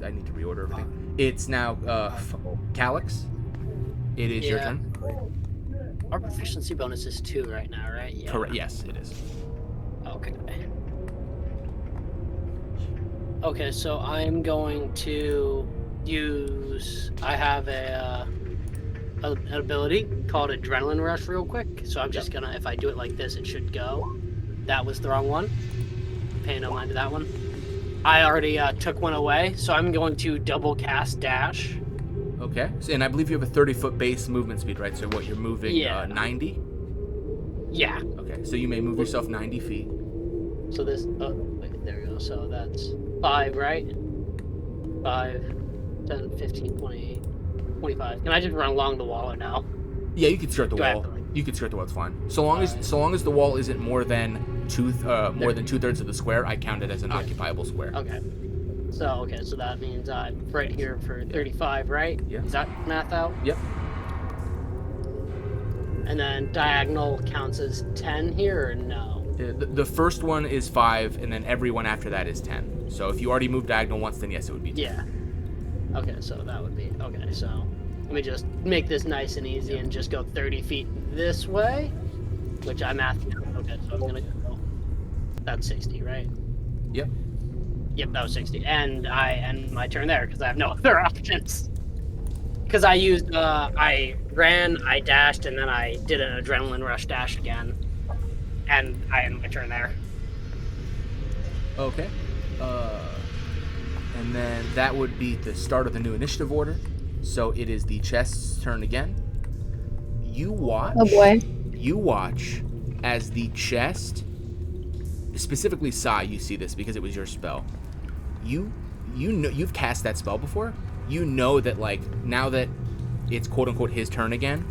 Speaker 1: need to reorder everything. It's now, Calix. It is your turn.
Speaker 4: Our proficiency bonus is 2 right now, right? Yeah.
Speaker 1: Correct, yes, it is.
Speaker 4: Okay. Okay, so I'm going to I have an ability called Adrenaline Rush real quick. So I'm just gonna, if I do it like this, it should go. That was the wrong one. Pay no mind to that one. I already took one away, so I'm going to double cast Dash.
Speaker 1: Okay, and I believe you have a 30-foot base movement speed, right? So what, you're moving 90?
Speaker 4: Yeah.
Speaker 1: Okay, so you may move yourself 90 feet.
Speaker 4: So this, wait, there we go. So that's 5, right? 5, 10, 15, 20, 25. Can I just run along the wall or no?
Speaker 1: Yeah, you can skirt the wall. You can skirt the wall, it's fine. So long as the wall isn't more than 2/3 of the square, I count it as an occupiable square.
Speaker 4: Okay. So that means I'm right here for 35, right?
Speaker 1: Yeah.
Speaker 4: Is that math out?
Speaker 1: Yep.
Speaker 4: And then diagonal counts as 10 here, or no?
Speaker 1: The first one is 5, and then every one after that is 10. So if you already moved diagonal once, then yes, it would be 10.
Speaker 4: Yeah. Okay, so that would be, okay, so let me just make this nice and easy and just go 30 feet this way, which I'm at. Okay, so I'm gonna go, that's 60, right?
Speaker 1: Yep.
Speaker 4: Yep, that was 60. And I end my turn there because I have no other options. Because I used, I ran, I dashed, and then I did an adrenaline rush dash again. And I end my turn there.
Speaker 1: Okay. And then that would be the start of the new initiative order. So it is the chest's turn again. You watch.
Speaker 2: Oh boy.
Speaker 1: You watch as the chest, specifically Sai, you see this because it was your spell. You know you've cast that spell before. You know that like now that it's quote unquote his turn again,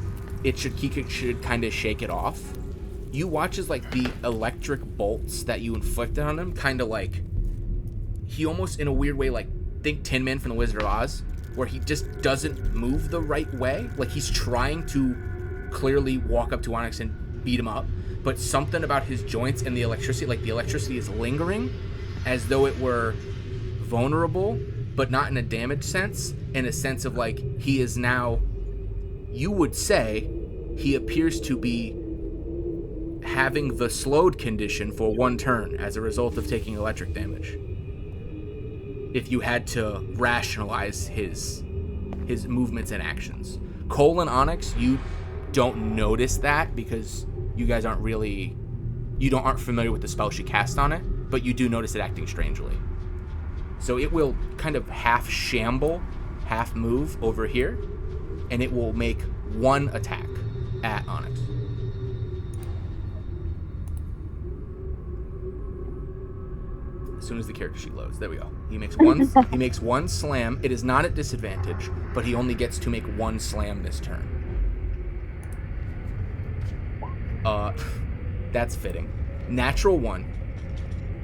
Speaker 1: he should kind of shake it off. You watch as like the electric bolts that you inflicted on him kind of like he almost in a weird way like think Tin Man from the Wizard of Oz, where he just doesn't move the right way. Like he's trying to clearly walk up to Onyx and beat him up, but something about his joints and the electricity, like the electricity is lingering as though it were vulnerable, but not in a damaged sense, in a sense of like he is now, you would say, he appears to be having the slowed condition for 1 turn as a result of taking electric damage. If you had to rationalize his movements and actions. Cole and Onyx, you don't notice that because you guys aren't familiar with the spell she cast on it, but you do notice it acting strangely. So it will kind of half shamble, half move over here, and it will make 1 attack at Onyx. As soon as the character sheet loads, there we go. He makes one slam. It is not at disadvantage, but he only gets to make 1 slam this turn. That's fitting. Natural 1.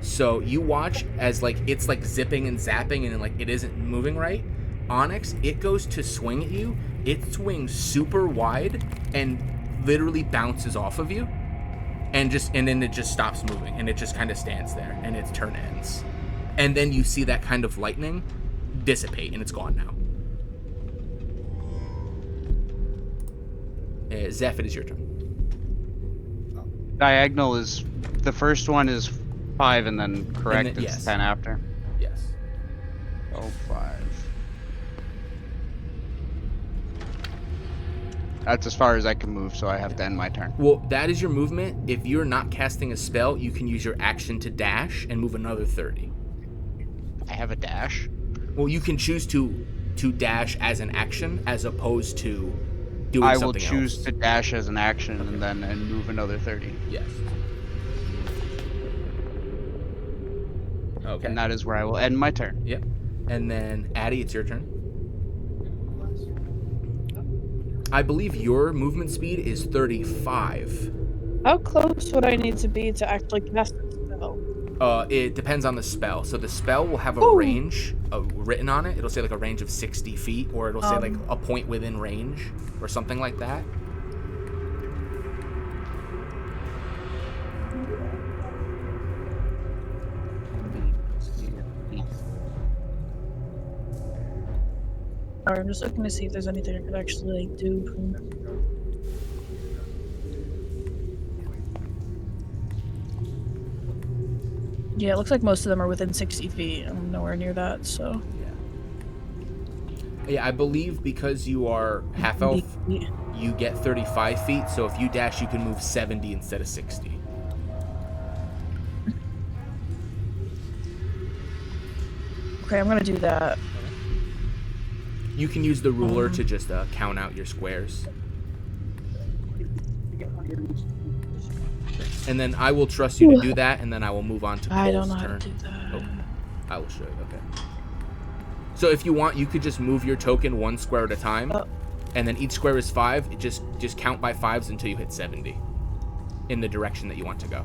Speaker 1: So you watch as like it's like zipping and zapping and like it isn't moving right. Onyx, it goes to swing at you. It swings super wide and literally bounces off of you. And then it just stops moving and it just kind of stands there and its turn ends. And then you see that kind of lightning dissipate and it's gone now. Zeph, it is your turn.
Speaker 3: Diagonal is, the first one is 5 and then correct,
Speaker 1: and then,
Speaker 3: it's
Speaker 1: yes.
Speaker 3: 10 after.
Speaker 1: Yes.
Speaker 3: 5. That's as far as I can move, so I have to end my turn.
Speaker 1: Well, that is your movement. If you're not casting a spell, you can use your action to dash and move another 30.
Speaker 3: I have a dash.
Speaker 1: Well, you can choose to dash as an action as opposed to doing something else.
Speaker 3: I will choose to dash as an action and move another 30.
Speaker 1: Yes. Okay.
Speaker 3: And that is where I will end my turn.
Speaker 1: Yep. And then, Addie, it's your turn. I believe your movement speed is 35.
Speaker 7: How close would I need to be to actually cast a spell?
Speaker 1: It depends on the spell. So the spell will have a range written on it. It'll say like a range of 60 feet, or it'll say like a point within range, or something like that.
Speaker 7: Alright, I'm just looking to see if there's anything I could actually like, do from... Yeah, it looks like most of them are within 60 feet. I'm nowhere near that, so...
Speaker 1: Yeah, I believe because you are half elf, you get 35 feet, so if you dash, you can move 70 instead of 60.
Speaker 7: Okay, I'm gonna do that.
Speaker 1: You can use the ruler to just count out your squares. And then I will trust you to do that, and then I will move on to Cole's turn.
Speaker 7: I don't know how to do that.
Speaker 1: Oh, I will show you, okay. So if you want, you could just move your token 1 square at a time, and then each square is 5. Just count by 5s until you hit 70 in the direction that you want to go.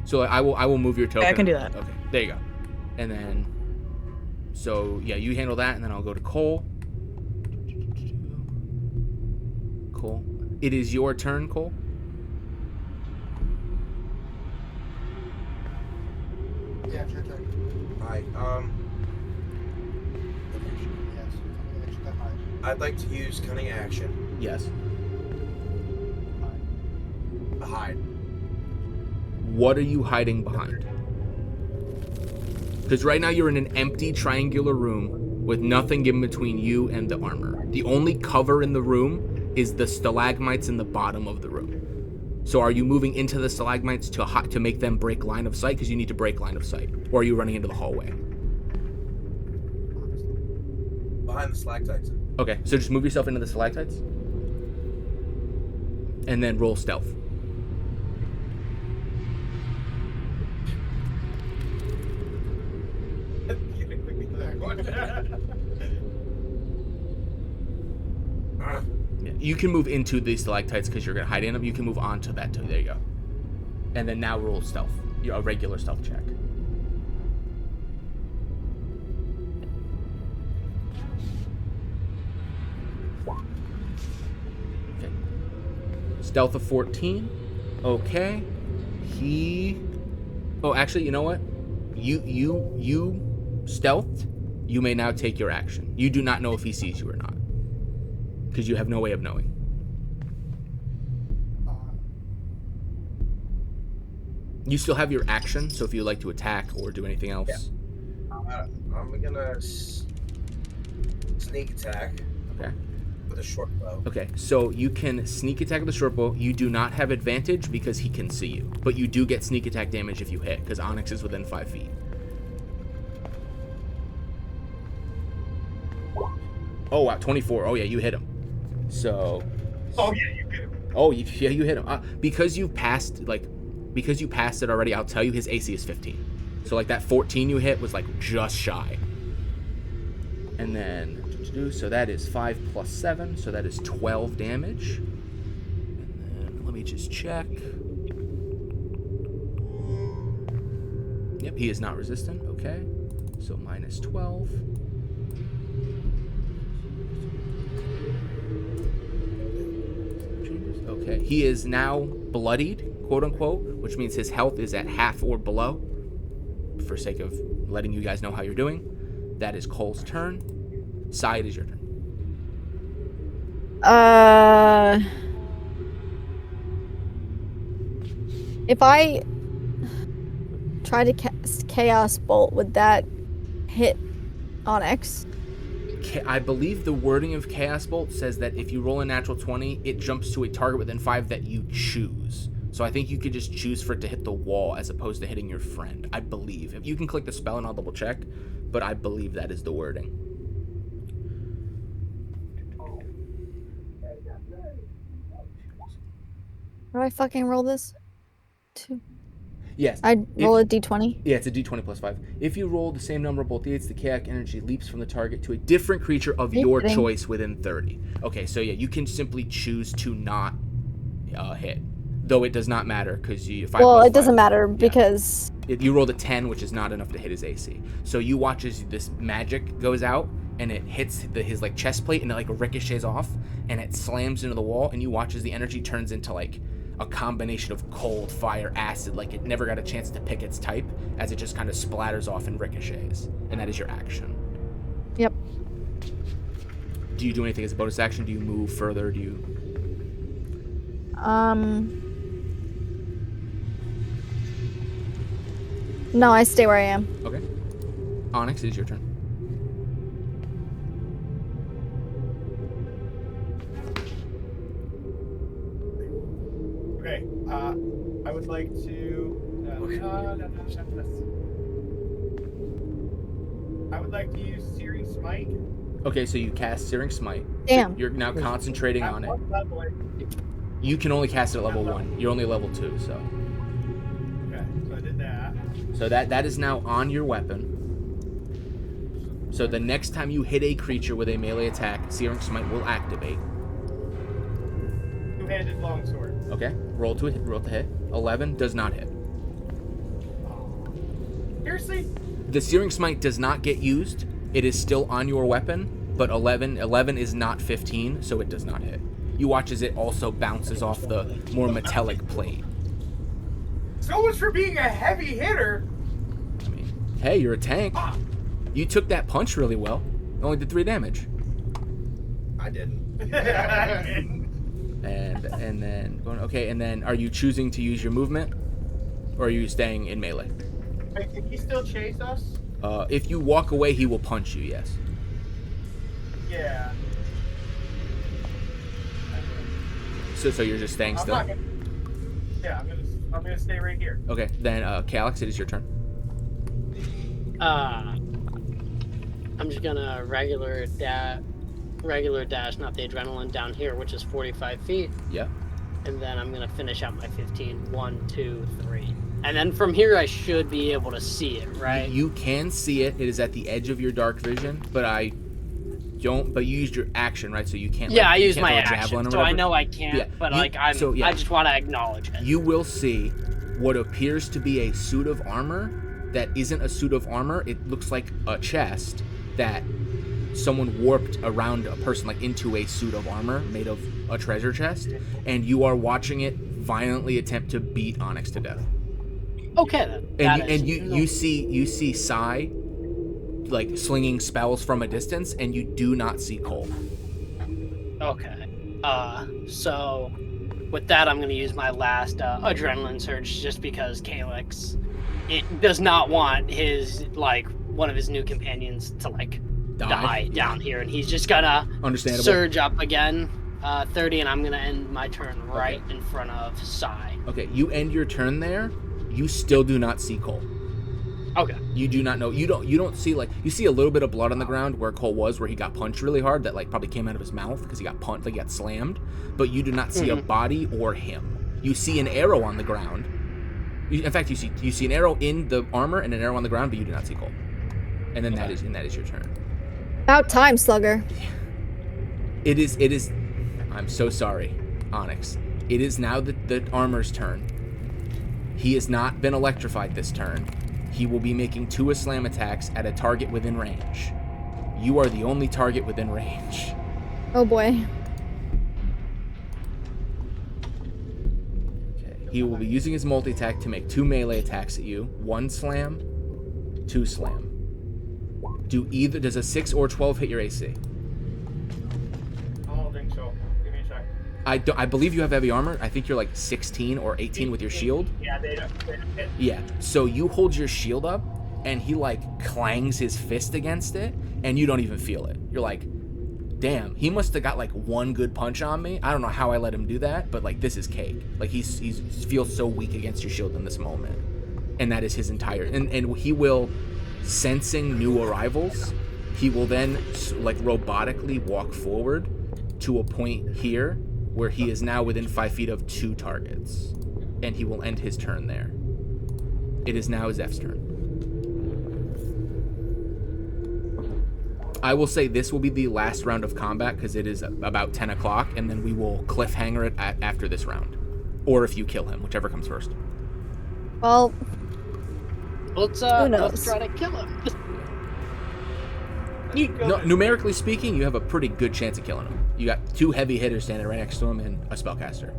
Speaker 1: So I will move your token.
Speaker 7: Yeah, I can do that.
Speaker 1: Okay, there you go. And then, so yeah, you handle that, and then I'll go to Cole. Cole, it is your turn, Cole.
Speaker 6: Yeah, it's your turn. Alright, I'd like to use cunning action.
Speaker 1: Yes.
Speaker 6: Hide.
Speaker 1: What are you hiding behind? Because right now you're in an empty triangular room with nothing in between you and the armor. The only cover in the room is the stalagmites in the bottom of the room. So are you moving into the stalagmites to make them break line of sight? Because you need to break line of sight. Or are you running into the hallway?
Speaker 6: Behind the stalactites.
Speaker 1: Okay, so just move yourself into the stalactites. And then roll stealth. You can move into the stalactites because you're going to hide in them. You can move on to that too. There you go. And then now roll stealth. A regular stealth check. Stealth of 14. Okay. Oh, actually, you know what? You stealthed. You may now take your action. You do not know if he sees you or not, because you have no way of knowing. You still have your action, so if you like to attack or do anything else.
Speaker 6: Yeah. I'm gonna sneak attack.
Speaker 1: Okay.
Speaker 6: With a short bow.
Speaker 1: Okay, so you can sneak attack with a short bow. You do not have advantage because he can see you, but you do get sneak attack damage if you hit, because Onyx is within 5 feet. Oh wow, 24. Oh yeah, you hit him. So.
Speaker 5: Oh yeah, you hit him.
Speaker 1: Oh yeah, you hit him. Because you passed it already. I'll tell you, his AC is 15. So like that 14 you hit was like just shy. And then, so that is 5 plus 7, so that is 12 damage. And then let me just check. Yep, he is not resistant. Okay, so minus 12. Okay, he is now bloodied, quote unquote, which means his health is at half or below. For sake of letting you guys know how you're doing, that is Cole's turn. Sai, it is your turn.
Speaker 2: If I try to cast Chaos Bolt, would that hit Onyx?
Speaker 1: I believe the wording of Chaos Bolt says that if you roll a natural 20, it jumps to a target within 5 that you choose. So I think you could just choose for it to hit the wall as opposed to hitting your friend, I believe. If you can click the spell and I'll double check, but I believe that is the wording.
Speaker 2: How do I fucking roll this? 2.
Speaker 1: Yes.
Speaker 2: I roll a d20?
Speaker 1: Yeah, it's a d20 plus 5. If you roll the same number of bolt d8s, the chaotic energy leaps from the target to a different creature of your choice within 30. Okay, so yeah, you can simply choose to not hit. Though it does not matter, because you...
Speaker 2: Well, it doesn't matter, because...
Speaker 1: You rolled a 10, which is not enough to hit his AC. So you watch as this magic goes out, and it hits his like chest plate, and it like ricochets off, and it slams into the wall, and you watch as the energy turns into like a combination of cold, fire, acid, like it never got a chance to pick its type, as it just kind of splatters off and ricochets. And that is your action.
Speaker 2: Yep.
Speaker 1: Do you do anything as a bonus action? Do you move further? Do you...
Speaker 2: No, I stay where I am.
Speaker 1: Okay. Onyx, it is your turn.
Speaker 5: Okay, I would like to... I would like to use Searing Smite.
Speaker 1: Okay, so you cast Searing Smite.
Speaker 2: Damn.
Speaker 1: So you're now concentrating on it.
Speaker 5: Level.
Speaker 1: You can only cast it at level 1. You're only level 2, so...
Speaker 5: Okay, so I did that.
Speaker 1: So that is now on your weapon. So the next time you hit a creature with a melee attack, Searing Smite will activate.
Speaker 5: Two-handed longsword.
Speaker 1: Okay, roll to hit. 11 does not hit.
Speaker 5: Seriously?
Speaker 1: The Searing Smite does not get used. It is still on your weapon, but 11 is not 15, so it does not hit. You watch as it also bounces off the more metallic plate.
Speaker 5: So much for being a heavy hitter.
Speaker 1: I mean, hey, you're a tank. You took that punch really well. It only did 3 damage.
Speaker 6: I didn't.
Speaker 1: And then okay, and then are you choosing to use your movement, or are you staying in melee?
Speaker 5: Wait, can he still chase us?
Speaker 1: If you walk away, he will punch you. Yes.
Speaker 5: Yeah.
Speaker 1: So you're just staying still.
Speaker 5: I'm gonna stay right here.
Speaker 1: Okay, then Calix, it is your turn.
Speaker 4: I'm just gonna regular dash, not the adrenaline, down here, which is 45 feet.
Speaker 1: Yeah.
Speaker 4: And then I'm gonna finish out my 15. 1, 2, 3. And then from here, I should be able to see it, right?
Speaker 1: You can see it. It is at the edge of your dark vision, but but you used your action, right? So you can't.
Speaker 4: Yeah,
Speaker 1: like,
Speaker 4: I used my action, so I know I can't.
Speaker 1: Yeah,
Speaker 4: but
Speaker 1: I
Speaker 4: just want to acknowledge it.
Speaker 1: You will see what appears to be a suit of armor that isn't a suit of armor. It looks like a chest that someone warped around a person, like into a suit of armor made of a treasure chest, and you are watching it violently attempt to beat Onyx to death.
Speaker 4: Okay, then.
Speaker 1: And you see Sai like slinging spells from a distance, and you do not see Cole.
Speaker 4: Okay. So with that, I'm going to use my last adrenaline surge, just because Calix, it does not want his, like, one of his new companions to, like, die down here, and he's just gonna surge up again, 30, and I'm going to end my turn right in front of Sai.
Speaker 1: Okay, you end your turn there. You still do not see Cole.
Speaker 4: Okay.
Speaker 1: You do not know. You don't see, like, you see a little bit of blood on the ground where Cole was, where he got punched really hard. That, like, probably came out of his mouth because he got punched, like, he got slammed. But you do not see a body or him. You see an arrow on the ground. In fact, you see an arrow in the armor and an arrow on the ground, but you do not see Cole. And then that is your turn.
Speaker 2: About time, Slugger.
Speaker 1: It is. I'm so sorry, Onyx. It is now the armor's turn. He has not been electrified this turn. He will be making 2 slam attacks at a target within range. You are the only target within range.
Speaker 2: Oh boy.
Speaker 1: Okay. He will be using his multi-attack to make 2 melee attacks at you. 1 slam, 2 slam. Does a 6 or 12 hit your AC?
Speaker 5: I don't think so. Give me a sec.
Speaker 1: I believe you have heavy armor. I think you're like 16 or 18 with your shield.
Speaker 5: Yeah, they don't hit.
Speaker 1: Yeah. So you hold your shield up, and he like clangs his fist against it, and you don't even feel it. You're like, damn, he must have got like 1 good punch on me. I don't know how I let him do that, but like this is cake. Like he feels so weak against your shield in this moment, and that is his entire. And he will, sensing new arrivals, he will then like robotically walk forward to a point here where he is now within 5 feet of 2 targets, and he will end his turn there. It is now Zeph's turn. I will say this will be the last round of combat because it is about 10 o'clock, and then we will cliffhanger it after this round. Or if you kill him, whichever comes first.
Speaker 2: Well,
Speaker 4: let's try to kill him.
Speaker 1: No, numerically speaking, you have a pretty good chance of killing him. You got 2 heavy hitters standing right next to him and a spellcaster.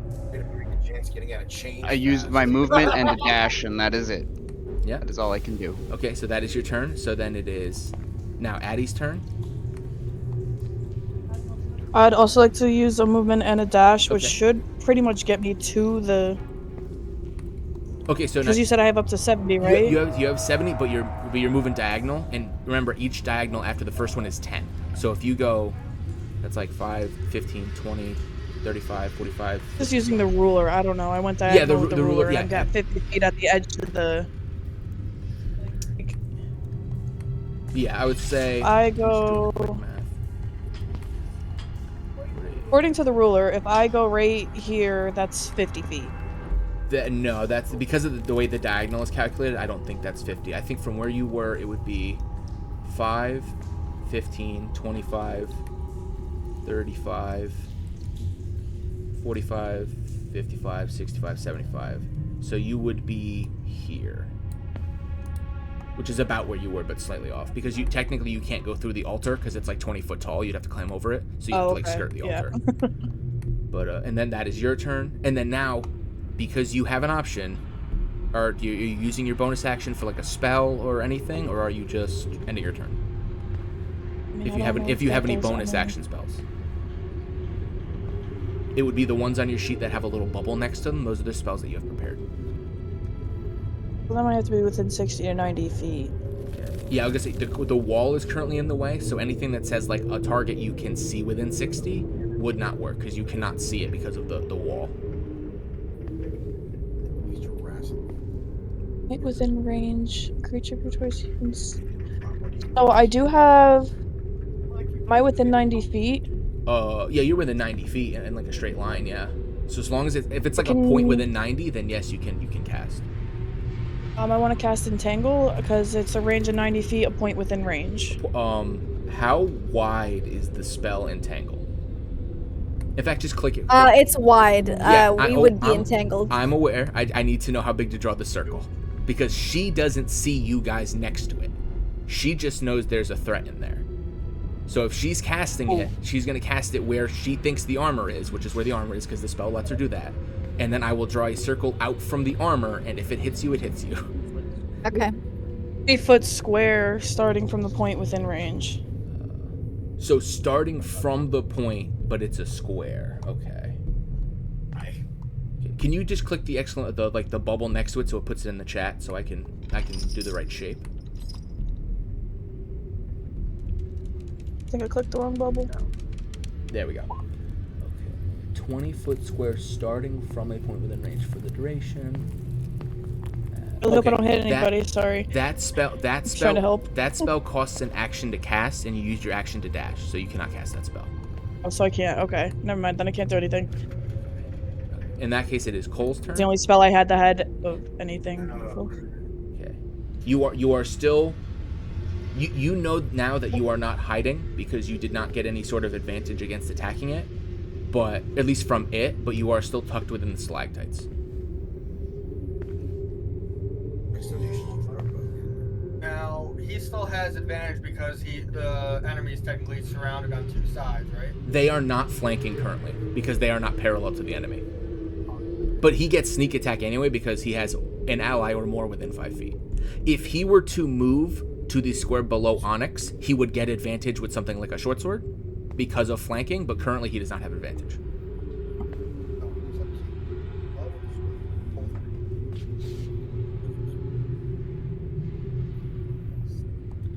Speaker 3: I use my movement and a dash, and that is it.
Speaker 1: Yeah.
Speaker 3: That is all I can do.
Speaker 1: Okay, so that is your turn. So then it is now Addie's turn.
Speaker 7: I'd also like to use a movement and a dash, which should pretty much get me to the...
Speaker 1: Okay, so
Speaker 7: because you said I have up to 70, right?
Speaker 1: You have 70, but you're moving diagonal, and remember each diagonal after the first one is 10. So if you go, that's like 5, 15, 20, 35, 45.
Speaker 7: Just using the ruler. I don't know. I went diagonal with the ruler.
Speaker 1: Yeah,
Speaker 7: I've got 50 feet at the edge of the.
Speaker 1: Yeah, I would say.
Speaker 7: I go. According to the ruler, if I go right here, that's 50 feet.
Speaker 1: No, that's because of the way the diagonal is calculated. I don't think that's 50. I think from where you were, it would be 5, 15, 25, 35, 45, 55, 65, 75. So you would be here, which is about where you were, but slightly off. Because you can't go through the altar because it's like 20 foot tall. You'd have to climb over it, so you have to like skirt the altar. But and then that is your turn, and then now, because you have an option, are you using your bonus action for like a spell or anything, or are you just ending your turn? If you have any bonus action spells, it would be the ones on your sheet that have a little bubble next to them. Those are the spells that you have prepared.
Speaker 7: Well, that might have to be within 60 to 90 feet.
Speaker 1: Yeah, I was gonna say the wall is currently in the way, so anything that says like a target you can see within 60 would not work because you cannot see it because of the wall.
Speaker 7: Right within range, creature choice. Oh, I do have. Am I within 90 feet?
Speaker 1: Yeah, you're within 90 feet in like a straight line. Yeah. So as long as if it's like a point within 90, then yes, you can cast.
Speaker 7: I want to cast Entangle because it's a range of 90 feet, a point within range.
Speaker 1: How wide is the spell Entangle? In fact, just click it.
Speaker 2: It's wide. We would be entangled.
Speaker 1: I'm aware. I need to know how big to draw the circle. Because she doesn't see you guys next to it. She just knows there's a threat in there. So if she's casting it, she's going to cast it where she thinks the armor is, which is where the armor is because the spell lets her do that. And then I will draw a circle out from the armor, and if it hits you, it hits you.
Speaker 2: Okay.
Speaker 7: 3-foot square starting from the point within range.
Speaker 1: So starting from the point, but it's a square. Okay. Can you just click the the bubble next to it so it puts it in the chat so I can do the right shape?
Speaker 7: I think I clicked the wrong bubble.
Speaker 1: There we go. Okay. 20-foot square starting from a point within range for the duration.
Speaker 7: I hope I don't hit anybody. Sorry.
Speaker 1: That spell
Speaker 7: trying to help.
Speaker 1: That spell costs an action to cast, and you use your action to dash, so you cannot cast that spell.
Speaker 7: Oh, so I can't. Okay, never mind. Then I can't do anything.
Speaker 1: In that case, it is Cole's turn.
Speaker 7: It's the only spell I had that had of anything.
Speaker 1: Okay. You are still. You know now that you are not hiding because you did not get any sort of advantage against attacking it, but at least from it. But you are still tucked within the stalactites.
Speaker 5: Now he still has advantage because the enemy is technically surrounded on two sides, right?
Speaker 1: They are not flanking currently because they are not parallel to the enemy. But he gets sneak attack anyway because he has an ally or more within 5 feet. If he were to move to the square below Onyx, he would get advantage with something like a short sword because of flanking, but currently he does not have advantage.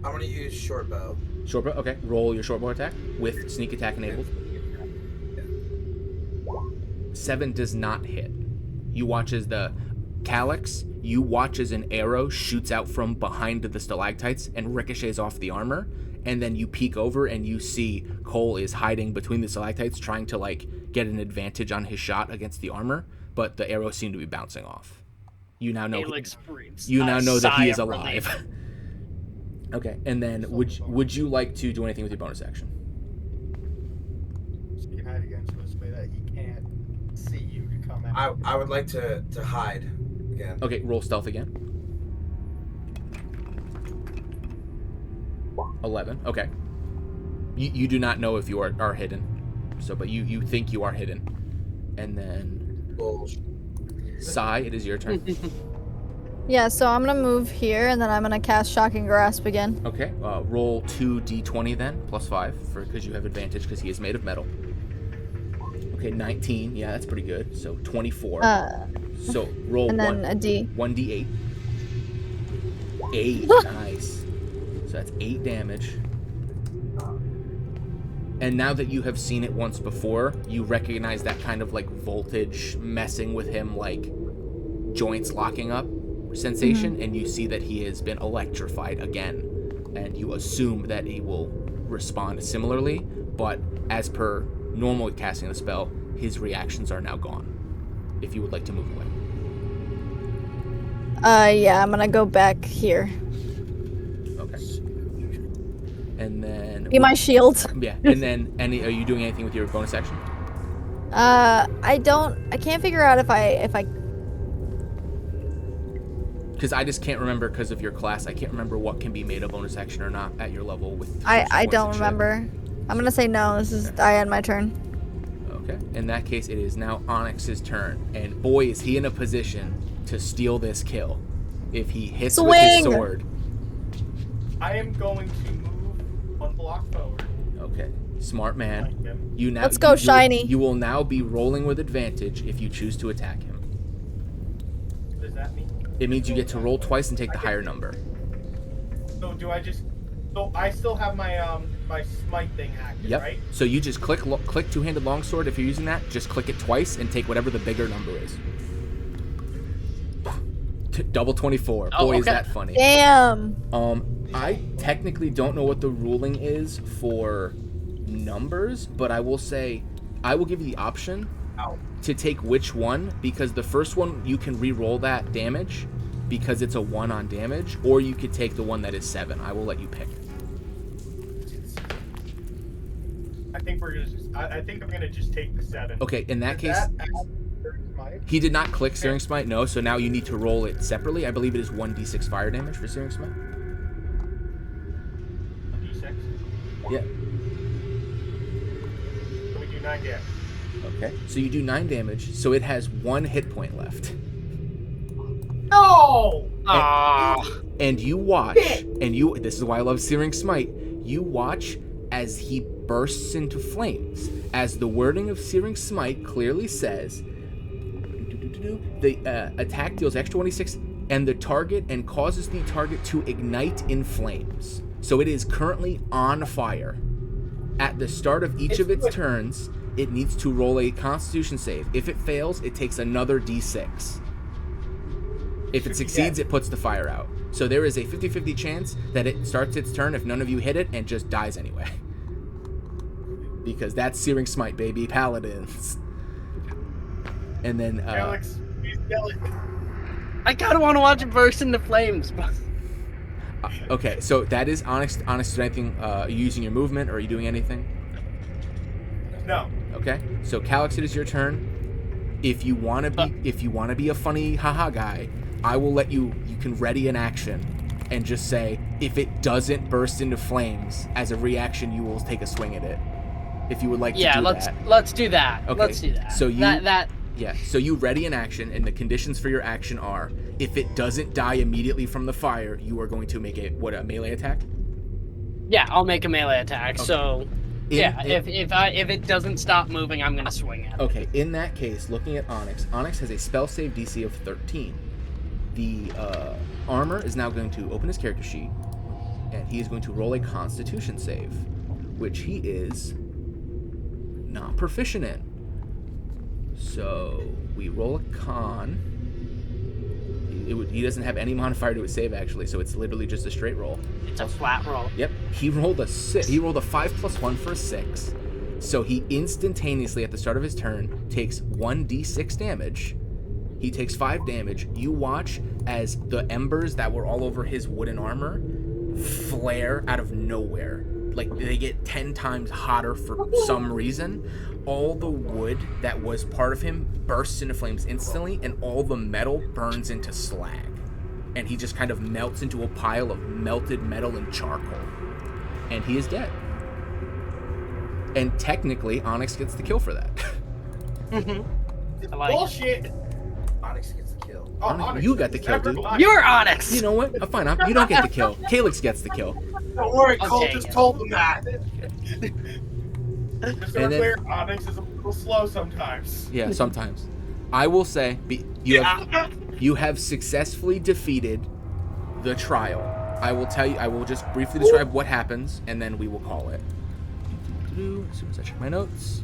Speaker 6: I'm going to use short bow.
Speaker 1: Short bow, okay. Roll your short bow attack with sneak attack enabled. 7 does not hit. You watch as the Calix, you watch as an arrow shoots out from behind the stalactites and ricochets off the armor, and then you peek over and you see Cole is hiding between the stalactites trying to get an advantage on his shot against the armor, but the arrows seem to be bouncing off. You now know that he is alive. Okay, and then would you like to do anything with your bonus action?
Speaker 5: So you hide against this way that he can't see you to come out.
Speaker 6: I would like to hide again.
Speaker 1: Okay, roll stealth again. 11. Okay. You do not know if you are hidden. So, but you think you are hidden. And then Sai, it is your turn.
Speaker 2: Yeah, so I'm gonna move here, and then I'm gonna cast Shocking Grasp again.
Speaker 1: Okay, roll 2d20 then, plus 5, because you have advantage because he is made of metal. Okay, 19. Yeah, that's pretty good. So 24. So roll
Speaker 2: and then a D.
Speaker 1: 1d8. 8. Nice. So that's 8 damage. And now that you have seen it once before, you recognize that kind of voltage messing with him, joints locking up sensation, and you see that he has been electrified again, and you assume that he will respond similarly, but as per normal casting the spell, his reactions are now gone. If you would like to move away.
Speaker 2: Yeah, I'm gonna go back here.
Speaker 1: Okay. And then
Speaker 2: Be my shield.
Speaker 1: Yeah, and then are you doing anything with your bonus action?
Speaker 2: I can't figure out if I
Speaker 1: Because I just can't remember because of your class. I can't remember what can be made a bonus action or not at your level with.
Speaker 2: I don't remember. I'm gonna say no. This is I end my turn.
Speaker 1: Okay. In that case, it is now Onyx's turn, and boy, is he in a position to steal this kill. If he hits with his sword.
Speaker 5: I am going to move 1 block forward.
Speaker 1: Okay. Smart man.
Speaker 2: Let's go, shiny.
Speaker 1: You will now be rolling with advantage if you choose to attack him.
Speaker 5: What does that mean?
Speaker 1: It means you get to roll twice and take the higher number.
Speaker 5: So do I just? So I still have my my smite thing active,
Speaker 1: Yep.
Speaker 5: right?
Speaker 1: So you just click two-handed longsword if you're using that. Just click it twice and take whatever the bigger number is. Double 24. Boy, is that funny.
Speaker 2: Damn.
Speaker 1: I technically don't know what the ruling is for numbers, but I will say I will give you the option to take which one, because the first one you can re-roll that damage because it's a 1 on damage, or you could take the one that is 7. I will let you pick.
Speaker 5: I think I'm gonna just take the 7.
Speaker 1: Okay, in that case,
Speaker 5: Smite?
Speaker 1: he did not click Searing Smite, no, so now you need to roll it separately. I believe it is 1d6 fire damage for Searing Smite.
Speaker 5: 1d6.
Speaker 1: Yeah.
Speaker 5: do 9 damage.
Speaker 1: Okay, so you do 9 damage, so it has 1 hit point left.
Speaker 5: No!
Speaker 1: And you watch, this is why I love Searing Smite, you watch as he bursts into flames. As the wording of Searing Smite clearly says, the attack deals extra 26 and the target and causes the target to ignite in flames. So it is currently on fire. At the start of each of its turns, it needs to roll a Constitution save. If it fails, it takes another D6. If it succeeds, it puts the fire out. So there is a 50-50 chance that it starts its turn if none of you hit it and just dies anyway. Because that's Searing Smite, baby. Paladins. And then...
Speaker 5: Calix, please yell it.
Speaker 4: I kind of want to watch it burst into flames.
Speaker 1: Okay, so that is Onyx. Onyx, is anything? Are you using your movement or are you doing anything?
Speaker 5: No.
Speaker 1: Okay, so Calix, it is your turn. If you want to be a funny haha guy, I will let you can ready an action and just say, if it doesn't burst into flames, as a reaction, you will take a swing at it. If you would like to do that.
Speaker 4: Yeah, let's do that.
Speaker 1: Okay.
Speaker 4: Let's do that.
Speaker 1: So you
Speaker 4: that
Speaker 1: Yeah, so you ready an action, and the conditions for your action are, if it doesn't die immediately from the fire, you are going to make a melee attack?
Speaker 4: Yeah, I'll make a melee attack. Okay. So if it doesn't stop moving, I'm gonna swing at it.
Speaker 1: Okay, in that case, looking at Onyx has a spell save DC of 13. The armor is now going to open his character sheet, and he is going to roll a Constitution save, which he is not proficient in. So we roll a con. He doesn't have any modifier to his save, actually, so it's literally just a straight roll.
Speaker 4: It's a flat roll.
Speaker 1: Yep. He rolled a 6. He rolled a 5 + 1 for a 6. So he instantaneously, at the start of his turn, takes 1d6 damage. He takes 5 damage. You watch as the embers that were all over his wooden armor flare out of nowhere. Like, they get 10 times hotter for some reason. All the wood that was part of him bursts into flames instantly, and all the metal burns into slag. And he just kind of melts into a pile of melted metal and charcoal. And he is dead. And technically, Onyx gets the kill for that.
Speaker 4: Mm-hmm. I like
Speaker 6: Bullshit! It. Onyx gets the kill.
Speaker 5: Oh,
Speaker 1: Onyx, you got the kill, dude.
Speaker 4: You're Onyx!
Speaker 1: You know what? Fine, you don't get the kill. Calix gets the kill.
Speaker 6: Don't worry, Cole just told them that.
Speaker 5: Just so we're clear, Onyx is a little slow sometimes.
Speaker 1: Yeah, sometimes. I will say, you have successfully defeated the trial. I will tell you, I will just briefly describe what happens, and then we will call it. As soon as I check my notes.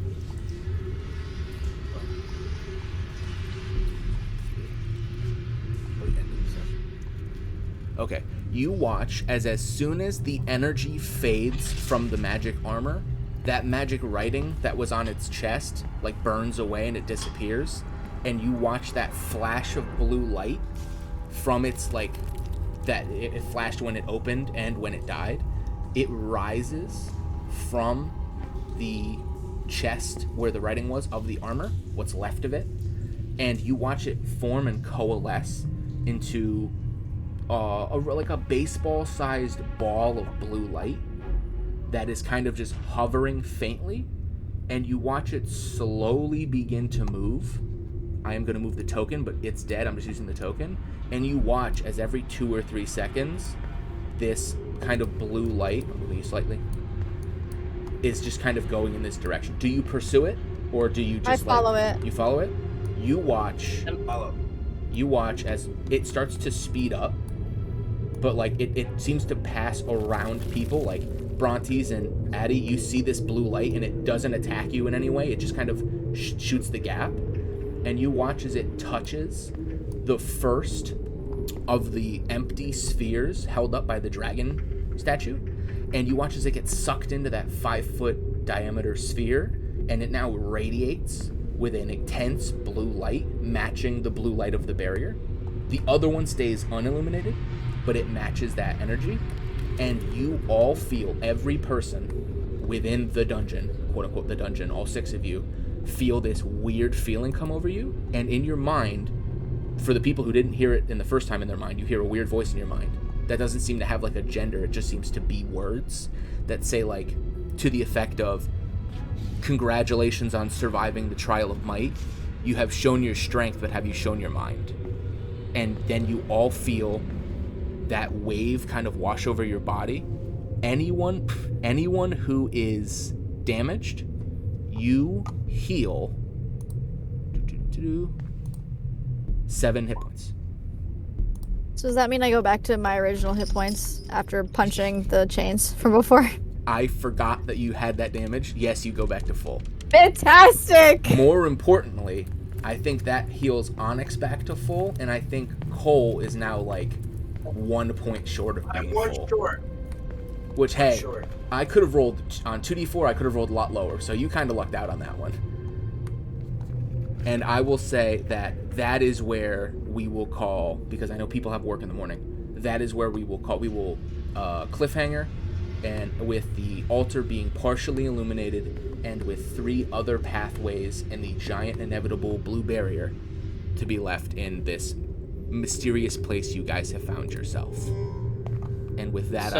Speaker 1: Okay, you watch as soon as the energy fades from the magic armor, that magic writing that was on its chest, like, burns away and it disappears, and you watch that flash of blue light from its, like, that it flashed when it opened and when it died. It rises from the chest where the writing was of the armor, what's left of it, and you watch it form and coalesce into like a baseball-sized ball of blue light that is kind of just hovering faintly, and you watch it slowly begin to move. I am going to move the token, but it's dead. I'm just using the token. And you watch as every 2 or 3 seconds, this kind of blue light, I'm moving you slightly, is just kind of going in this direction. Do you pursue it, or do you just
Speaker 2: follow it?
Speaker 1: You follow it? You watch.
Speaker 6: Follow.
Speaker 1: You watch as it starts to speed up, but like it seems to pass around people. Like Brontes and Addie, you see this blue light, and it doesn't attack you in any way. It just kind of shoots the gap, and you watch as it touches the first of the empty spheres held up by the dragon statue, and you watch as it gets sucked into that 5-foot diameter sphere, and it now radiates with an intense blue light matching the blue light of the barrier. The other one stays unilluminated, but it matches that energy, and you all feel, every person within the dungeon, quote unquote the dungeon, all 6 of you, feel this weird feeling come over you, and in your mind, for the people who didn't hear it in the first time in their mind, you hear a weird voice in your mind that doesn't seem to have like a gender. It just seems to be words that say, like, to the effect of, congratulations on surviving the trial of might. You have shown your strength, but have you shown your mind? And then you all feel that wave kind of wash over your body. Anyone who is damaged, you heal 7 hit points.
Speaker 2: So does that mean I go back to my original hit points after punching the chains from before?
Speaker 1: I forgot that you had that damage. Yes, you go back to full.
Speaker 2: Fantastic!
Speaker 1: More importantly, I think that heals Onyx back to full, and I think Cole is now like 1 point short of being
Speaker 6: I'm
Speaker 1: full.
Speaker 6: short.
Speaker 1: Which, hey,
Speaker 6: Short.
Speaker 1: I could have rolled on 2d4, I could have rolled a lot lower, so you kind of lucked out on that one. And I will say that is where we will call, because I know people have work in the morning, that is where we will cliffhanger, and with the altar being partially illuminated, and with 3 other pathways and the giant inevitable blue barrier to be left in this mysterious place you guys have found yourself. And with that,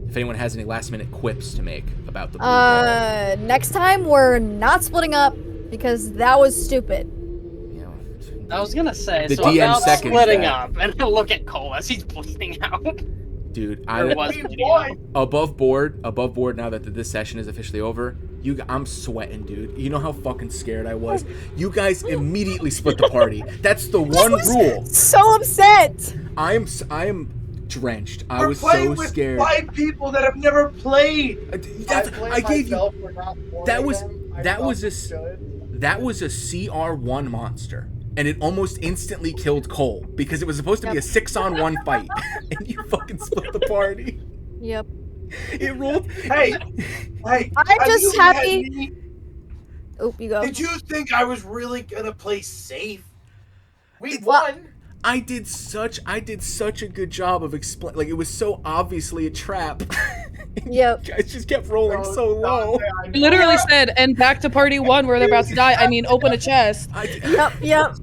Speaker 1: if anyone has any last minute quips to make about the blue ball.
Speaker 2: Next time we're not splitting up because that was stupid.
Speaker 4: I was gonna say,
Speaker 1: The
Speaker 4: so
Speaker 1: DM
Speaker 4: about
Speaker 1: seconds
Speaker 4: splitting
Speaker 1: that.
Speaker 4: up, and I look at Cole as he's bleeding out.
Speaker 1: Dude,
Speaker 4: Or was bleeding out.
Speaker 1: above board now that this session is officially over, I'm sweating, dude. You know how fucking scared I was? You guys immediately split the party. That's the one rule.
Speaker 2: So upset!
Speaker 1: I am drenched. I
Speaker 6: We're
Speaker 1: was
Speaker 6: playing
Speaker 1: so
Speaker 6: with
Speaker 1: scared.
Speaker 6: 5 people that have never played.
Speaker 1: I gave you. That was a CR1 monster, and it almost instantly killed Cole because it was supposed to be a 6-on-1 fight, and you fucking split the party.
Speaker 2: Yep.
Speaker 1: It rolled.
Speaker 6: Hey,
Speaker 2: I'm just happy. Oh, you go.
Speaker 6: Did you think I was really gonna play safe?
Speaker 5: We won.
Speaker 1: I did such a good job of explaining. Like, it was so obviously a trap.
Speaker 2: Yep.
Speaker 1: You guys just kept rolling so low.
Speaker 7: I literally said, and back to party 1 where they're about to die. I mean, open a chest.
Speaker 2: Yep.